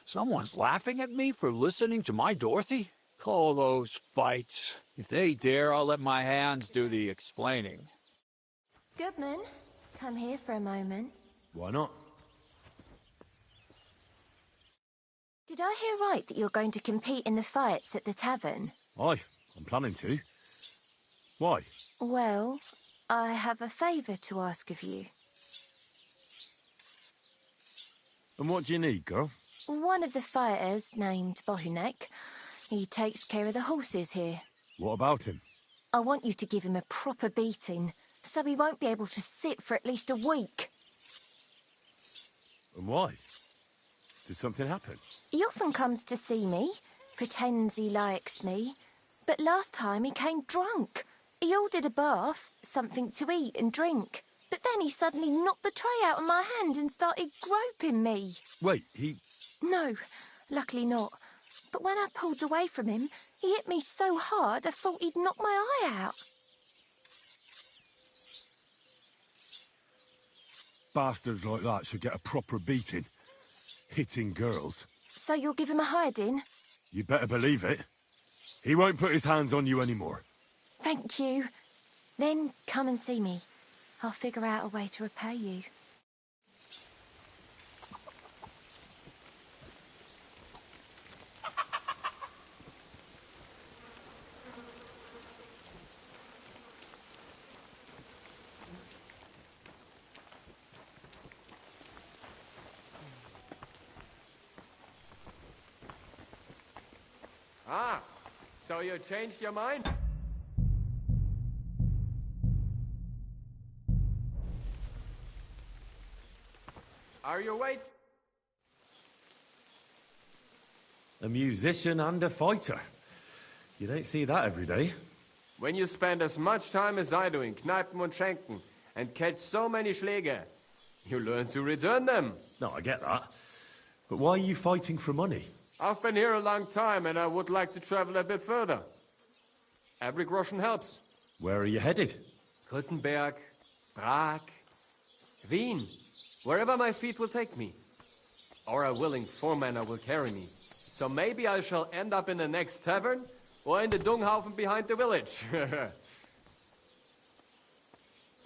Someone's laughing at me for listening to my Dorothy? Call those fights. If they dare, I'll let my hands do the explaining. Goodman, come here for a moment. Why not? Did I hear right that you're going to compete in the fights at the tavern? Aye, I'm planning to. Why? Well, I have a favour to ask of you. And what do you need, girl? One of the fighters, named Bohemian, he takes care of the horses here. What about him? I want you to give him a proper beating, so he won't be able to sit for at least a week. And why? Did something happen? He often comes to see me, pretends he likes me. But last time he came drunk. He ordered a bath, something to eat and drink. But then he suddenly knocked the tray out of my hand and started groping me. Wait, he... No, luckily not. But when I pulled away from him, he hit me so hard I thought he'd knock my eye out. Bastards like that should get a proper beating. Hitting girls. So you'll give him a hiding? You better believe it. He won't put his hands on you anymore. Thank you. Then come and see me. I'll figure out a way to repay you. Ah, so you changed your mind? Are you wait? A musician and a fighter. You don't see that every day. When you spend as much time as I do in Kneipen und Schenken and catch so many Schläge, you learn to return them. No, I get that. But why are you fighting for money? I've been here a long time and I would like to travel a bit further. Every groschen helps. Where are you headed? Gutenberg, Prague, Wien, wherever my feet will take me. Or a willing foreman will carry me. So maybe I shall end up in the next tavern or in the dunghaufen behind the village.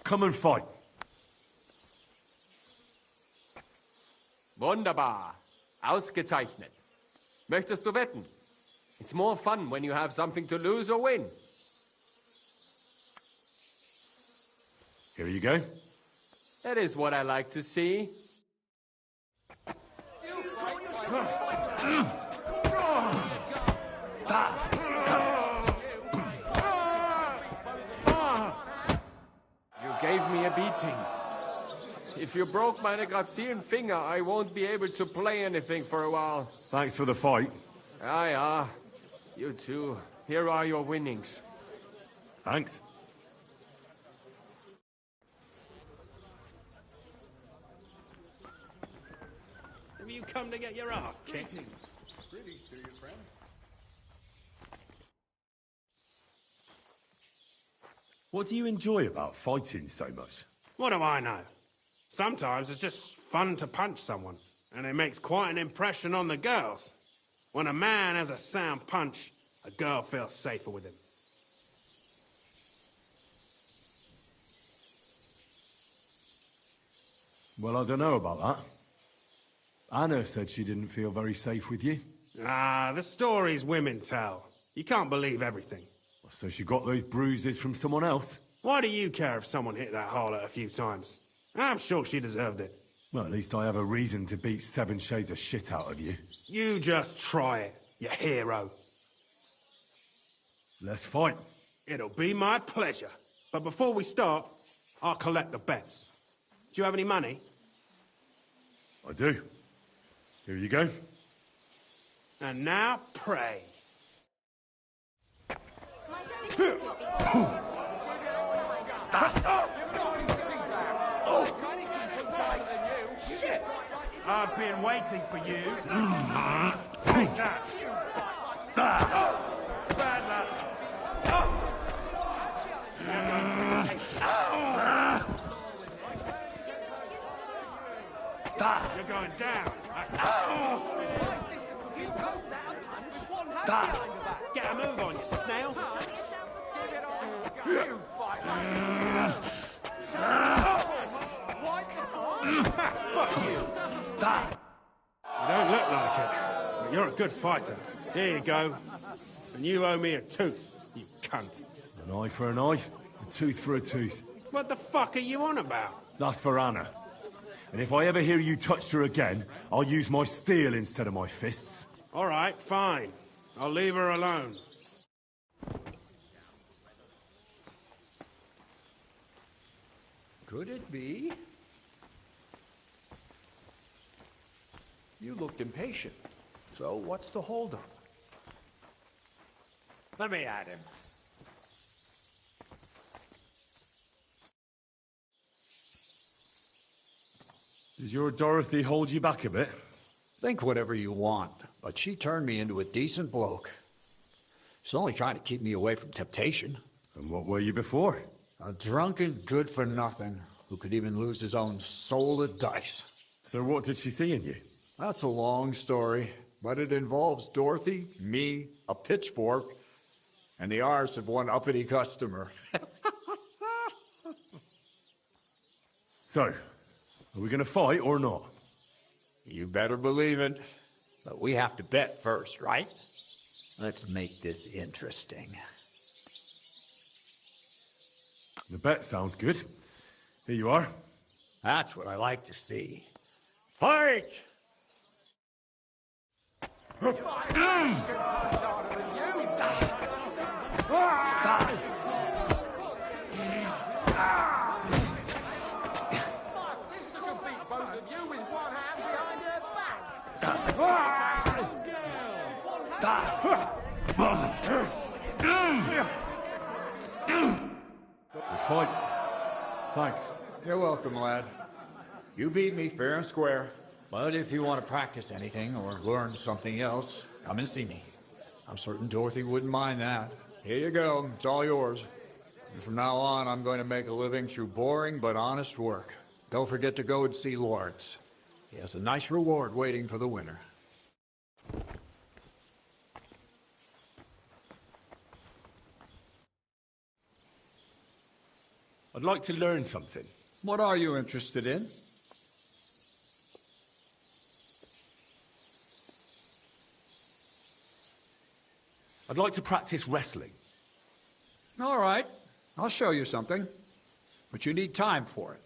Come and fight. Wunderbar. Ausgezeichnet. Möchtest du wetten? It's more fun when you have something to lose or win. Here you go. That is what I like to see. You gave me a beating. If you broke my Grazien finger, I won't be able to play anything for a while. Thanks for the fight. Ah. You too. Here are your winnings. Thanks. Have you come to get your ass kicked? Greetings to you, friend. What do you enjoy about fighting so much? What do I know? Sometimes it's just fun to punch someone, and it makes quite an impression on the girls. When a man has a sound punch, a girl feels safer with him. Well, I don't know about that. Anna said she didn't feel very safe with you. Ah, the stories women tell. You can't believe everything. So she got those bruises from someone else? Why do you care if someone hit that harlot a few times? I'm sure she deserved it. Well, at least I have a reason to beat 7 shades of shit out of you. You just try it, you hero. Let's fight. It'll be my pleasure. But before we start, I'll collect the bets. Do you have any money? I do. Here you go. And now pray. I've been waiting for you. Take that. Bad luck. You're going down. Get a move on you, snail. You fight. Fuck you. You don't look like it, but you're a good fighter. Here you go. And you owe me a tooth, you cunt. An eye for an eye, a tooth for a tooth. What the fuck are you on about? That's for Anna. And if I ever hear you touched her again, I'll use my steel instead of my fists. All right, fine. I'll leave her alone. Could it be? You looked impatient. So what's the holdup? Let me at him. Does your Dorothy hold you back a bit? Think whatever you want, but she turned me into a decent bloke. She's only trying to keep me away from temptation. And what were you before? A drunken good-for-nothing who could even lose his own soul at dice. So what did she see in you? That's a long story, but it involves Dorothy, me, a pitchfork, and the arse of one uppity customer. So, are we gonna fight or not? You better believe it. But we have to bet first, right? Let's make this interesting. The bet sounds good. Here you are. That's what I like to see. Fight! Good fight. Thanks. You're welcome, lad. You beat me fair and square. But if you want to practice anything or learn something else, come and see me. I'm certain Dorothy wouldn't mind that. Here you go. It's all yours. And from now on, I'm going to make a living through boring but honest work. Don't forget to go and see Lawrence. He has a nice reward waiting for the winner. I'd like to learn something. What are you interested in? I'd like to practice wrestling. All right. I'll show you something. But you need time for it.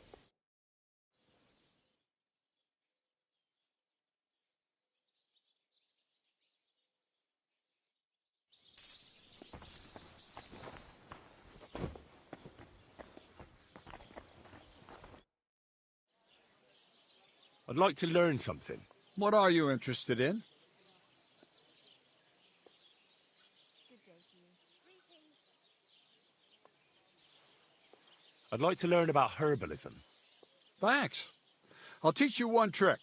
I'd like to learn something. What are you interested in? I'd like to learn about herbalism. Thanks. I'll teach you one trick,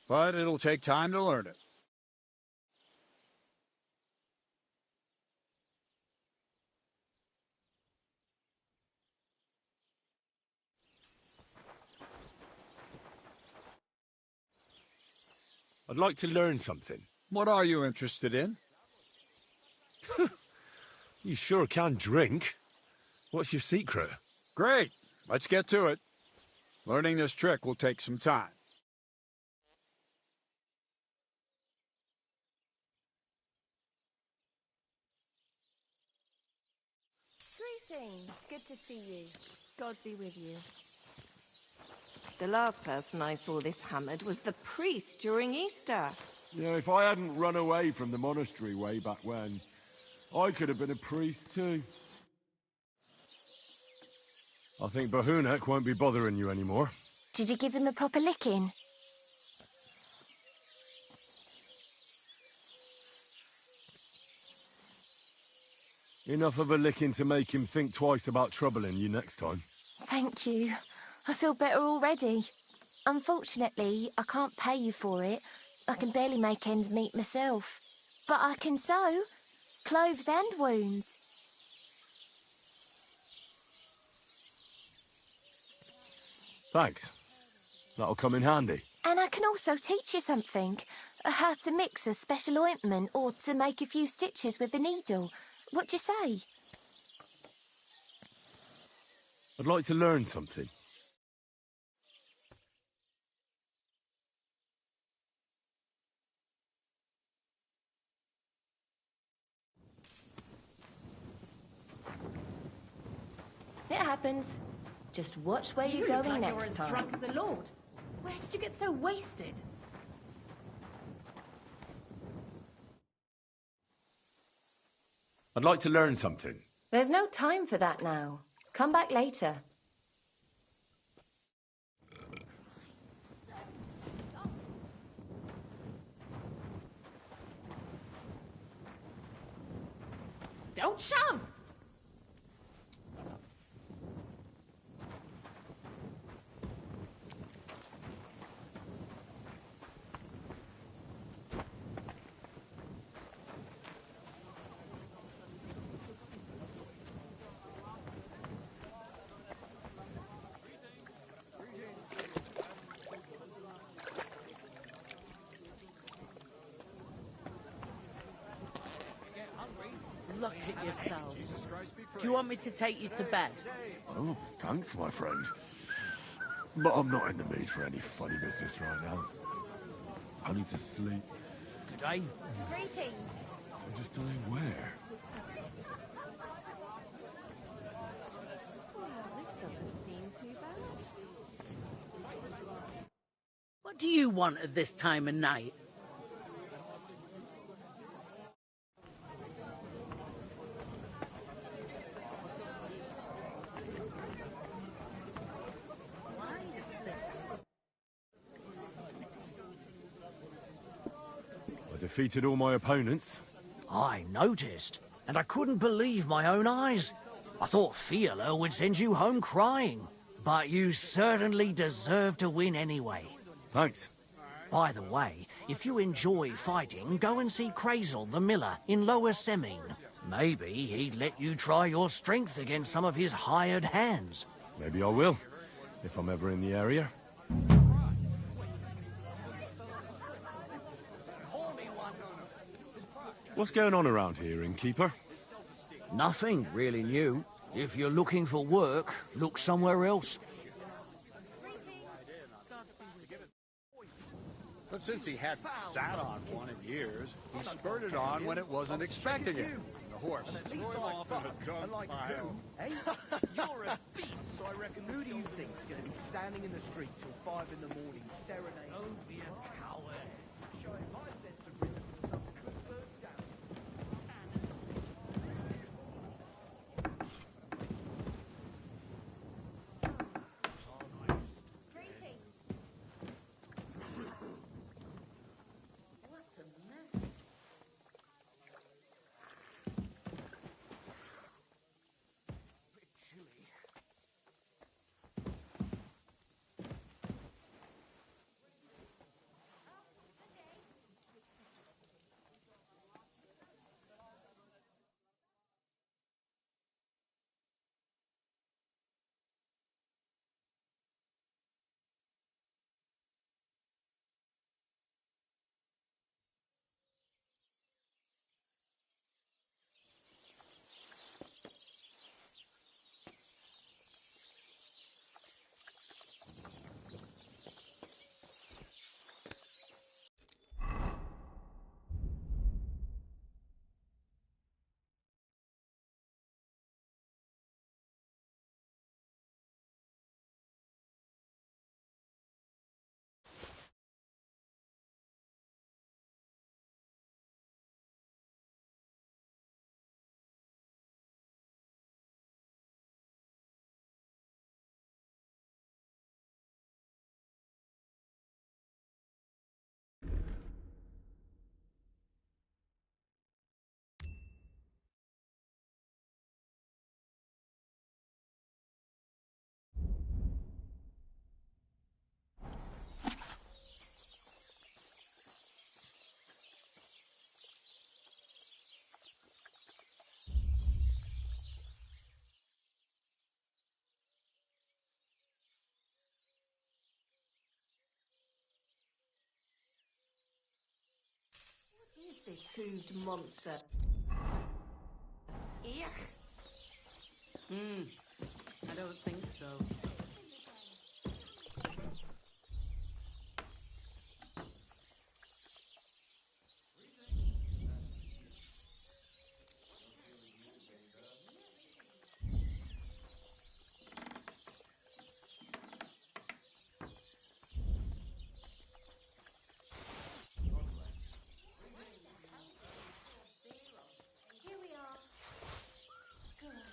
but it'll take time to learn it. I'd like to learn something. What are you interested in? You sure can drink. What's your secret? Great. Let's get to it. Learning this trick will take some time. Greetings. Good to see you. God be with you. The last person I saw this hammered was the priest during Easter. Yeah, if I hadn't run away from the monastery way back when, I could have been a priest too. I think Bohemian won't be bothering you anymore. Did you give him a proper licking? Enough of a licking to make him think twice about troubling you next time. Thank you. I feel better already. Unfortunately, I can't pay you for it. I can barely make ends meet myself. But I can sew. Clothes and wounds. Thanks. That'll come in handy. And I can also teach you something. How to mix a special ointment or to make a few stitches with a needle. What do you say? I'd like to learn something. It happens. Just watch where you're look going like next you're as time. drunk as a lord. Where did you get so wasted? I'd like to learn something. There's no time for that now. Come back later. Don't shove! Look at yourself. Do you want me to take you to bed? Oh, thanks, my friend. But I'm not in the mood for any funny business right now. I need to sleep. Good day. Greetings. I just don't know where. Well, this doesn't seem too bad. What do you want at this time of night? Why is this? I defeated all my opponents. I noticed, and I couldn't believe my own eyes. I thought Fiala would send you home crying, but you certainly deserve to win anyway. Thanks. By the way, if you enjoy fighting, go and see Crazel the miller in Lower Semine. Maybe he'd let you try your strength against some of his hired hands. Maybe I will, if I'm ever in the area. What's going on around here, innkeeper? Nothing really new. If you're looking for work, look somewhere else. But since he hadn't sat on one in years, he spurted on when it wasn't expecting it. The horse threw him off in a dung pile. Hey, you're a beast. So I reckon, who do you think's going to be standing in the street till 5 in the morning serenading? Don't be a coward. Showing my sense of rhythm to something that burnt down. This hooved monster. Eek. I don't think so. Here we are. Good.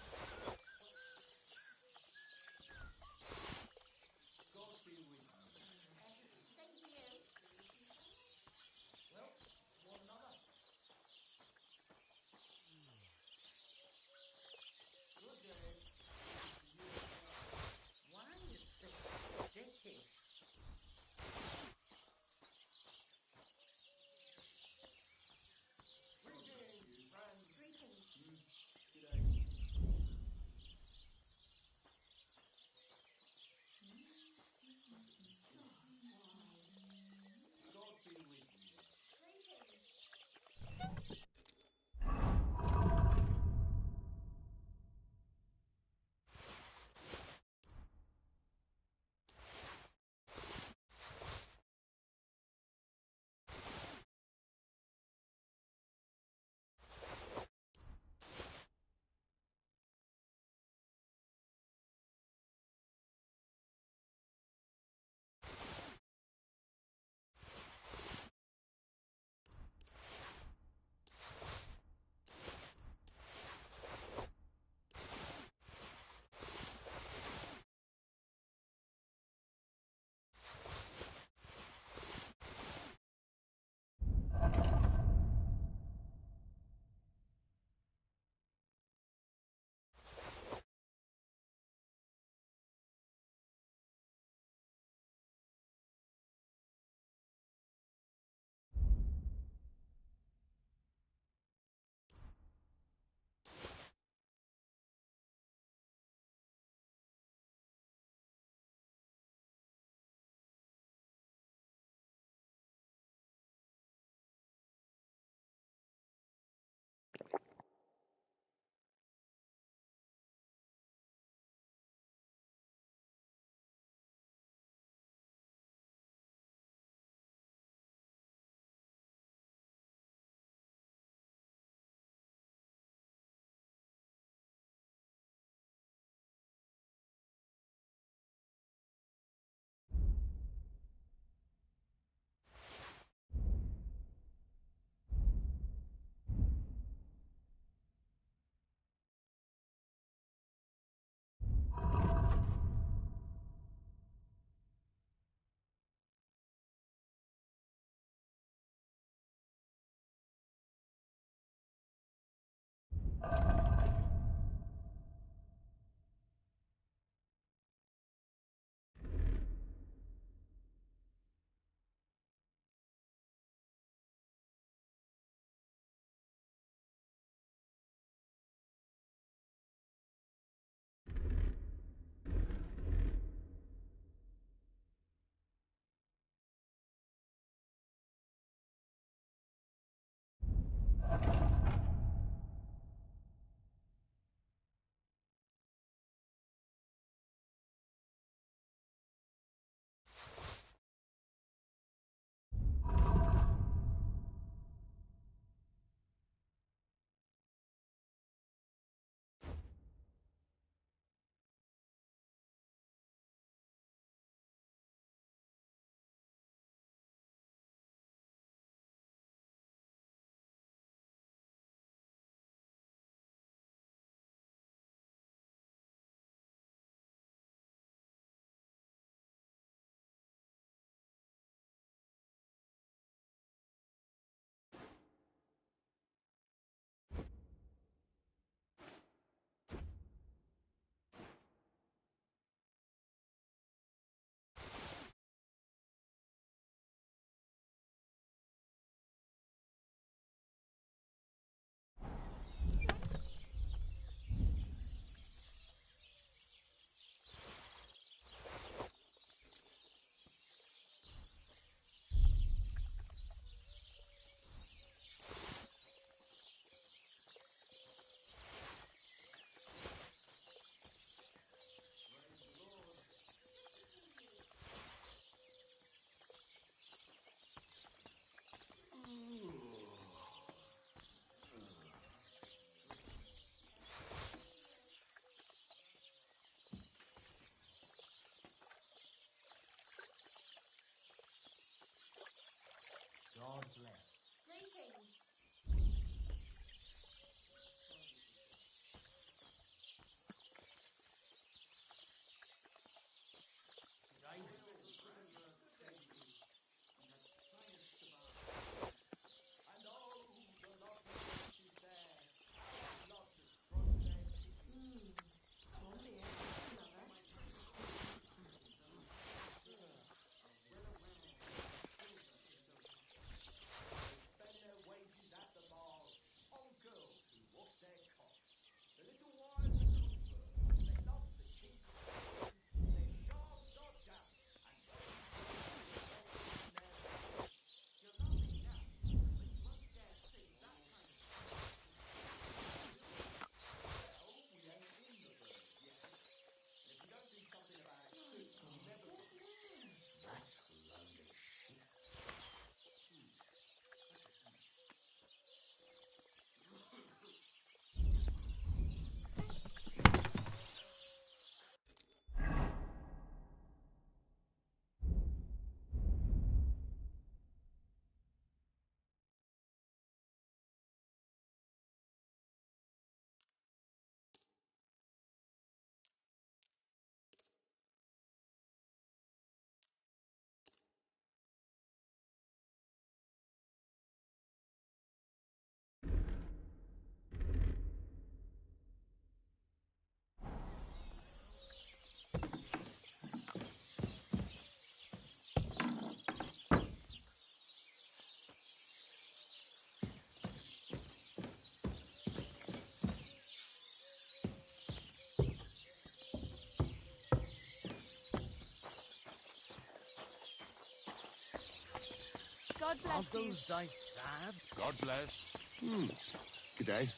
God bless Aren't you. those dice sad? God bless. Good day.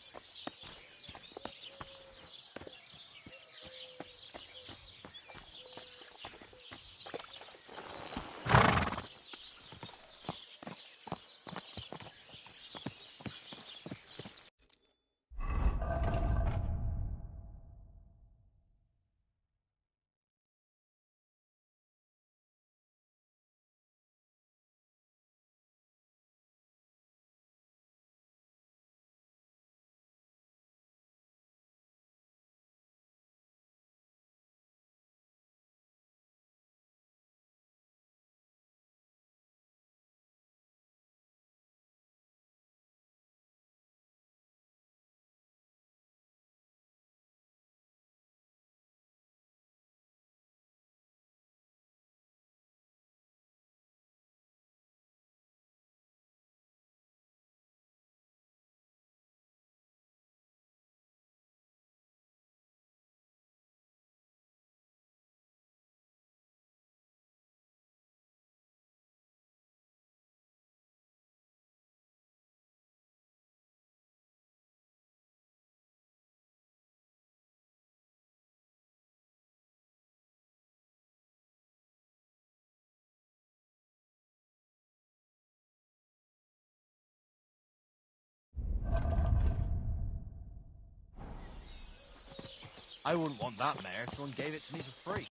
I wouldn't want that mare if someone gave it to me for free.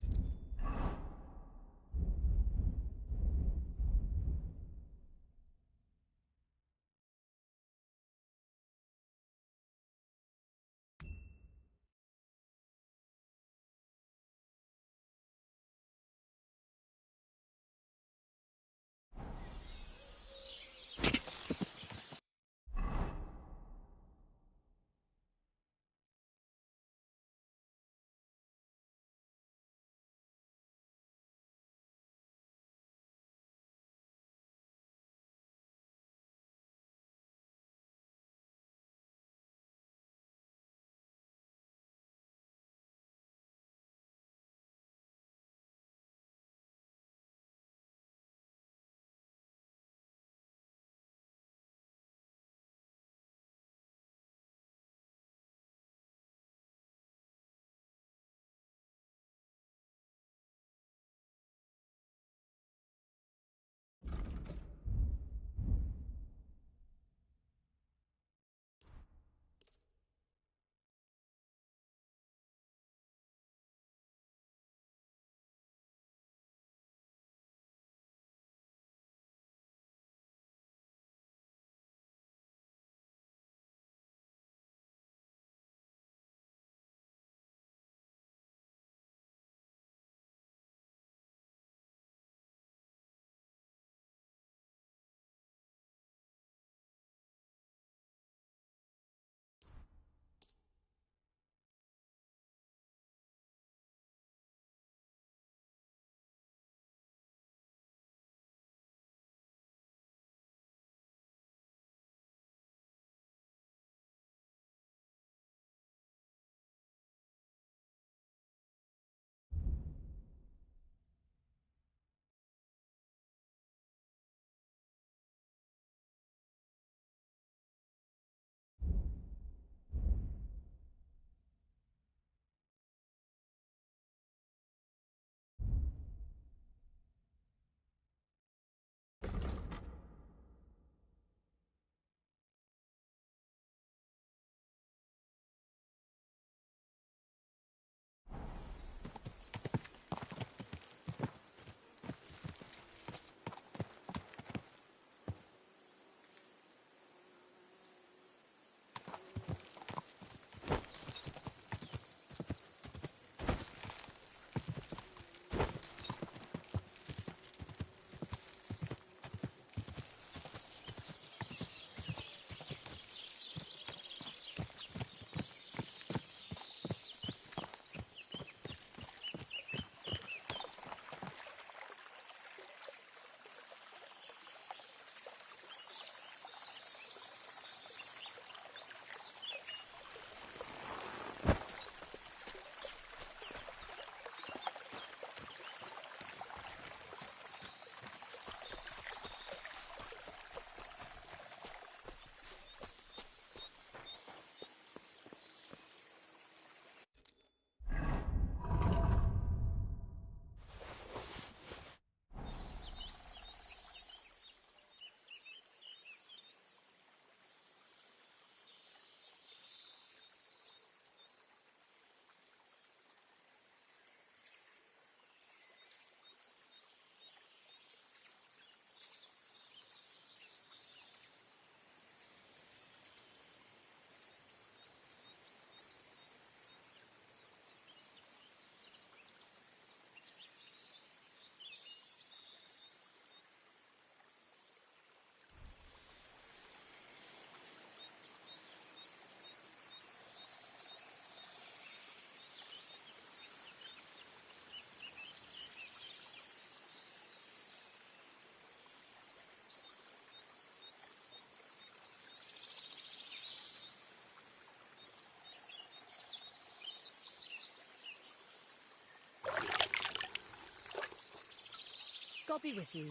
God be with you.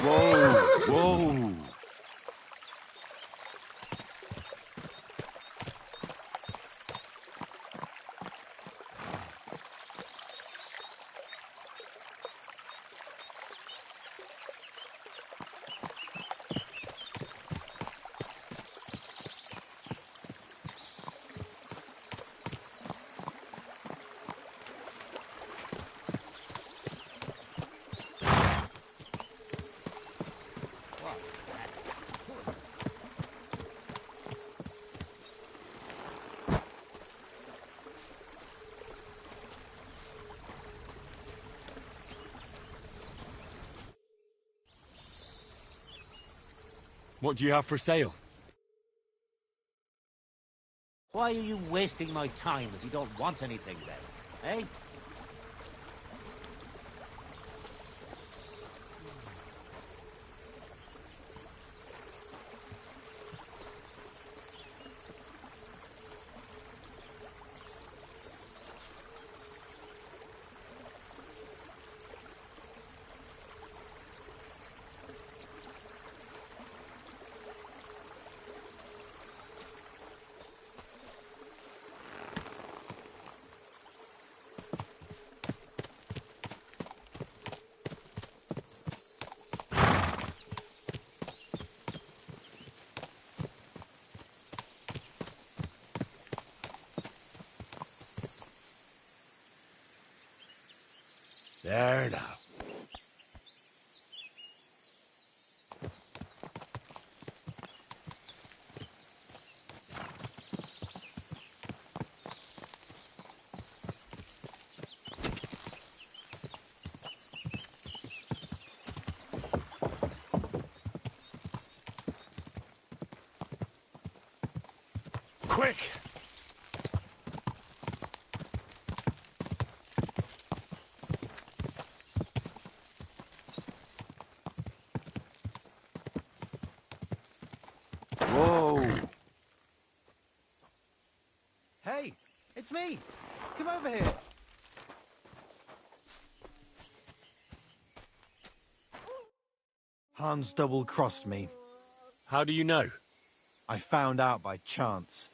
Whoa! Whoa! What do you have for sale? Why are you wasting my time if you don't want anything then, eh? There now. Quick! Whoa! Hey, it's me. Come over here. Hans double-crossed me. How do you know? I found out by chance.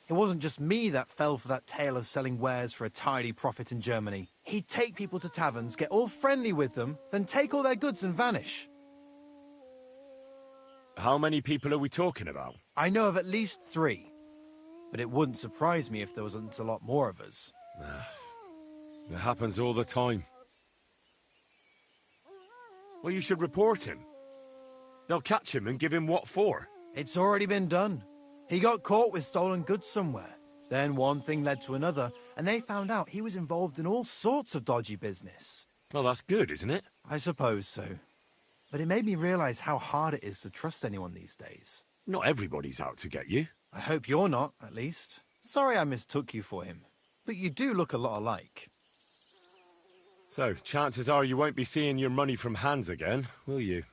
It wasn't just me that fell for that tale of selling wares for a tidy profit in Germany. He'd take people to taverns, get all friendly with them, then take all their goods and vanish. How many people are we talking about? I know of at least 3. But it wouldn't surprise me if there wasn't a lot more of us. It happens all the time. Well, you should report him. They'll catch him and give him what for. It's already been done. He got caught with stolen goods somewhere. Then one thing led to another, and they found out he was involved in all sorts of dodgy business. Well, that's good, isn't it? I suppose so. But it made me realize how hard it is to trust anyone these days. Not everybody's out to get you. I hope you're not, at least. Sorry I mistook you for him. But you do look a lot alike. So, chances are you won't be seeing your money from Hans again, will you?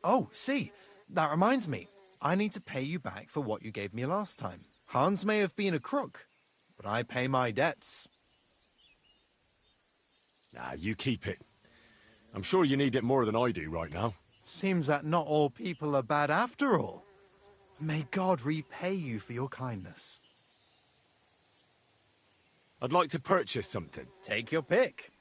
Oh, see, that reminds me. I need to pay you back for what you gave me last time. Hans may have been a crook, but I pay my debts. Nah, you keep it. I'm sure you need it more than I do right now. Seems that not all people are bad after all. May God repay you for your kindness. I'd like to purchase something. Take your pick.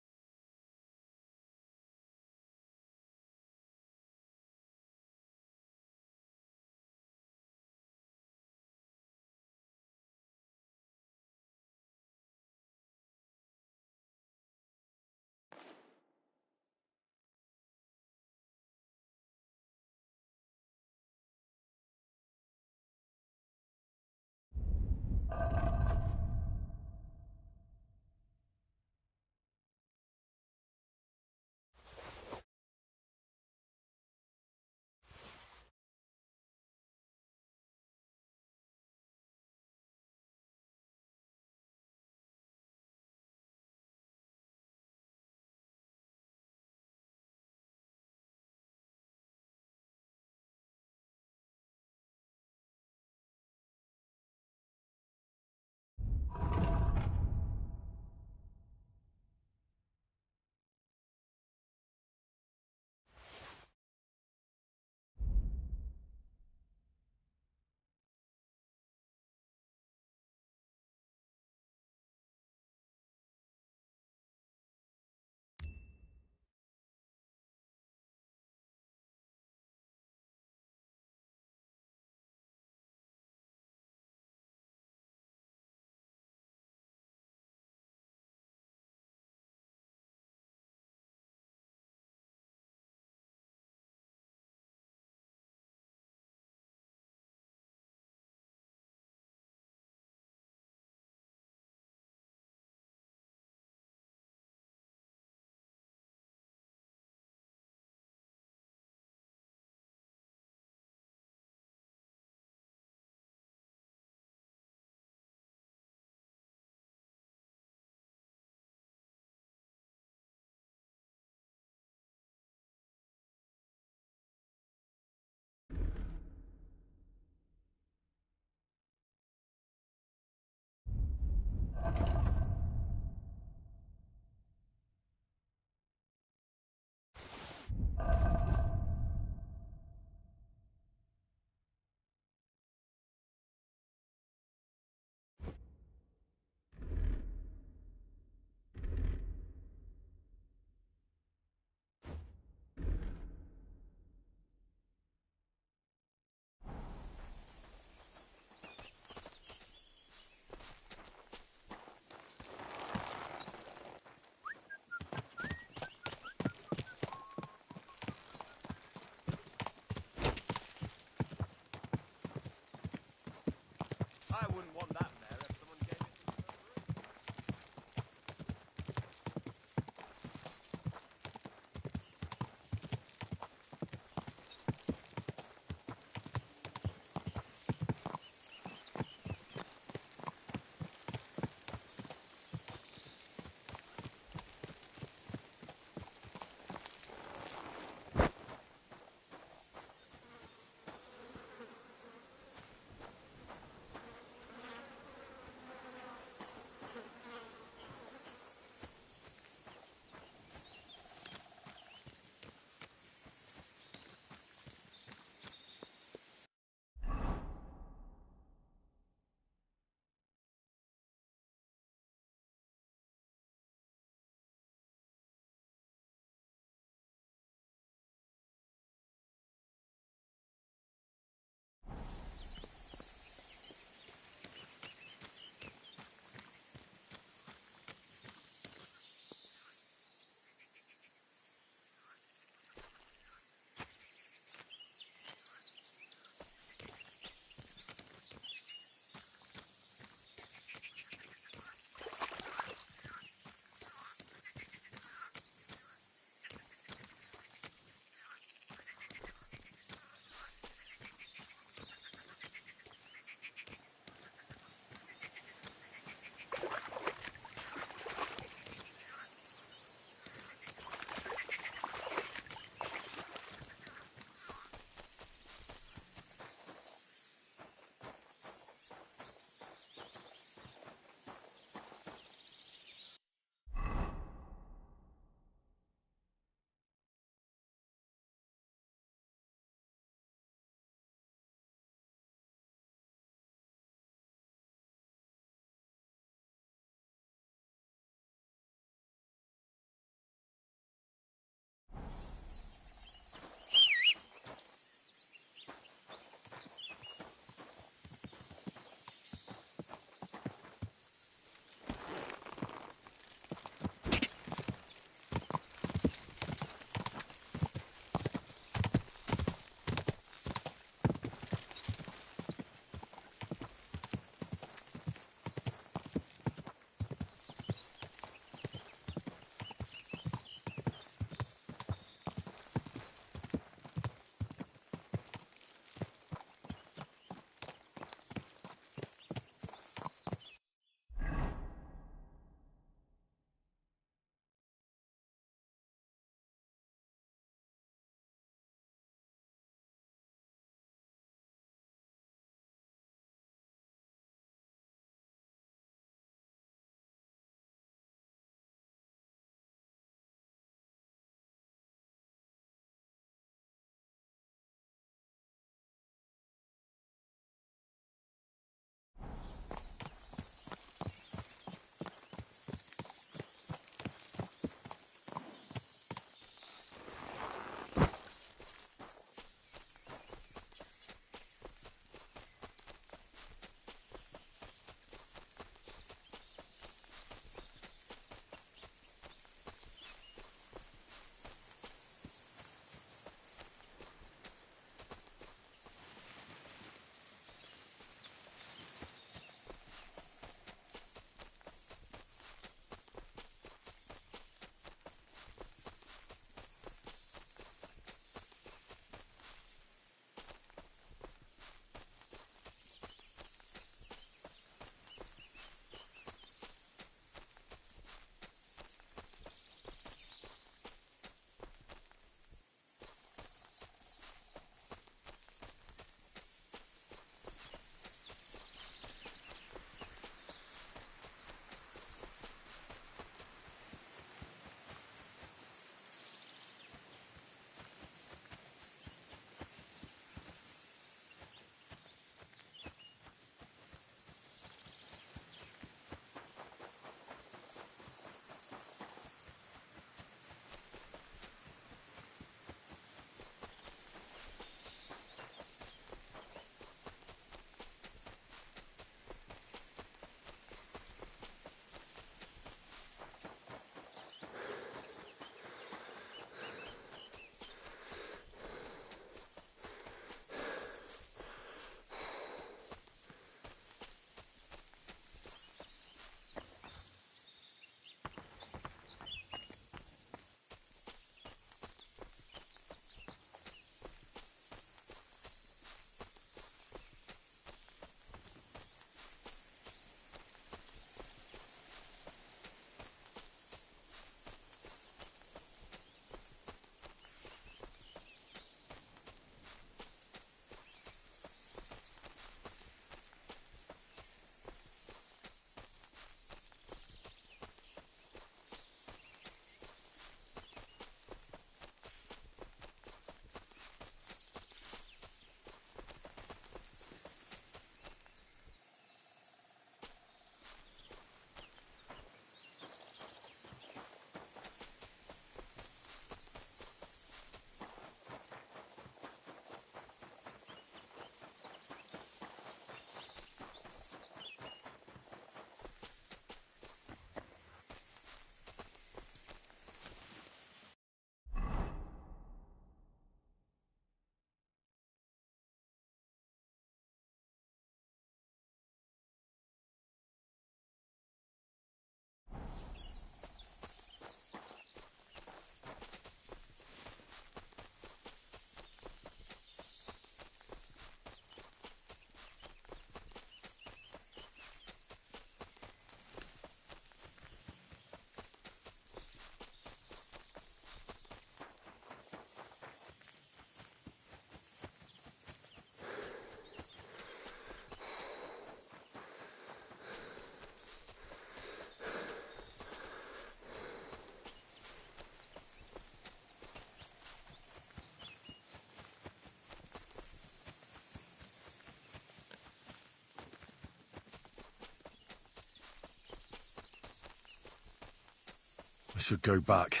I should go back.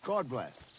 God bless.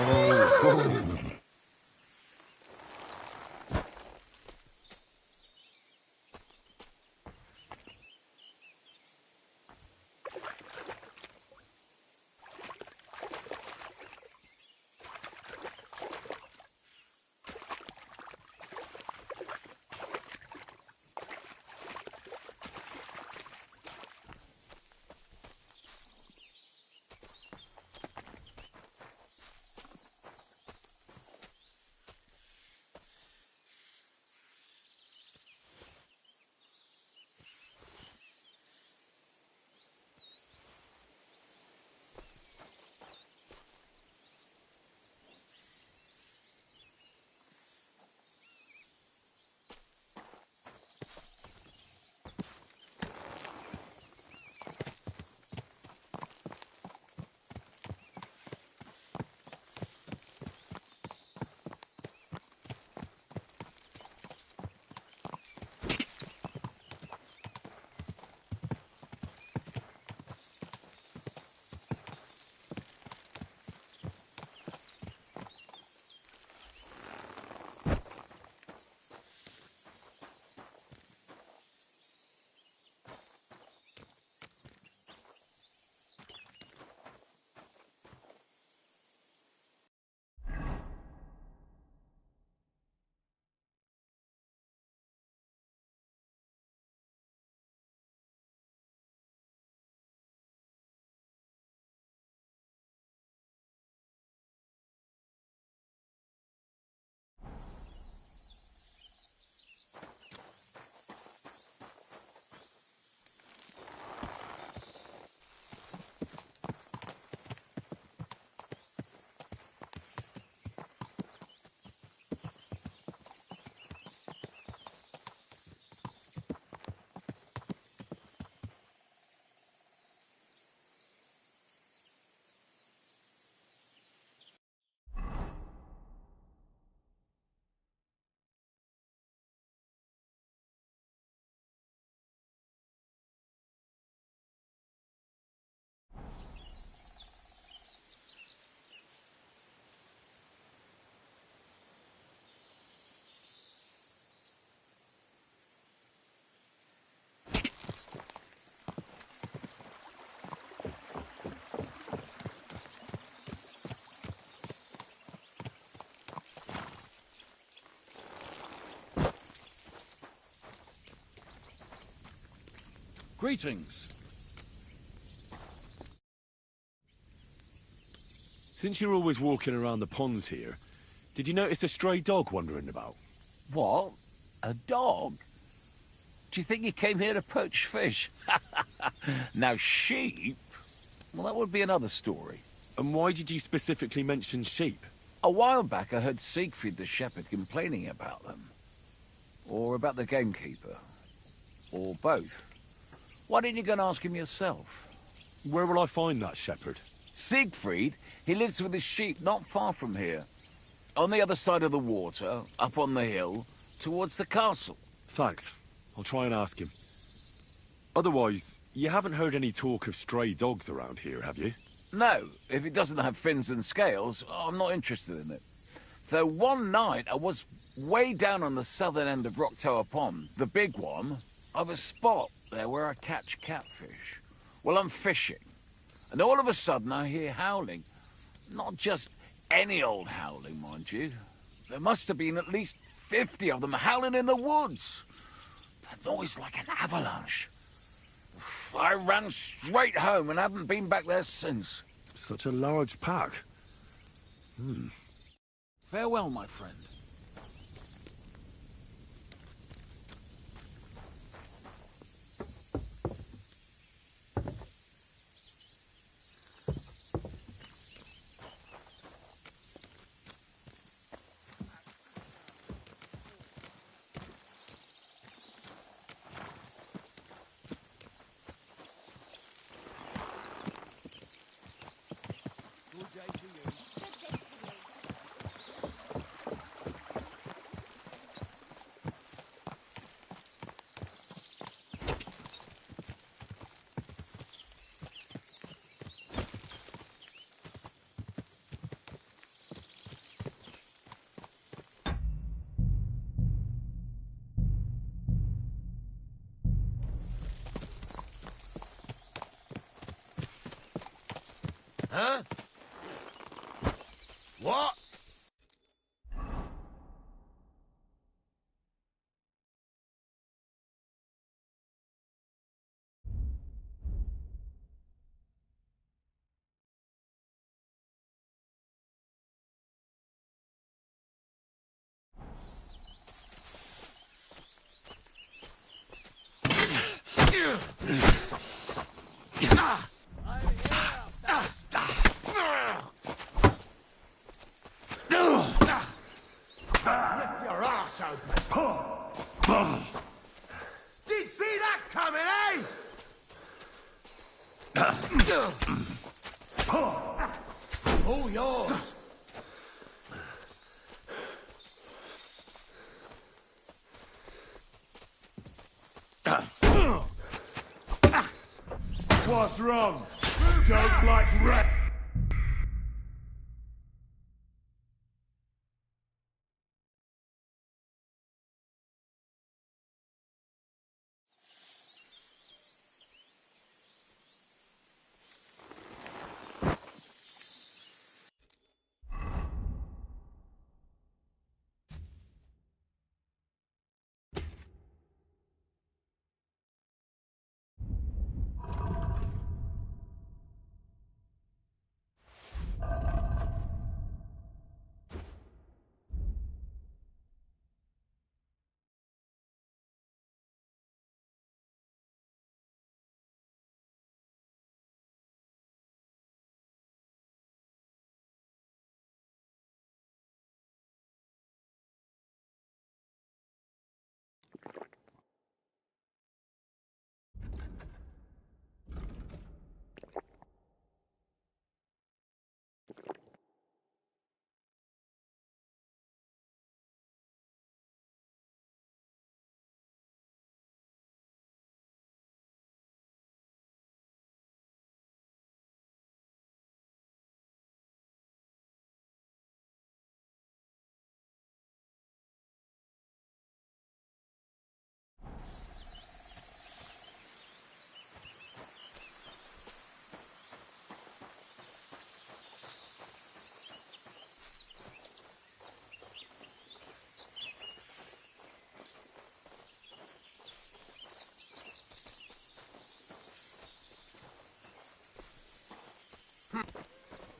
Oh, boom. Greetings. Since you're always walking around the ponds here, did you notice a stray dog wandering about? What? A dog? Do you think he came here to poach fish? Now, sheep? Well, that would be another story. And why did you specifically mention sheep? A while back, I heard Siegfried the shepherd complaining about them. Or about the gamekeeper. Or both. Why didn't you go and ask him yourself? Where will I find that shepherd? Siegfried? He lives with his sheep not far from here. On the other side of the water, up on the hill, towards the castle. Thanks. I'll try and ask him. Otherwise, you haven't heard any talk of stray dogs around here, have you? No, if it doesn't have fins and scales, I'm not interested in it. Though one night I was way down on the southern end of Rock Tower Pond, the big one, of a spot there where I catch catfish. Well, I'm fishing, and all of a sudden I hear howling. Not just any old howling, mind you. There must have been at least 50 of them howling in the woods. A noise like an avalanche. I ran straight home and haven't been back there since. Such a large pack. Farewell, my friend. Huh? What? Your arse open. Did see that coming, eh? All yours. What's wrong? Don't like rat.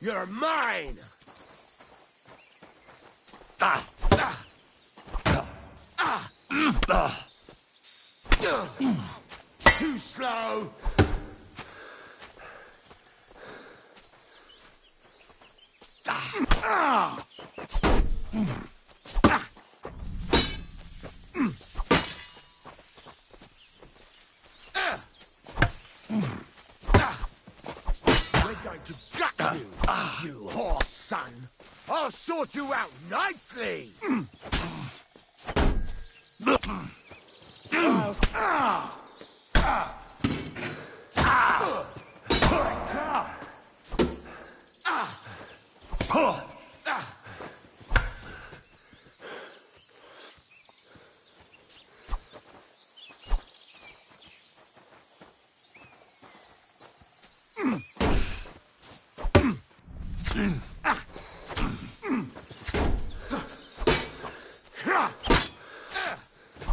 You're mine! Too slow! We're going to gut you, you horse son! I'll sort you out nicely!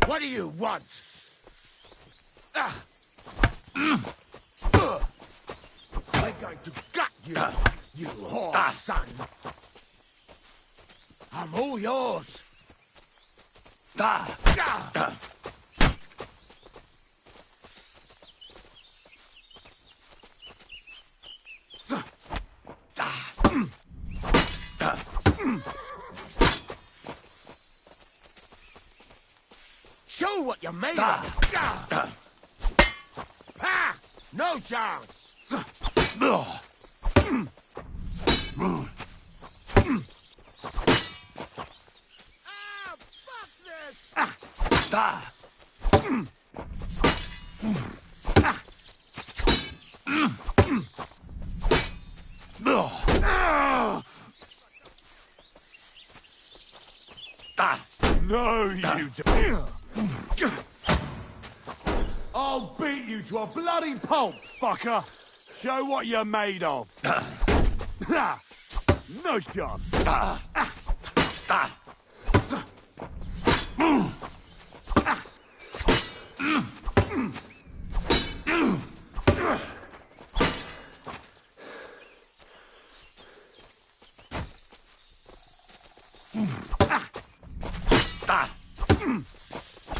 What do you want? We're going to gut you, you whore son. I'm all yours. Show what you're made of. Ah, no chance. No, you don't. I'll beat you to a bloody pulp, fucker. Show what you're made of. No chance.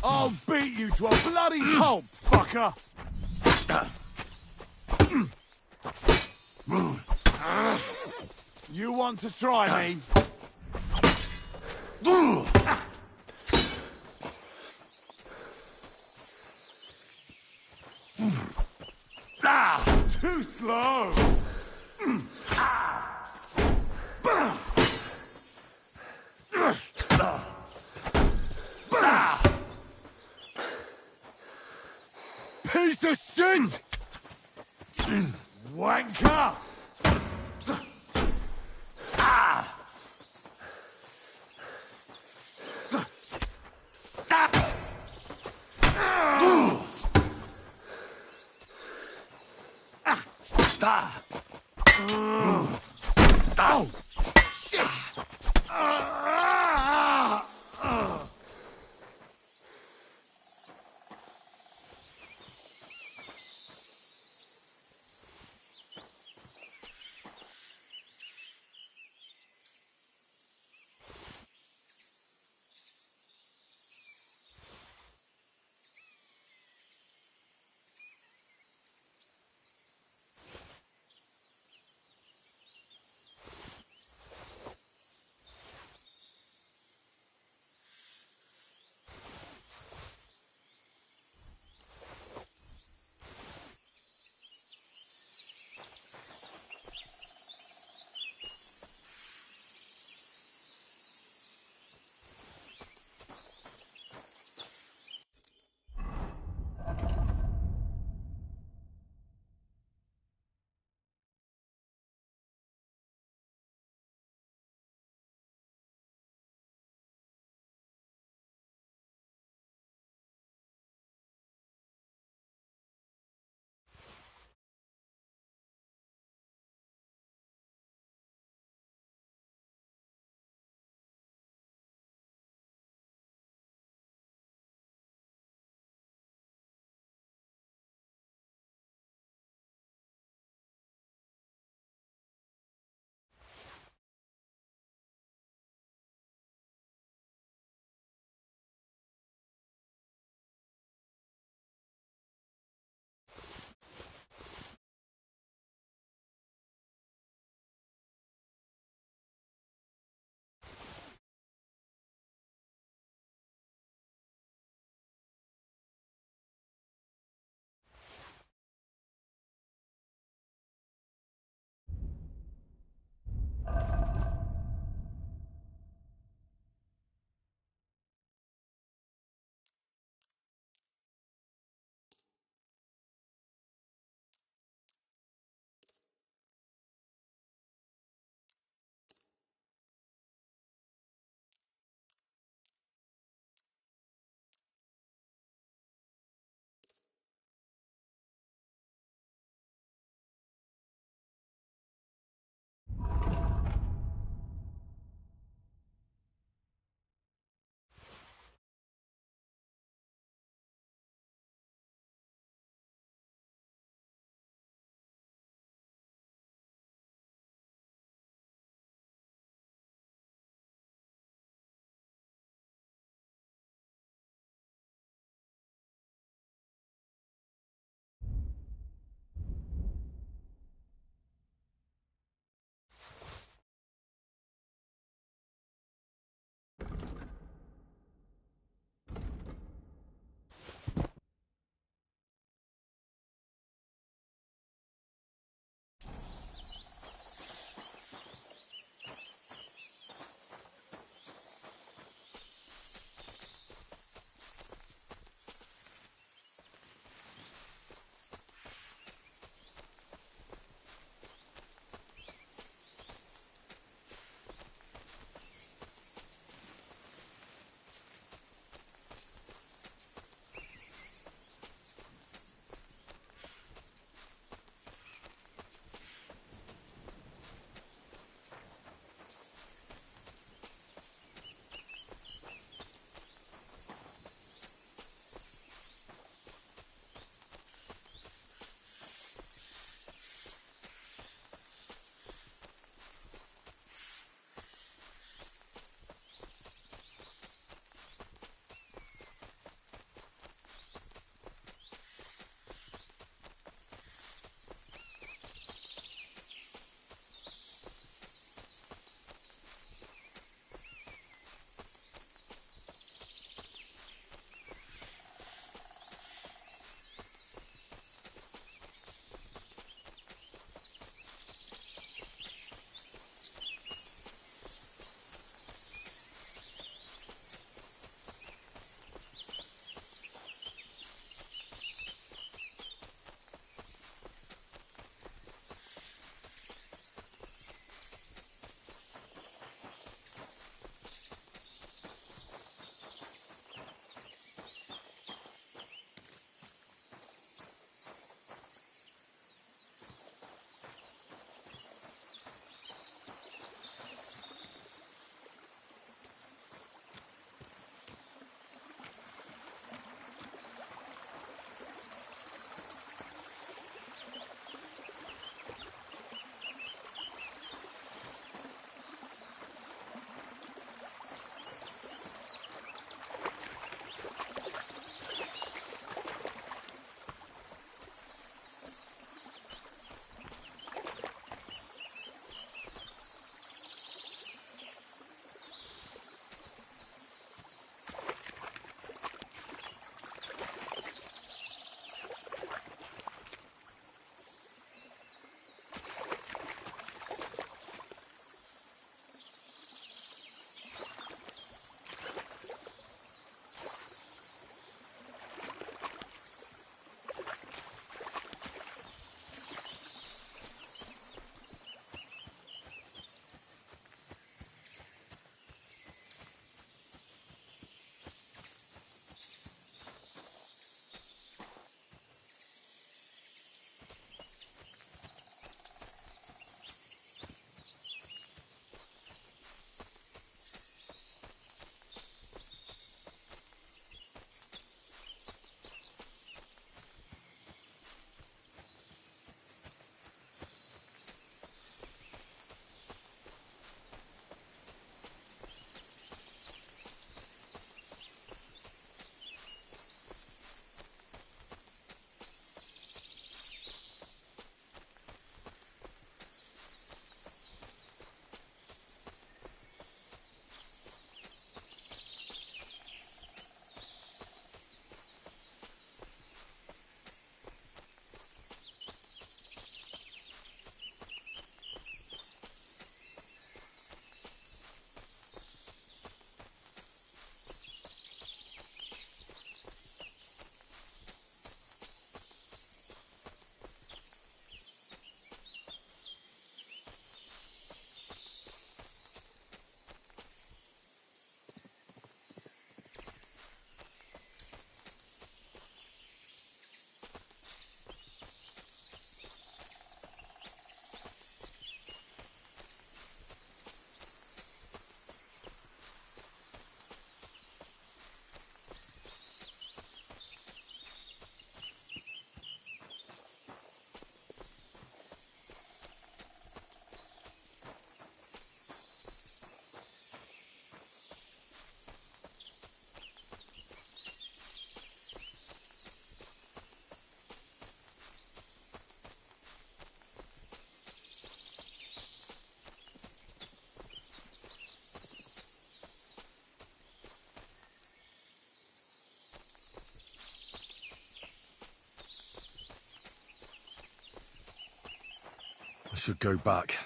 I'll beat you to a bloody pulp, fucker! You want to try me? Too slow! Piece of shit! Wanker! Oh! Shit! should go back.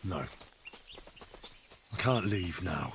No. I can't leave now.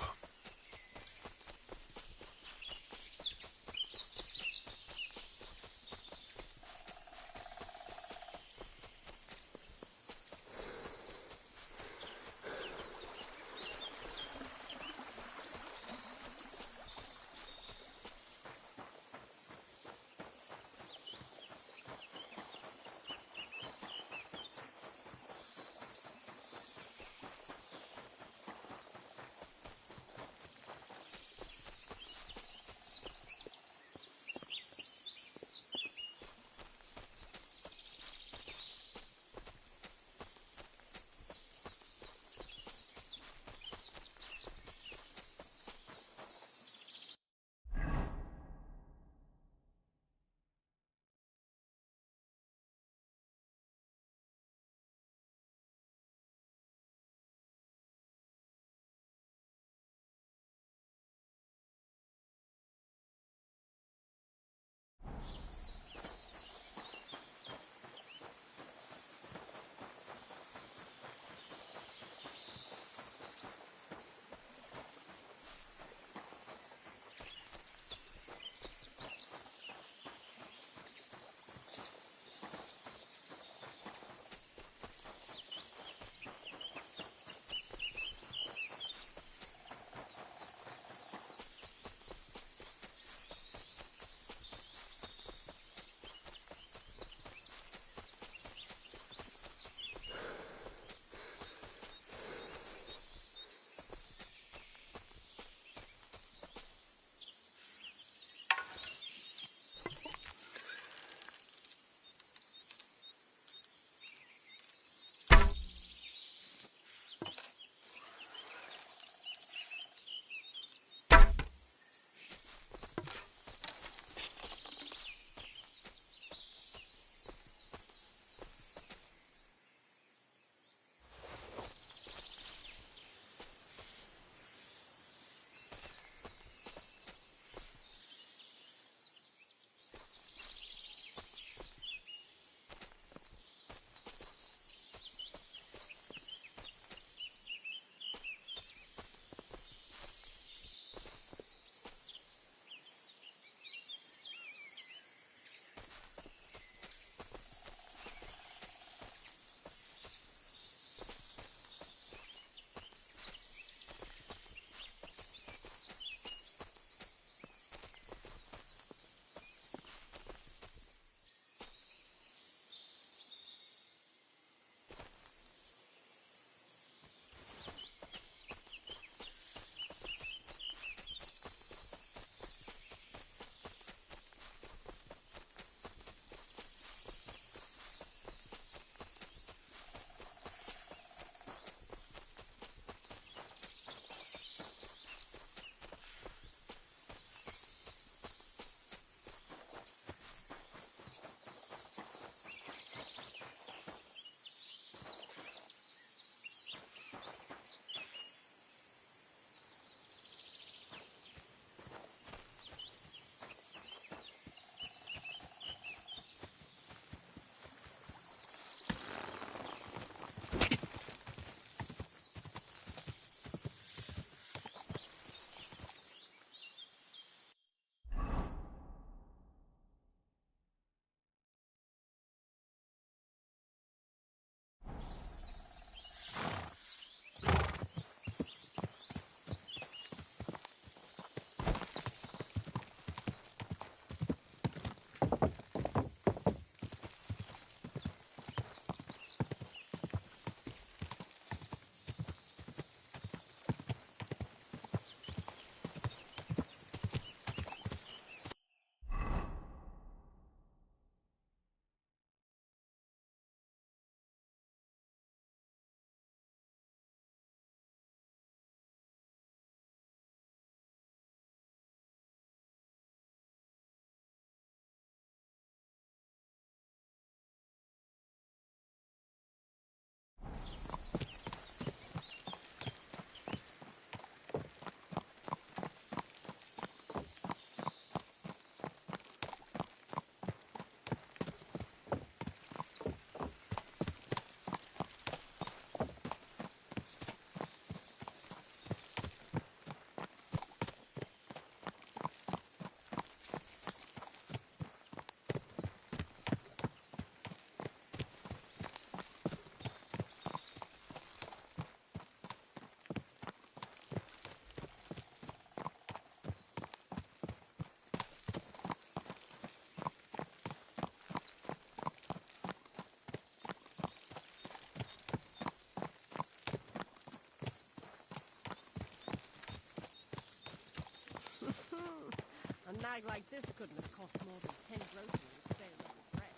nag like this couldn't have cost more than 10 groceries sales of the bread.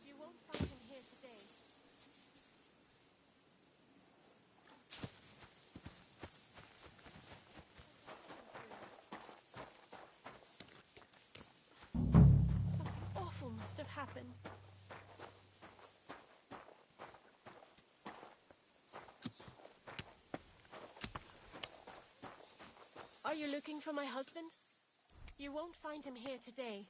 You won't find him here today. Something awful must have happened. Are you looking for my husband? You won't find him here today.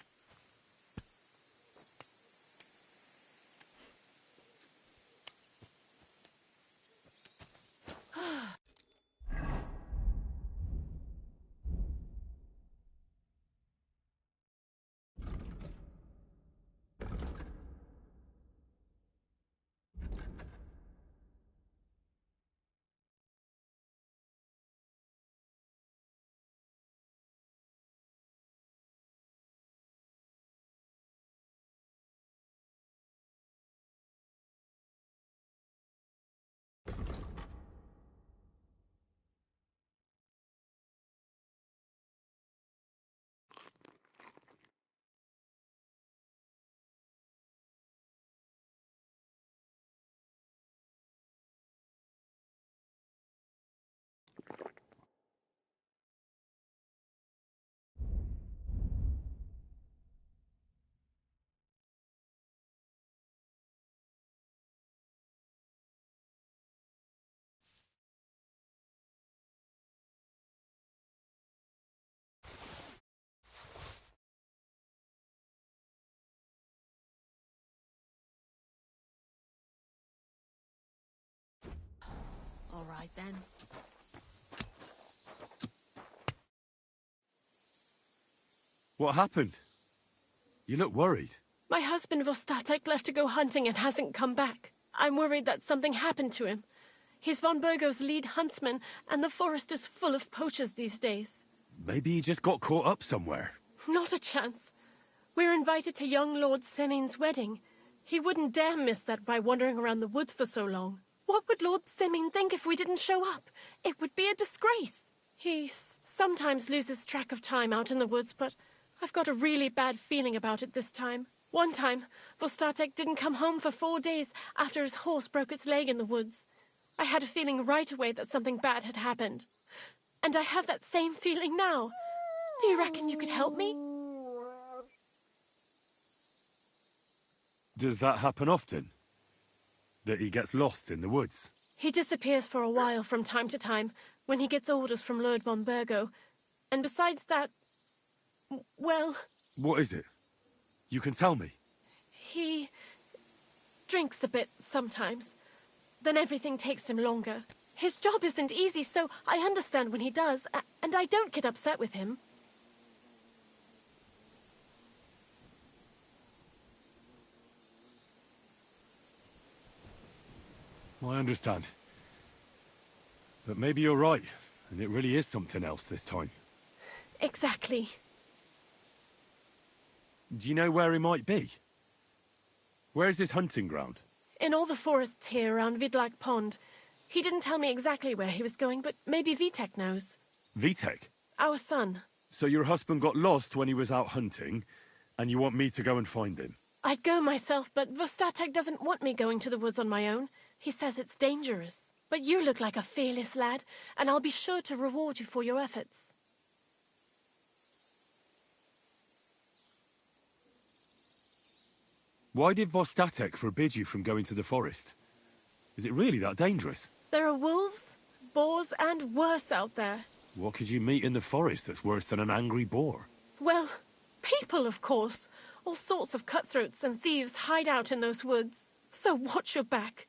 All right then. What happened? You look worried. My husband Vostatek left to go hunting and hasn't come back. I'm worried that something happened to him. He's von Burgo's lead huntsman, and the forest is full of poachers these days. Maybe he just got caught up somewhere. Not a chance. We're invited to young Lord Semin's wedding. He wouldn't dare miss that by wandering around the woods for so long. What would Lord Semin think if we didn't show up? It would be a disgrace. He sometimes loses track of time out in the woods, but I've got a really bad feeling about it this time. One time, Vostatek didn't come home for 4 days after his horse broke its leg in the woods. I had a feeling right away that something bad had happened. And I have that same feeling now. Do you reckon you could help me? Does that happen often? That he gets lost in the woods? He disappears for a while from time to time when he gets orders from Lord von Burgo. And besides that, well... What is it? You can tell me. He drinks a bit sometimes. Then everything takes him longer. His job isn't easy, so I understand when he does, and I don't get upset with him. I understand. But maybe you're right, and it really is something else this time. Exactly. Do you know where he might be? Where's his hunting ground? In all the forests here around Vidlak Pond. He didn't tell me exactly where he was going, but maybe Vitek knows. Vitek? Our son. So your husband got lost when he was out hunting, and you want me to go and find him? I'd go myself, but Vostatek doesn't want me going to the woods on my own. He says it's dangerous. But you look like a fearless lad, and I'll be sure to reward you for your efforts. Why did Vostatek forbid you from going to the forest? Is it really that dangerous? There are wolves, boars, and worse out there. What could you meet in the forest that's worse than an angry boar? Well, people, of course. All sorts of cutthroats and thieves hide out in those woods. So watch your back.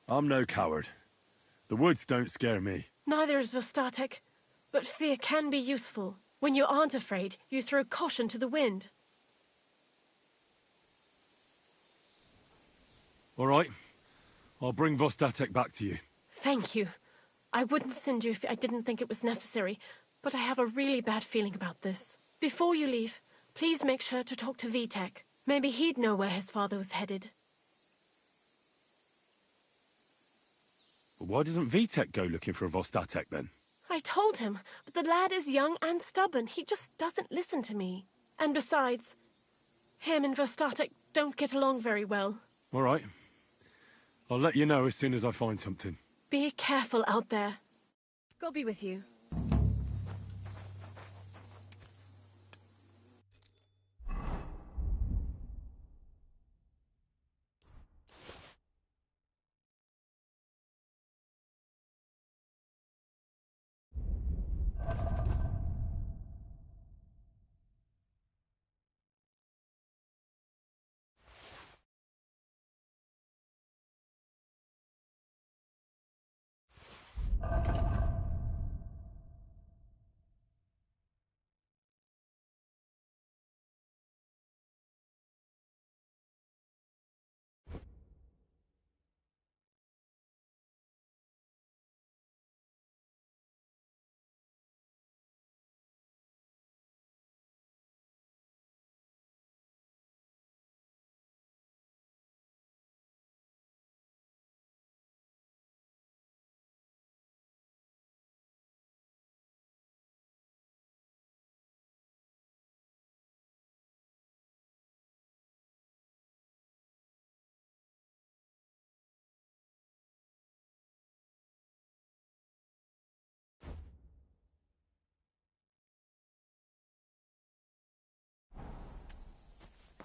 I'm no coward. The woods don't scare me. Neither is Vostatek. But fear can be useful. When you aren't afraid, you throw caution to the wind. All right. I'll bring Vostatek back to you. Thank you. I wouldn't send you if I didn't think it was necessary, but I have a really bad feeling about this. Before you leave, Please make sure to talk to Vitek. Maybe he'd know where his father was headed. Why doesn't Vitek go looking for a Vostatek then? I told him, but the lad is young and stubborn. He just doesn't listen to me. And besides, him and Vostatek don't get along very well. All right. I'll let you know as soon as I find something. Be careful out there. God be with you.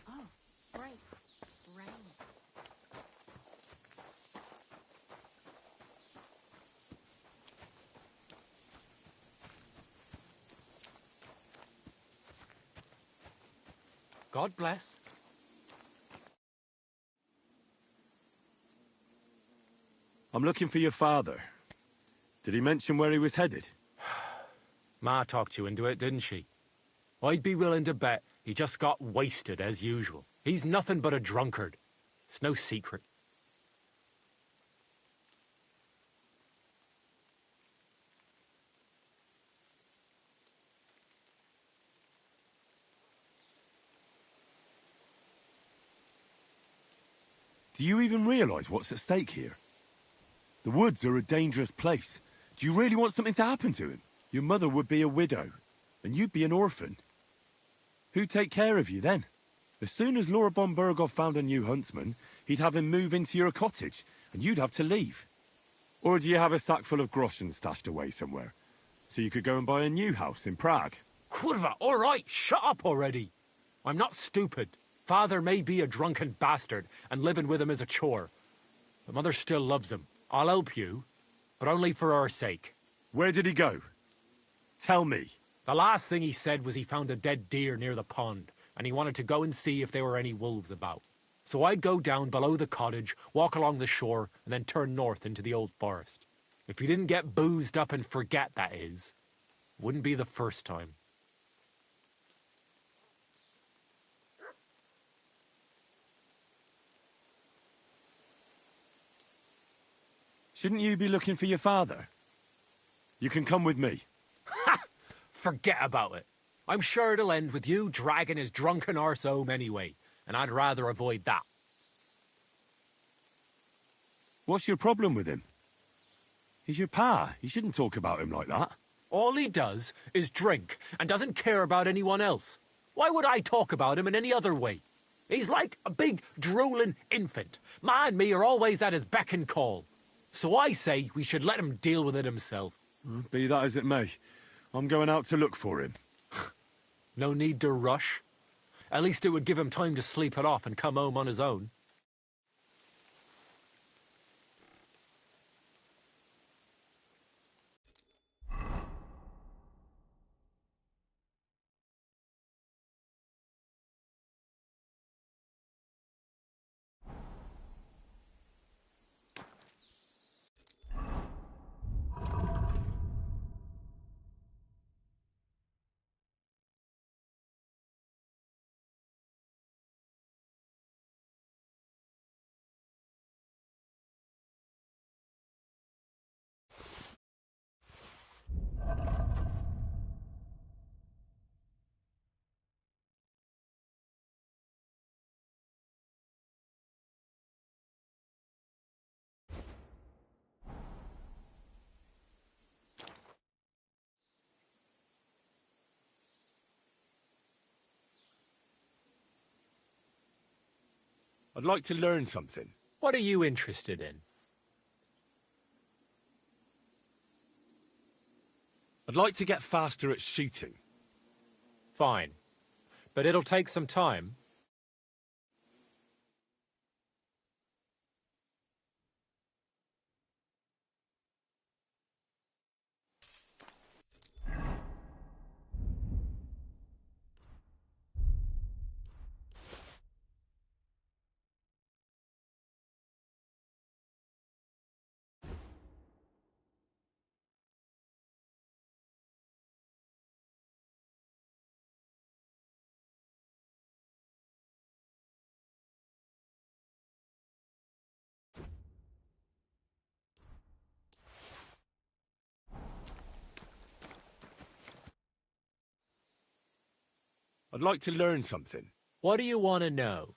Oh, great. Rain. God bless. I'm looking for your father. Did he mention where he was headed? Ma talked you into it, didn't she? I'd be willing to bet he just got wasted as usual. He's nothing but a drunkard. It's no secret. Do you even realise what's at stake here? The woods are a dangerous place. Do you really want something to happen to him? Your mother would be a widow, and you'd be an orphan. Who'd take care of you then? As soon as Laura von Burgov found a new huntsman, he'd have him move into your cottage, and you'd have to leave. Or do you have a sack full of groschen stashed away somewhere, so you could go and buy a new house in Prague? Kurva, all right, shut up already. I'm not stupid. Father may be a drunken bastard, and living with him is a chore. But Mother still loves him. I'll help you, but only for our sake. Where did he go? Tell me. The last thing he said was he found a dead deer near the pond, and he wanted to go and see if there were any wolves about. So I'd go down below the cottage, walk along the shore, and then turn north into the old forest. If he didn't get boozed up and forget, that is. Wouldn't be the first time. Shouldn't you be looking for your father? You can come with me. Ha! Forget about it. I'm sure it'll end with you dragging his drunken arse home anyway, and I'd rather avoid that. What's your problem with him? He's your pa. You shouldn't talk about him like that. All he does is drink and doesn't care about anyone else. Why would I talk about him in any other way? He's like a big, drooling infant. Ma and me are always at his beck and call. So I say we should let him deal with it himself. Be that as it may, I'm going out to look for him. No need to rush. At least it would give him time to sleep it off and come home on his own. I'd like to learn something. What are you interested in? I'd like to get faster at shooting. Fine. But it'll take some time. I'd like to learn something. What do you want to know?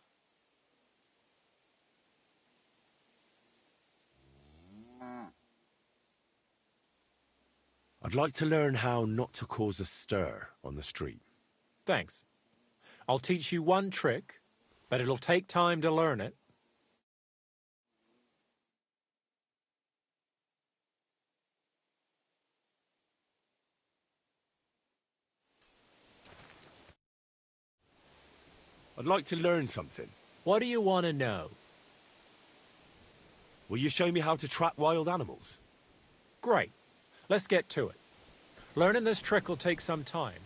I'd like to learn how not to cause a stir on the street. Thanks. I'll teach you one trick, but it'll take time to learn it. I'd like to learn something. What do you want to know? Will you show me how to trap wild animals? Great. Let's get to it. Learning this trick will take some time.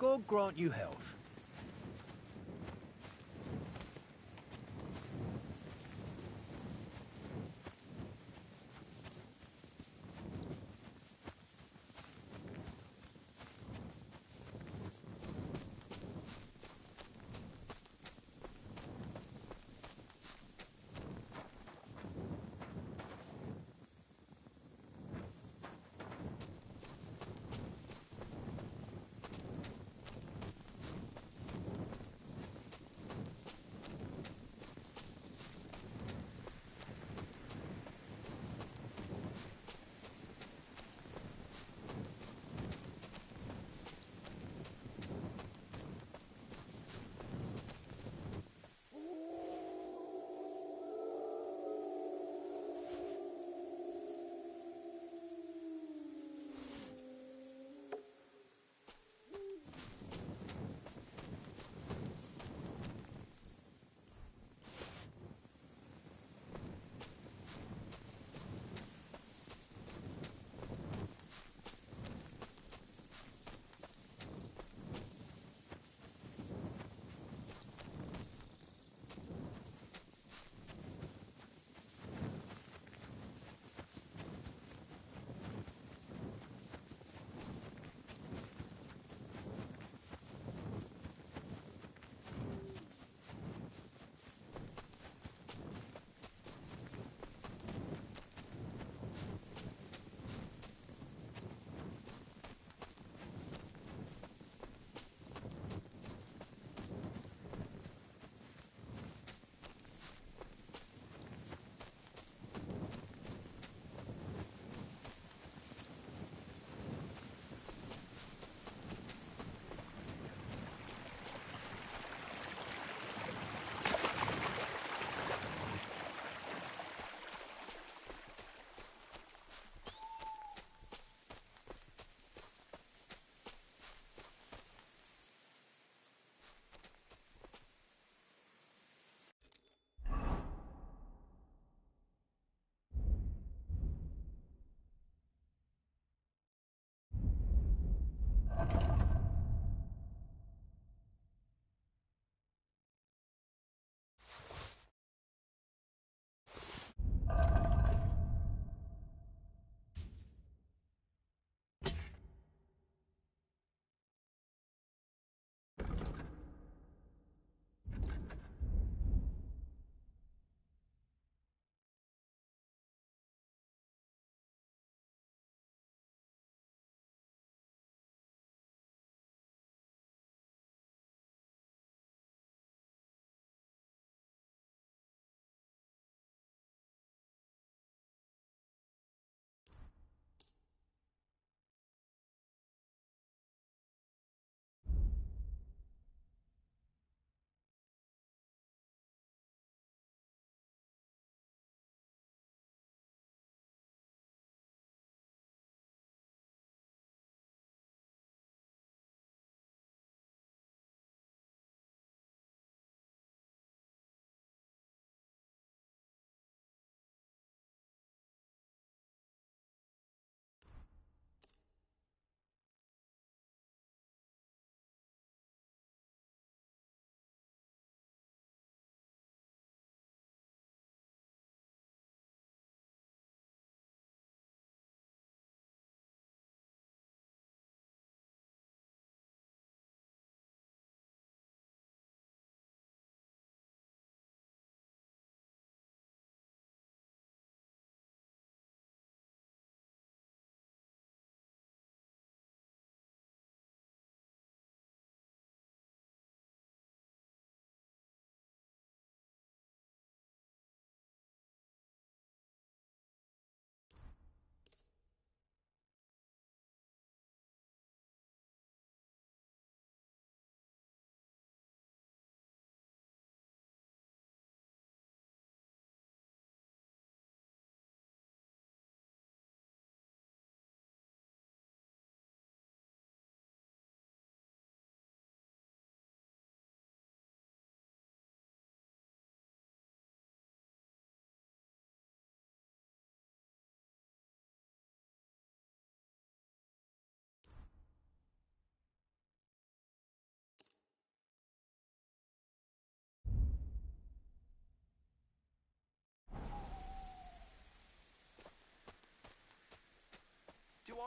God grant you health.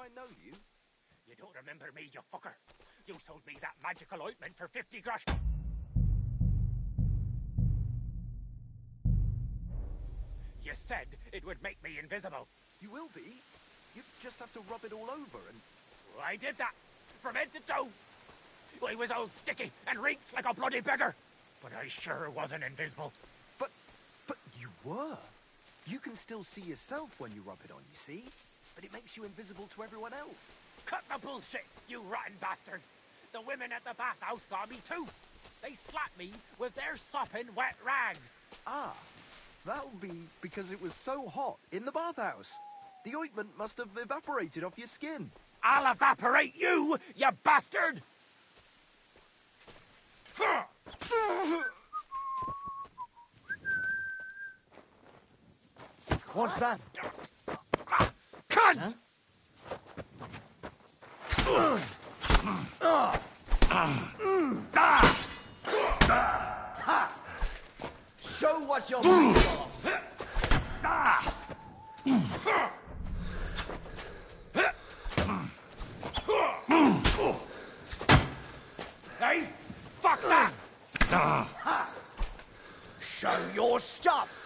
I know you? You don't remember me, you fucker. You sold me that magical ointment for 50 grosh. You said it would make me invisible. You will be. You just have to rub it all over and... I did that, from head to toe. I was all sticky and reeked like a bloody beggar. But I sure wasn't invisible. But you were. You can still see yourself when you rub it on, you see? But it makes you invisible to everyone else. Cut the bullshit, you rotten bastard. The women at the bathhouse saw me too. They slapped me with their sopping wet rags. Ah, that'll be because it was so hot in the bathhouse. The ointment must have evaporated off your skin. I'll evaporate you, you bastard! What's that? Cunt! Show what you're made of! Hey, fuck that! Show your stuff!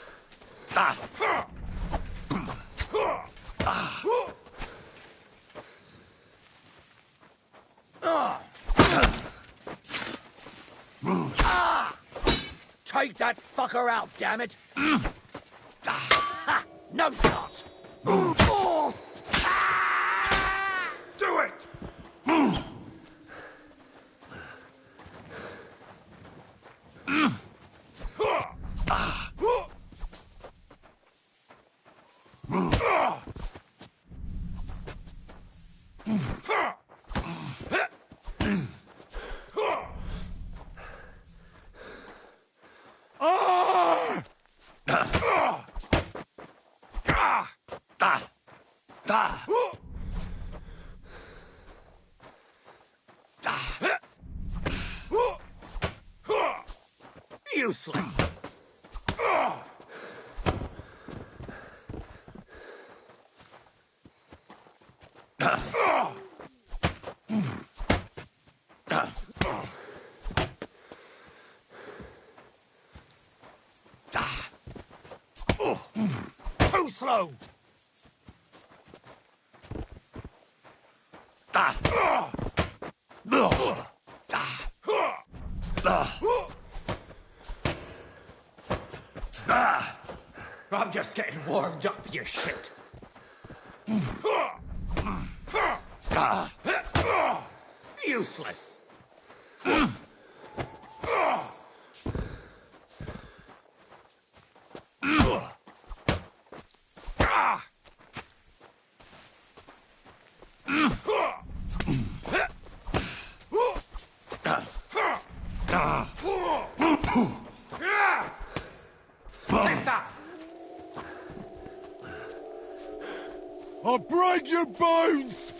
Take that fucker out, damn it! Ha! No shot! Do it! Useless. Too slow. I'm just getting warmed up, you shit. Useless. Take that. I'll break your bones!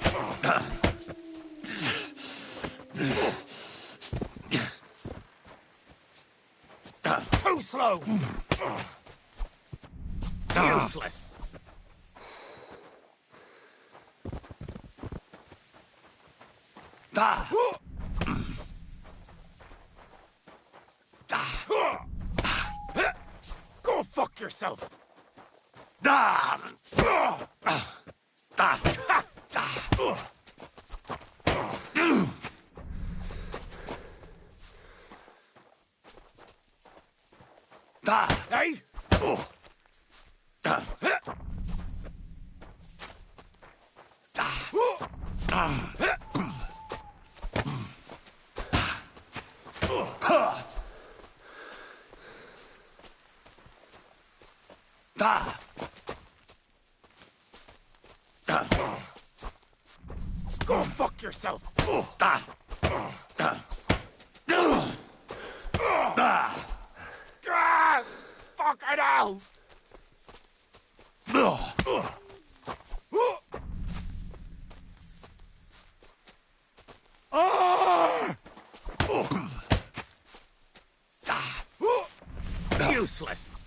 Too slow. Useless. Go fuck yourself. Hey! Go fuck yourself. Fuck it out. Useless.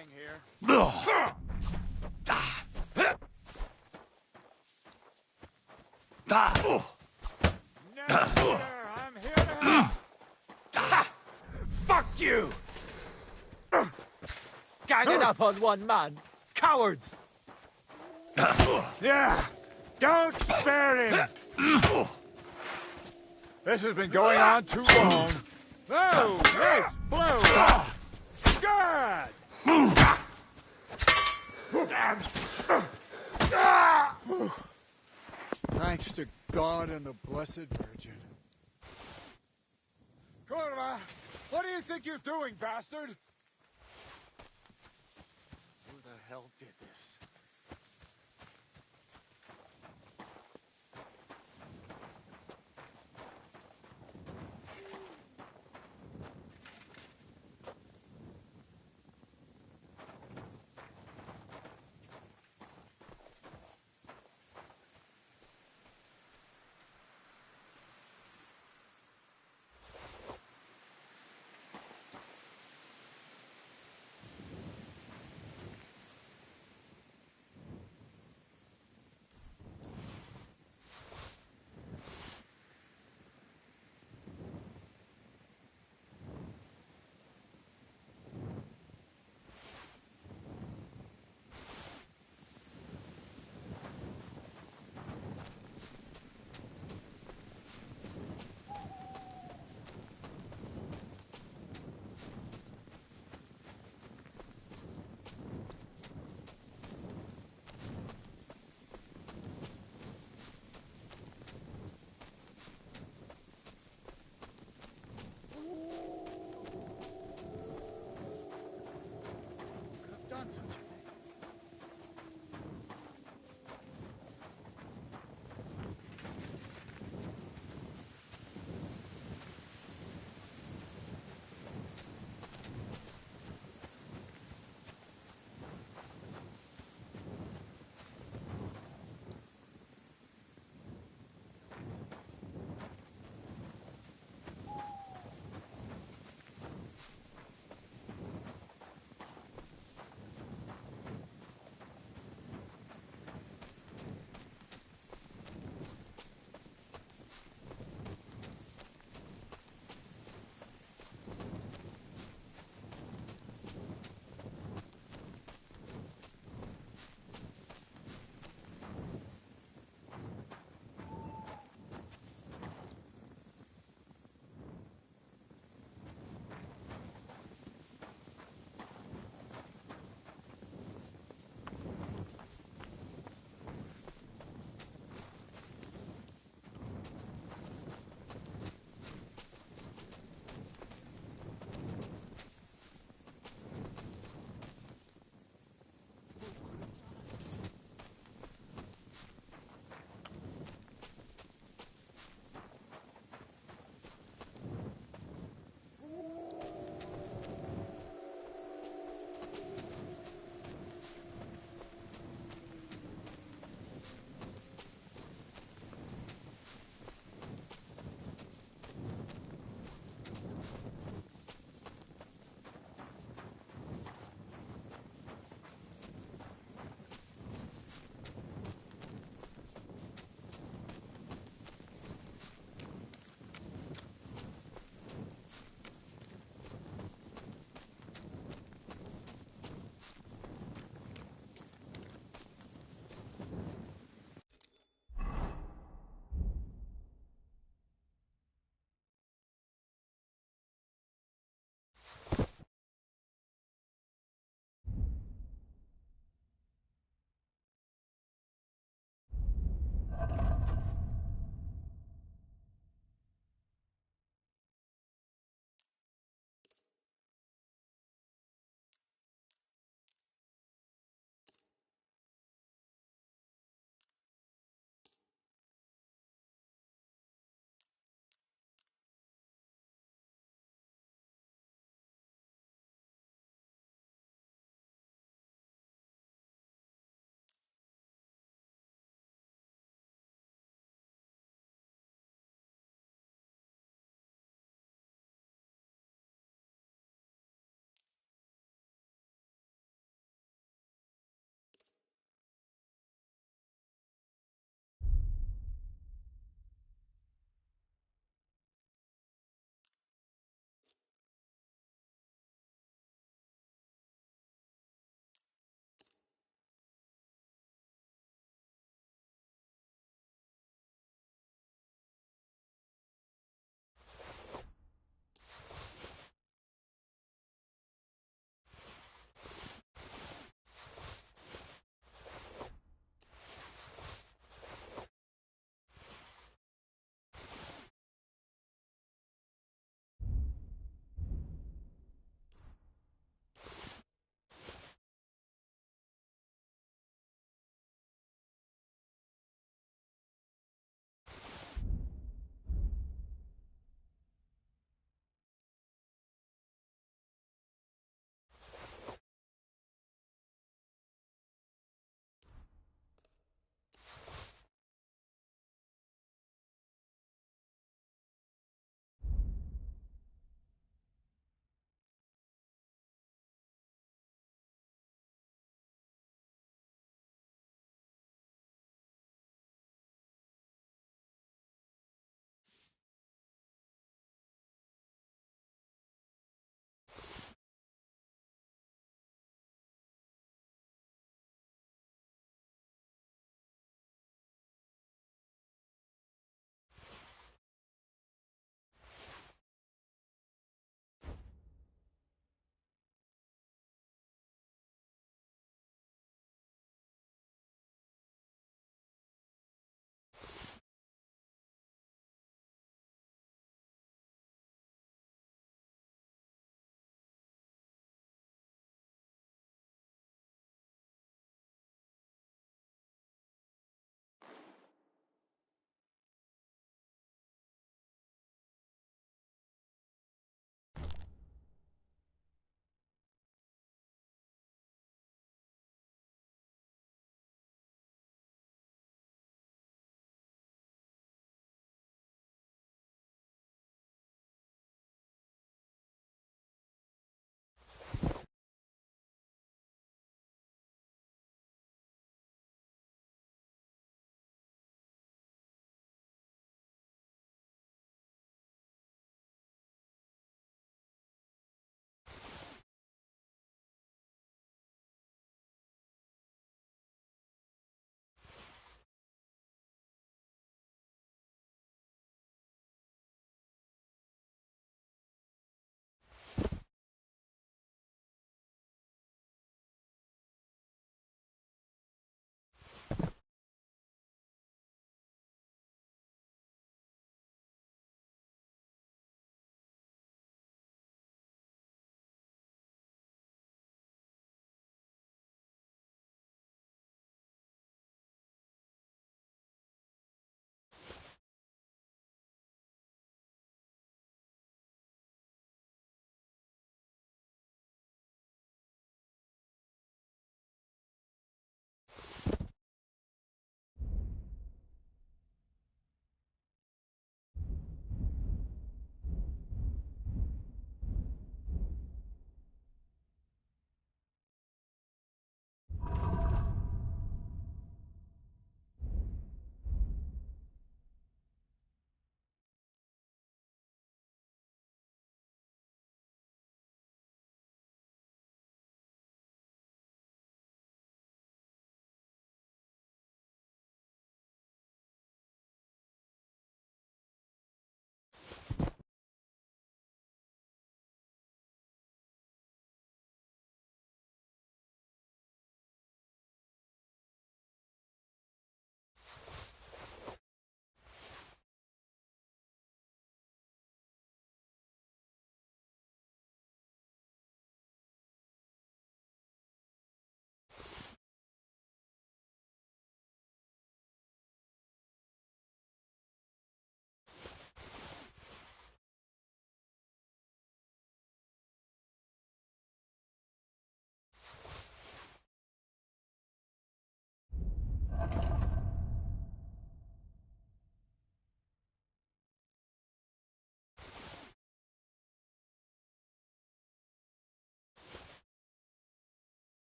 hang here. No, sir, I'm here to help. Fuck you! Ganging up on one man. Cowards! Yeah, don't spare him. This has been going on too long. Oh, yes, blow. Good. Thanks to God and the Blessed Virgin. Kurva, what do you think you're doing, bastard? Who the hell did this?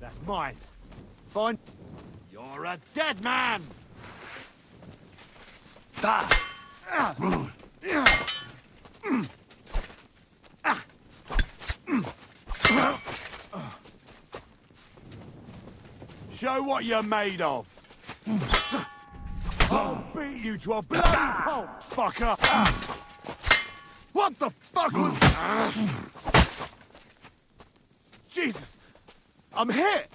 That's mine. Fine. You're a dead man! Show what you're made of. I'll beat you to a bloody pulp, fucker! What the fuck was... Jesus! I'm hit!